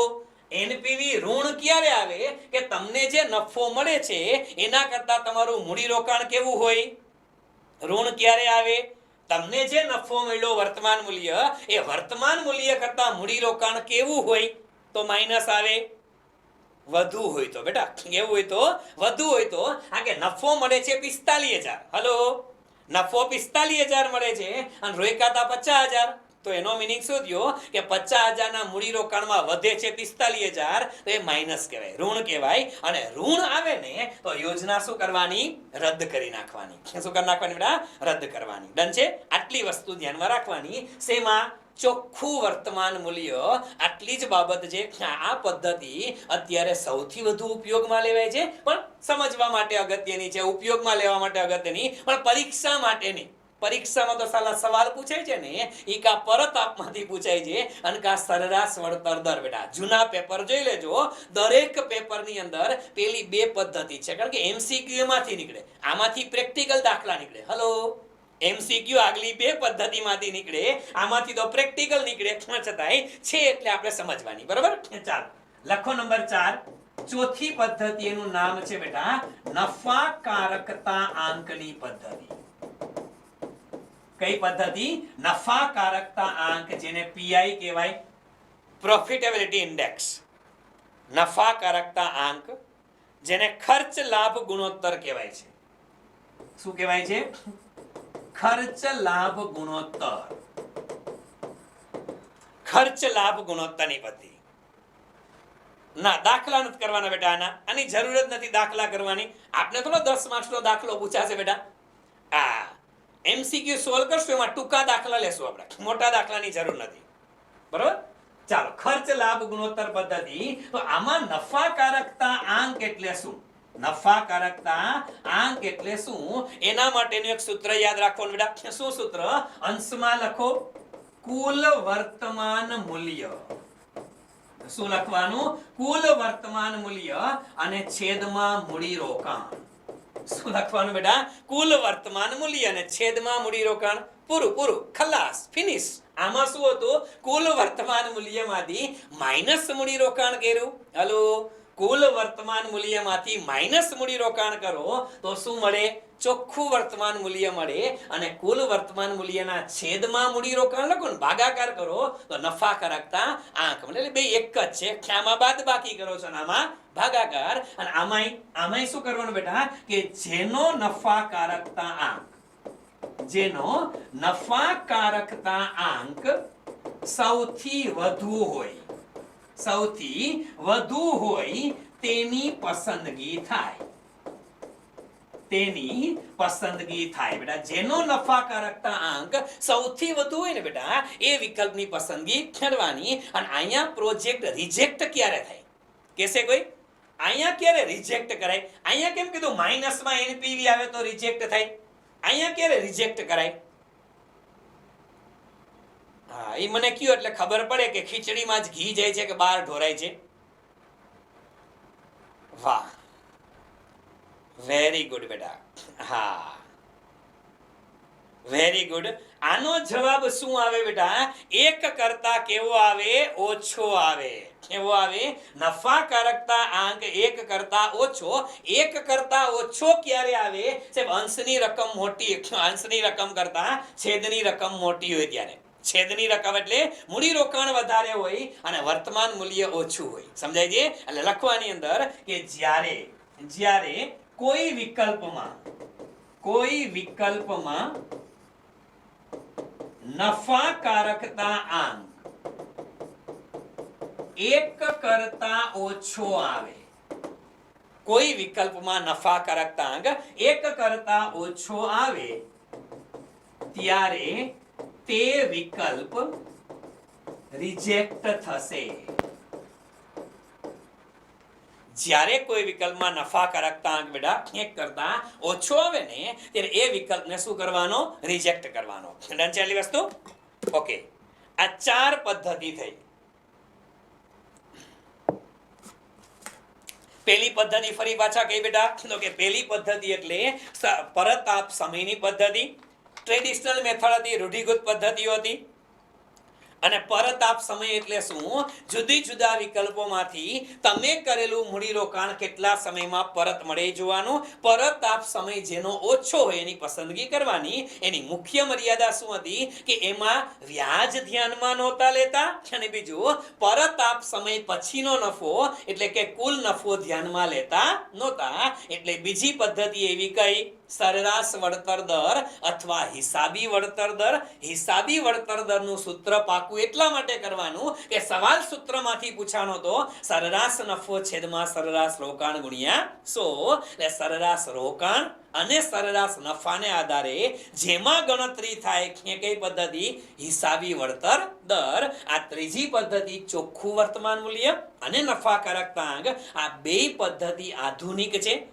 એનપીવી ઋણ ક્યારે આવે? કે તમને જે નફો મળે છે એના કરતા તમારું મૂડીરોકાણ કેવું હોય? ઋણ ક્યારે આવે? તમને જે નફો મળ્યો વર્તમાન મૂલ્ય, એ વર્તમાન મૂલ્ય કરતા મૂડીરોકાણ કેવું હોય? તો માઈનસ આવે. વધુ હોય તો બેટા કેવું હોય? તો વધુ હોય તો. આ કે નફો મળે છે 45,000. હલો, નફો 45,000 મળે છે અને રોકાતા 50,000. તો એનો મીનિંગ શું થયો? કે 50,000 ના મૂડીરોકાણમાં વધે છે 45,000, તો એ માઈનસ કહેવાય, ઋણ કહેવાય. અને ઋણ આવે ને તો યોજના શું કરવાની? રદ કરી નાખવાની. શું કરી નાખવાની બેટા? રદ કરવાની. ડન છે? આટલી વસ્તુ ધ્યાનમાં રાખવાની. શેમાં? ચોખ્ખું વર્તમાન મૂલ્ય. આટલી જ બાબત છે. આ પદ્ધતિ અત્યારે સૌથી વધુ ઉપયોગમાં લેવાય છે, પણ સમજવા માટે અગત્યની છે, ઉપયોગમાં લેવા માટે અગત્યની, પણ પરીક્ષા માટે નહીં. પરીક્ષામાં તો સાલા સવાલ પૂછાય છે ને ઈ કા પરત આપમાંથી પૂછાય છે અને કા સરેરાશ વળતર દર. બેટા જૂના પેપર જોઈ લેજો. દરેક પેપરની અંદર પેલી 2 પદ્ધતિ છે, કારણ કે એમસીક્યુ એમાંથી નીકળે, આમાંથી પ્રેક્ટિકલ દાખલા નીકળે. હલો, એમસીક્યુ આગલી 2 પદ્ધતિમાંથી નીકળે, આમાંથી તો પ્રેક્ટિકલ નીકળે. છતાંય છે એટલે આપણે સમજવાની. બરોબર? ચાલો લખો નંબર 4. ચોથી પદ્ધતિ એનું નામ છે બેટા નફાકારકતા આંકની પદ્ધતિ. કઈ પદ્ધતિ? નફાકારકતા આંક, જેને પીઆઈ કહેવાય, પ્રોફિટેબિલિટી ઇન્ડેક્સ. નફાકારકતા આંક, જેને ખર્ચ લાભ ગુણોત્તર કહેવાય છે. શું કહેવાય છે? ખર્ચ લાભ ગુણોત્તર. ખર્ચ લાભ ગુણોત્તરની પદ્ધતિ. ના, દાખલા નથી કરવાના બેટા. આની જરૂર જ નથી દાખલા કરવાની. આપણે થોડો 10 માર્ક્સનો દાખલો પૂછાશે બેટા. એમસીક્યુ સોલ્વ કરશું એમાં ટૂંકા દાખલા લેશું આપણે, મોટા દાખલાની જરૂર નથી. બરોબર? ચાલો, ખર્ચ લાભ ગુણોત્તર પદ્ધતિ. તો આમાં નફાકારકતા આંક એટલે શું? નફાકારકતા આંક એટલે શું? એના માટેનું એક સૂત્ર યાદ રાખવાનું બેટા. શું સૂત્ર? અંશમાં લખો કુલ વર્તમાન મૂલ્ય. શું લખવાનું? કુલ વર્તમાન મૂલ્ય અને છેદમાં મૂડીરોકાણ. શું લખવાનું બેટા? કુલ વર્તમાન મૂલ્ય અને છેદમાં મૂડીરોકાણ. પૂરું, ખલાસ, ફિનિશ. આમાં શું હતું? કુલ વર્તમાન મૂલ્યમાંથી માઈનસ મૂડીરોકાણ કર્યું. હલો, કુલ વર્તમાન મૂલ્યમાંથી માઈનસ મૂડીરોકાણ કરો તો શું મળે? ચોખ્ખું વર્તમાન મૂલ્ય મળે. અને કુલ વર્તમાન મૂલ્યના છેદમાં મૂડીરોકાણ લખો ને ભાગાકાર કરો તો નફાકારકતા આંક મળે. એટલે બે એક જ છે. આમાં બાદબાકી કરો છો અને આમાં ભાગાકાર. અને આમાંય શું કરવાનું બેટા? કે જેનો નફાકારકતા આંક સૌથી વધુ હોય તેની પસંદગી થાય. તેની પસંદગી થાય બેટા જેનો નફાકારકતા આંક સૌથી વધુ હોય ને બેટા એ વિકલ્પની પસંદગી કરવાની અને અહીંયા પ્રોજેક્ટ રિજેક્ટ ક્યારે થાય કેસે કોઈ અહીંયા ક્યારે રિજેક્ટ કરાય અહીંયા કેમ કીધું માઈનસમાં એનપીવી આવે તો રિજેક્ટ થાય અહીંયા ક્યારે રિજેક્ટ કરાય હા એ મને કયો એટલે ખબર પડે કે ખીચડીમાં જ ઘી જાય છે કે બહાર ઢોરાય છે વાહ વેરી ગુડ બેટા હા વેરી ગુડ આનો જવાબ શું આવે બેટા એક કરતા કેવો આવે ઓછો આવે કેવો આવે નફાકારકતા આંક એક કરતા ઓછો એક કરતા ઓછો ક્યારે આવે સાહેબ અંશની રકમ મોટી અંશની રકમ કરતા છેદની રકમ મોટી હોય ત્યારે છેદની રકમ એટલે મૂડી રોકાણ વધારે હોય અને વર્તમાન મૂલ્ય ઓછું હોય સમજાય છે એટલે લખવાની અંદર કે જ્યારે કોઈ વિકલ્પમાં નફાકારકતા આંક એક કરતા ઓછો આવે કોઈ વિકલ્પમાં નફાકારકતા આંક એક કરતા ઓછો આવે ત્યારે તે વિકલ્પ રિજેક્ટ થશે જ્યારે કોઈ વિકલ્પમાં નફાકારકતા આંક બેટા એક કરતા ઓછો આવે ને ત્યારે એ વિકલ્પને શું કરવાનો રિજેક્ટ કરવાનો ડન છે આટલી વસ્તુ ઓકે આ ચાર પદ્ધતિ થઈ પહેલી પદ્ધતિ ફરી પાછા કઈ બેટા તો કે પહેલી પદ્ધતિ એટલે પરત આપ સમયની પદ્ધતિ ટ્રેડિશનલ મેથડ હતી રૂઢિગત પદ્ધતિઓ હતી અને પરત આપ સમય એટલે શું જુદી જુદા વિકલ્પોમાંથી તમે કરેલું મૂડીરોકાણ કેટલા સમયમાં પરત મળે જોવાનું પરત આપ સમય જેનો ઓછો હોય એની પસંદગી કરવાની એની મુખ્ય મર્યાદા શું હતી કે એમાં વ્યાજ ધ્યાનમાં નહોતા લેતા અને બીજું પરત આપ સમય પછીનો નફો એટલે કે કુલ નફો ધ્યાનમાં લેતા નહોતા એટલે બીજી પદ્ધતિ એવી કઈ સરેરાશ વળતર દર અથવા હિસાબી વળતર દરનું સૂત્ર પાકું એટલા માટે કરવાનું કે સવાલ સૂત્રમાંથી પૂછાનો તો સરેરાશ નફો છેદમાં સરેરાશ રોકાણ ગુણ્યા 100 એટલે સરેરાશ રોકાણ અને સરેરાશ નફાને આધારે જેમાં ગણતરી થાય કે કઈ પદ્ધતિ હિસાબી વળતર દર આ ત્રીજી પદ્ધતિ ચોખ્ખું વર્તમાન મૂલ્ય અને નફાકારકતા આંક આ બે પદ્ધતિ આધુનિક છે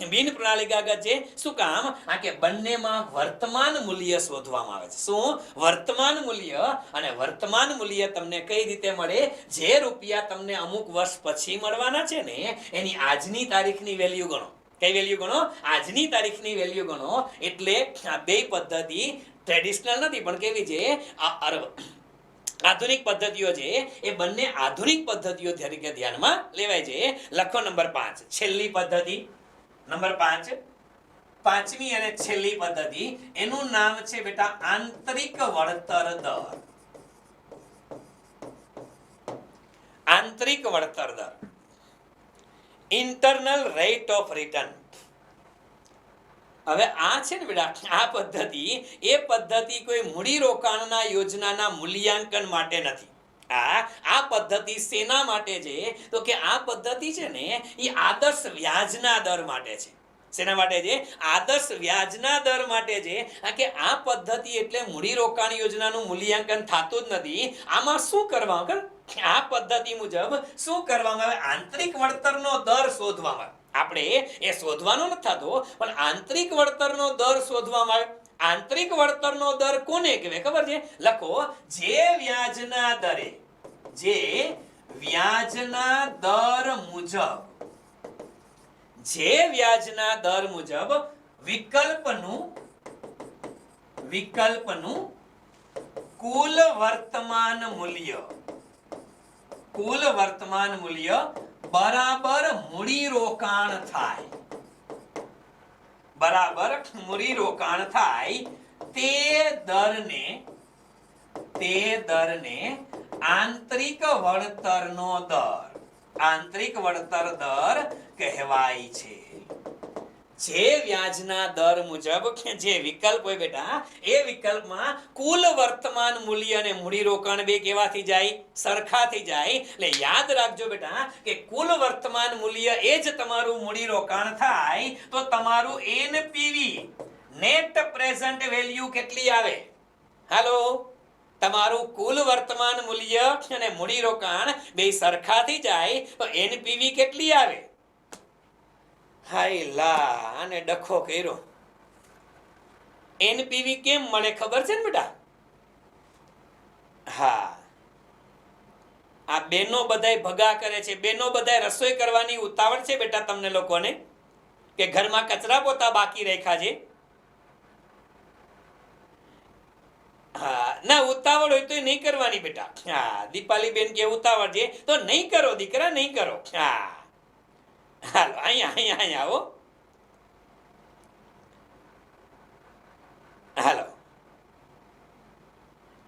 બિન પ્રણાલીગત છે શું કામ આ કે બંનેમાં વર્તમાન મૂલ્ય શોધવામાં આવે છે શું વર્તમાન મૂલ્ય અને વર્તમાન મૂલ્ય તમને કઈ રીતે મળે જે રૂપિયા તમને અમુક વર્ષ પછી મળવાના છે ને એની આજની તારીખની વેલ્યુ ગણો કઈ વેલ્યુ ગણો આજની તારીખની વેલ્યુ ગણો એટલે આ બે પદ્ધતિ ટ્રેડિશનલ નથી પણ કેવી છે આધુનિક પદ્ધતિઓ છે એ બંને આધુનિક પદ્ધતિઓ તરીકે ધ્યાનમાં લેવાય છે લખો નંબર 5 છેલ્લી પદ્ધતિ નંબર 5 પાંચમી અને છેલ્લી પદ્ધતિ એનું નામ છે બેટા આંતરિક વળતર દર આંતરિક વળતર દર ઇન્ટરનલ રેટ ઓફ રિટર્ન હવે આ છે ને બેટા આ પદ્ધતિ એ પદ્ધતિ કોઈ મૂડી રોકાણના યોજનાના મૂલ્યાંકન માટે નથી આ પદ્ધતિ શેના માટે છે તો કે આ પદ્ધતિ છે ને એ આદર્શ વ્યાજના દર માટે છે શેના માટે છે આદર્શ વ્યાજના દર માટે છે કે આ પદ્ધતિ એટલે મૂડી રોકાણ યોજનાનું મૂલ્યાંકન થતું જ નથી આમાં શું કરવામાં આ પદ્ધતિ મુજબ શું કરવામાં આવે આંતરિક વળતરનો દર શોધવામાં આપણે એ શોધવાનો નથી થતો પણ આંતરિક વળતરનો દર શોધવામાં આવે આંતરિક વળતરનો દર કોને કહેવાય ખબર છે લખો જે વ્યાજના દર મુજબ વિકલ્પનું કુલ વર્તમાન મૂલ્ય બરાબર મૂડી રોકાણ થાય તે દરને આંતરિક વળતર દર કહેવાય છે જે વ્યાજના દર મુજબ જે વિકલ્પ હોય બેટા એ વિકલ્પમાં કુલ વર્તમાન મૂલ્ય અને મૂડી રોકાણ બે કેવા થઈ જાય? સરખા થઈ જાય. એટલે યાદ રાખજો બેટા કે કુલ વર્તમાન મૂલ્ય એ જ તમારું મૂડી રોકાણ થાય તો તમારું એનપીવી નેટ પ્રેઝન્ટ વેલ્યુ કેટલી આવે? હાલો, તમારું કુલ વર્તમાન મૂલ્ય અને મૂડી રોકાણ બે સરખા થઈ જાય તો એનપીવી કેટલી આવે? હાય લા, આને ડખો કર્યો. એનપીવી કેમ મળે ખબર છે ને બેટા? હા, આ બેનો બધાય ભગા કરે છે. બેનો બધાય રસોઈ કરવાની ઉતાવળ છે બેટા તમને લોકોને, કે ઘરમાં કચરા પોતા બાકી રાખ્યા છે. હા, ના ઉતાવળ હોય તો નહીં કરવાની બેટા. હા, દીપાલી બેન કે ઉતાવળ છે તો નહીં કરો દીકરા, નહીં કરો. હા, હાલો અહીંયા આવો. હાલો,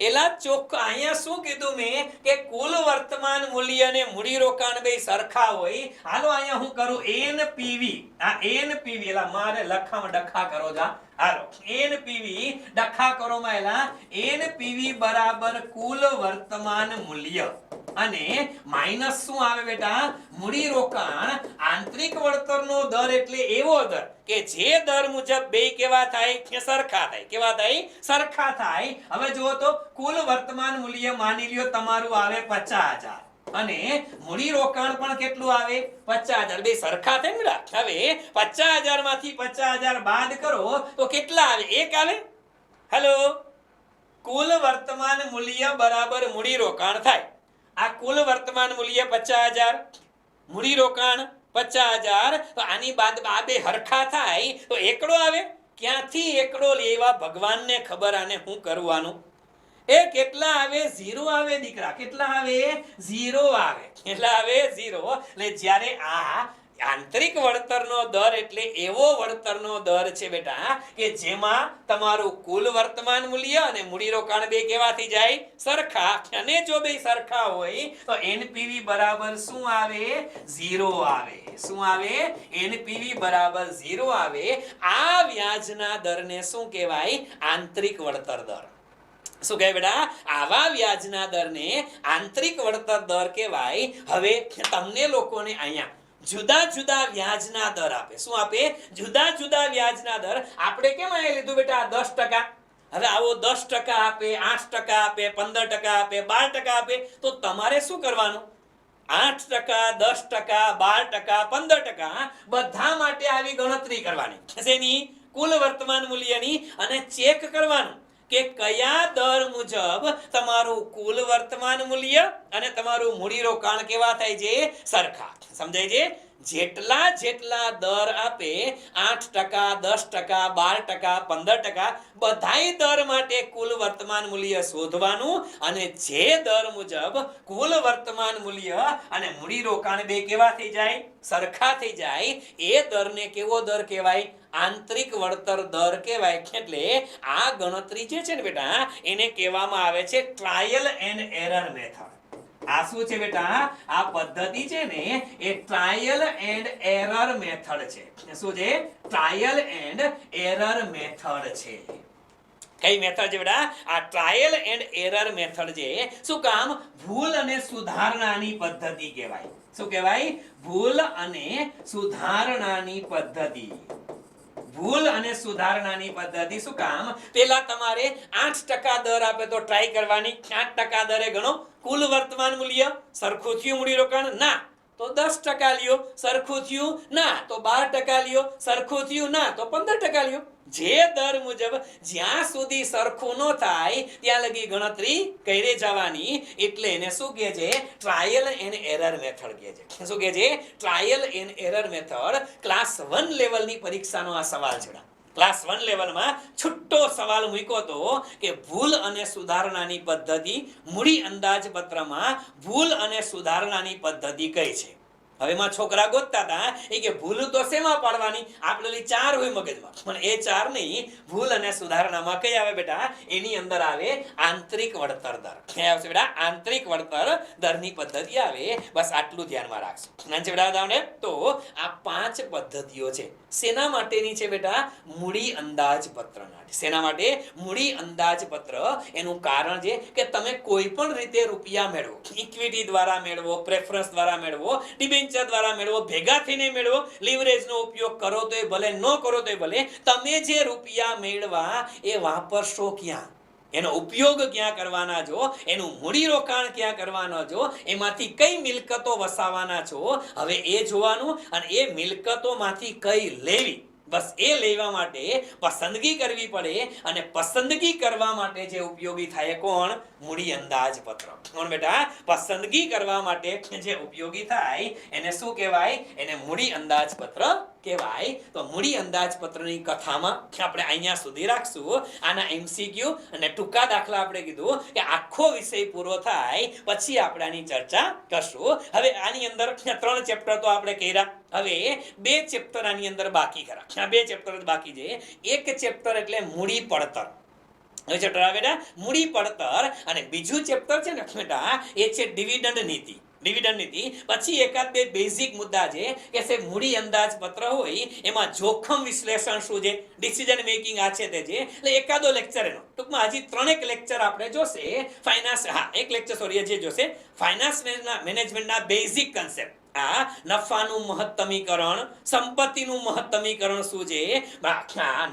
એલા ચોખ્ખું અહીંયા શું કીધું મેં કે કુલ વર્તમાન મૂલ્ય અને મૂડી રોકાણ બે સરખા હોય. હાલો અહીંયા હું કરું એનપીવી. આ એનપીવી એલા મારે લખામાં ડખા કરો જા. હાલો એનપીવી ડખા કરો માં એલા એનપીવી બરાબર કુલ વર્તમાન મૂલ્ય અને માઈનસ શું આવે બેટા? મૂડી રોકાણ. આંતરિક વળતરનો દર એટલે એવો દર કે જે દર મુજબ બે કેવા થાય? કે સરખા થાય. કેવા થાય? સરખા થાય. હવે જુઓ તો કુલ વર્તમાન મૂલ્ય માની લ્યો તમારું આવે 50,000 અને મૂડી રોકાણ પણ કેટલું આવે? 50,000. બે સરખા થાય ને. હવે 50,000 માંથી 50,000 બાદ કરો તો કેટલા આવે? 1 આવે. હેલો, કુલ વર્તમાન મૂલ્ય બરાબર મૂડી રોકાણ થાય. આ કુલ વર્તમાન મૂલ્ય 50,000, મૂડી રોકાણ 50,000, તો આની બાદ આ બે હરખા થાય તો એકડો આવે. ક્યાંથી એકડો લેવા ભગવાનને ખબર. આને શું કરવાનું? એ કેટલા આવે? 0 આવે દીકરા. કેટલા આવે? 0 આવે. કેટલા આવે? 0. એટલે જ્યારે આ આંતરિક વળતરનો દર એટલે એવો વળતરનો દર છે બેટા કે જેમાં તમારું કુલ વર્તમાન મૂલ્ય અને મૂડી રોકાણ બે કેવા થઈ જાય? સરખા. અને જો બે સરખા હોય તો એનપીવી બરાબર શું આવે? 0 આવે. શું આવે? એનપીવી બરાબર 0 આવે. આ વ્યાજના દરને શું કહેવાય? આંતરિક વળતર દર. શું કહે બેટા? આવા વ્યાજના દરને આંતરિક વળતર દર કહેવાય. હવે તમને લોકોને અહીંયા જુદા જુદા વ્યાજના દર આપે. શું આપે? જુદા જુદા વ્યાજના દર. આપણે કેમ અહીંયા લીધું બેટા? 10%. હવે આવો 10% આપે, 8% આપે, 15% આપે, 12% આપે, તો તમારે શું કરવાનું? 8%, 10%, 12%, 15% બધા માટે આવી ગણતરી કરવાની. શેની? કુલ વર્તમાન મૂલ્યની. અને ચેક કરવાનું કે કયા દર મુજબ તમારું કુલ વર્તમાન મૂલ્ય અને તમારું મૂડી રોકાણ કેવા થાય છે? સરખા. સમજાય છે? જેટલા જેટલા દર આપે 8%, 10%, 12%, 15%, બધાય દર માટે કુલ વર્તમાન મૂલ્ય શોધવાનું અને જે દર મુજબ કુલ વર્તમાન મૂલ્ય અને મૂડી રોકાણ બે કેવા થઈ જાય? સરખા થઈ જાય. એ દરને કેવો દર કહેવાય? આંતરિક વળતર દર કહેવાય. એટલે આ ગણતરી જે છે ને બેટા એને કહેવામાં આવે છે ટ્રાયલ એન્ડ એરર મેથડ. આ શું છે બેટા? આ પદ્ધતિ છે ને એ ટ્રાયલ એન્ડ એરર મેથડ છે. શું છે? ટ્રાયલ એન્ડ એરર મેથડ છે. કઈ મેથડ છે બેટા? આ ટ્રાયલ એન્ડ એરર મેથડ છે. શું કામ? ભૂલ અને સુધારણાની પદ્ધતિ કહેવાય. શું કહેવાય? ભૂલ અને સુધારણાની પદ્ધતિ. ભૂલ અને સુધારણાની પદ્ધતિ. શું કામ? પેલા તમારે 8% દર આપે તો ટ્રાય કરવાની. 8% દરે ગણો. કુલ વર્તમાન મૂલ્ય સરખું થયું, મૂડી રોકાણ ના તો 10% લ્યો, સરખું થયું ના તો 12% લ્યો, સરખું થયું ના તો 15% લ્યો. જે દર મુજબ જ્યાં સુધી સરખું ન થાય ત્યાં લગી ગણતરી કરી જવાની. એટલે એને શું કહે છે? ટ્રાયલ એન્ડ એરર મેથડ કહે છે. શું કહે છે? Trial and error method. Class 1 લેવલની પરીક્ષાનો આ સવાલ છે. ક્લાસ 1 લેવલમાં છૂટો સવાલ મૂક્યો તો કે ભૂલ અને સુધારણાની પદ્ધતિ મૂડી અંદાજપત્રમાં ભૂલ અને સુધારણાની પદ્ધતિ કઈ છે? હવે માં છોકરા ગોતતા હતા એ કે ભૂલ તો શેમાં પાડવાની, આપેલી 4 હોય મગજમાં, પણ એ 4 નહીં, ભૂલ અને સુધારણામાં કઈ આવે બેટા, એની અંદર આવે આંતરિક વળતર દર. ક્યાં આવશે બેટા? આંતરિક વળતર દરની પદ્ધતિ આવે. બસ આટલું ધ્યાનમાં રાખજો. નાન છે બેટા. તો આ 5 પદ્ધતિઓ છે. શેના માટેની છે બેટા? મૂડી અંદાજપત્ર માટે. શેના માટે? મૂડી અંદાજપત્ર. એનું કારણ છે કે તમે કોઈ પણ રીતે રૂપિયા મેળવો, ઇક્વિટી દ્વારા મેળવો, પ્રેફરન્સ દ્વારા મેળવો, ડિબેન્ચર દ્વારા મેળવો, ભેગા થઈને મેળવો, લીવરેજનો ઉપયોગ કરો તોય ભલે, ન કરો તોય ભલે, તમે જે રૂપિયા મેળવા એ વાપરશો ક્યાં, એનો ઉપયોગ ક્યાં કરવાના છો, એનું મૂડી રોકાણ ક્યાં કરવાના છો, એમાંથી કઈ મિલકતો વસાવાના છો, હવે એ જોવાનું. અને એ મિલકતોમાંથી કઈ લેવી, બસ એ લેવા માટે પસંદગી કરવી પડે. અને પસંદગી કરવા માટે જે ઉપયોગી થાય કોણ? મૂડી અંદાજપત્ર. કોણ બેટા? પસંદગી કરવા માટે જે ઉપયોગી થાય એને શું કહેવાય? એને મૂડી અંદાજપત્ર કહેવાય. તો મૂડી અંદાજપત્રની કથામાં આપણે અહીંયા સુધી રાખશું. આના એમસીક્યુ અને ટૂંકા દાખલા આપણે કીધું કે આખો વિષય પૂરો થાય પછી આપણે આની ચર્ચા કરશું. હવે આની અંદર 3 ચેપ્ટર તો આપણે કર્યા. હવે 2 ચેપ્ટર આની અંદર બાકી ખરા. આ 2 ચેપ્ટર જ બાકી છે. એક ચેપ્ટર એટલે મૂડી પડતર. હવે ચેપ્ટર આવે બેટા મૂડી પડતર. અને બીજું ચેપ્ટર છે ને બેટા એ છે ડિવિડન્ડ નીતિ. ડિવિડન્ડ નીતિ પછી એકાદ 2 બેઝિક મુદ્દા છે કે સાહેબ મૂડી અંદાજપત્ર હોય એમાં જોખમ વિશ્લેષણ શું છે, ડિસિઝન મેકિંગ આ છે તે છે. એટલે એકાદો લેક્ચર એનો ટૂંકમાં હજી 3 લેક્ચર આપણે જોશે. ફાઇનાન્સ એક લેક્ચર સોરી જે જોશે ફાઇનાન્સ મેનેજમેન્ટના બેઝિક કન્સેપ્ટ. આ નફાનું મહત્તમીકરણ, સંપત્તિનું મહત્તમીકરણ શું છે,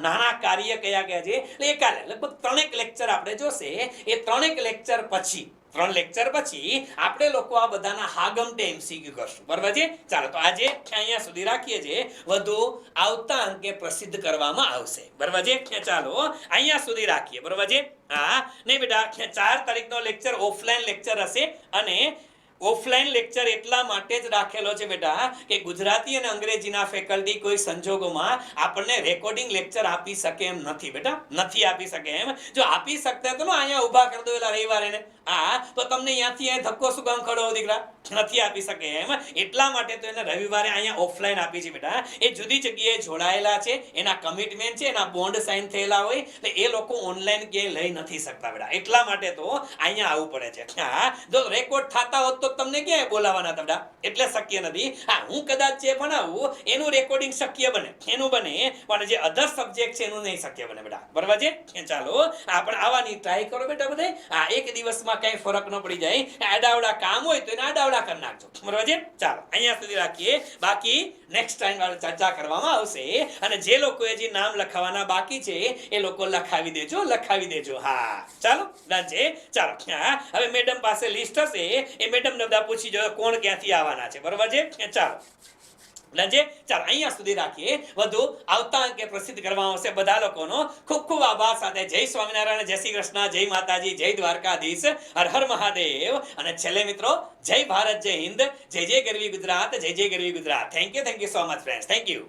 નાના કાર્ય કયા કયા છે, એટલે એકાલે લગભગ 3 લેક્ચર આપણે જોશે. એ 3 લેક્ચર પછી 3 લેક્ચર પછી આપણે લોકો આ બધાના હાગમટે એમસીક્યુ કરશું. બરાબર છે? ચાલો તો આજે અહીંયા સુધી રાખીએ છીએ. વધુ આવતા અંકે પ્રસિદ્ધ કરવામાં આવશે. બરાબર છે? ચાલો અહીંયા સુધી રાખીએ. બરાબર છે? હા નહીં બેટા 4 તારીખનો લેક્ચર ઓફલાઈન લેક્ચર હશે. અને ઓફલાઈન લેક્ચર એટલા માટે જ રાખેલો છે બેટા કે ગુજરાતી અને અંગ્રેજીના ફેકલ્ટી કોઈ સંજોગોમાં આપણને રેકોર્ડિંગ લેક્ચર આપી શકે એમ નથી. બેટા નથી આપી શકે એમ. જો આપી શકતા તો અહીંયા ઊભા કરી દો એલા રવિવારે ને તો તમને અહીંયાથી ધક્કો શું કામ ખડો દીકરા? નથી આપી શકે એમ. એટલા માટે તો એને રવિવારે અહીંયા ઓફલાઈન આપી છે બેટા. એ જુદી જગ્યાએ જોડાયેલા છે, એના કમિટમેન્ટ છે, એના બોન્ડ સાઇન થયેલા હોય એટલે એ લોકો ઓનલાઈન ક્યાંય લઈ નથી શકતા બેટા. એટલા માટે તો અહીંયા આવવું પડે છે. હા જો રેકોર્ડ થતા હોત તો તમને ક્યાંય બોલાવાના હતા બેટા? એટલે શક્ય નથી. હા હું કદાચ જે ભણાવું એનું રેકોર્ડિંગ શક્ય બને, એનું બને, પણ જે અધર સબ્જેક્ટ છે એનું નહીં શક્ય બને બેટા. બરાબર છે? ચાલો આપણે આવવાની ટ્રાય કરો બેટા બધા. આ એક દિવસમાં કઈ ફરક ન પડી જાય. આડાવડા કામ હોય તો એને આડાવડા કરી નાખજો. બરાબર છે? ચાલો અહીંયા સુધી રાખીએ. બાકી નેક્સ્ટ ટાઈમ ચર્ચા કરવામાં આવશે. અને જે લોકોએ જે નામ લખાવવાના બાકી છે એ લોકો લખાવી દેજો, લખાવી દેજો. હા ચાલો ડન છે. ચાલો હવે મેડમ પાસે લિસ્ટ હશે, એ મેડમ ને બધા પૂછી જો કોણ ક્યાંથી આવવાના છે. બરાબર છે? ચાલો ચાલો અહીંયા સુધી રાખીએ. વધુ આવતા અંકે પ્રસિદ્ધ કરવામાં આવશે. બધા લોકોનો ખૂબ ખૂબ આભાર સાથે જય સ્વામિનારાયણ, જય શ્રી કૃષ્ણ, જય માતાજી, જય દ્વારકાધીશ, હર હર મહાદેવ. અને છેલ્લે મિત્રો જય ભારત, જય હિન્દ, જય જય ગરવી ગુજરાત, જય જય ગરવી Gujarat. Thank you so much friends. Thank you.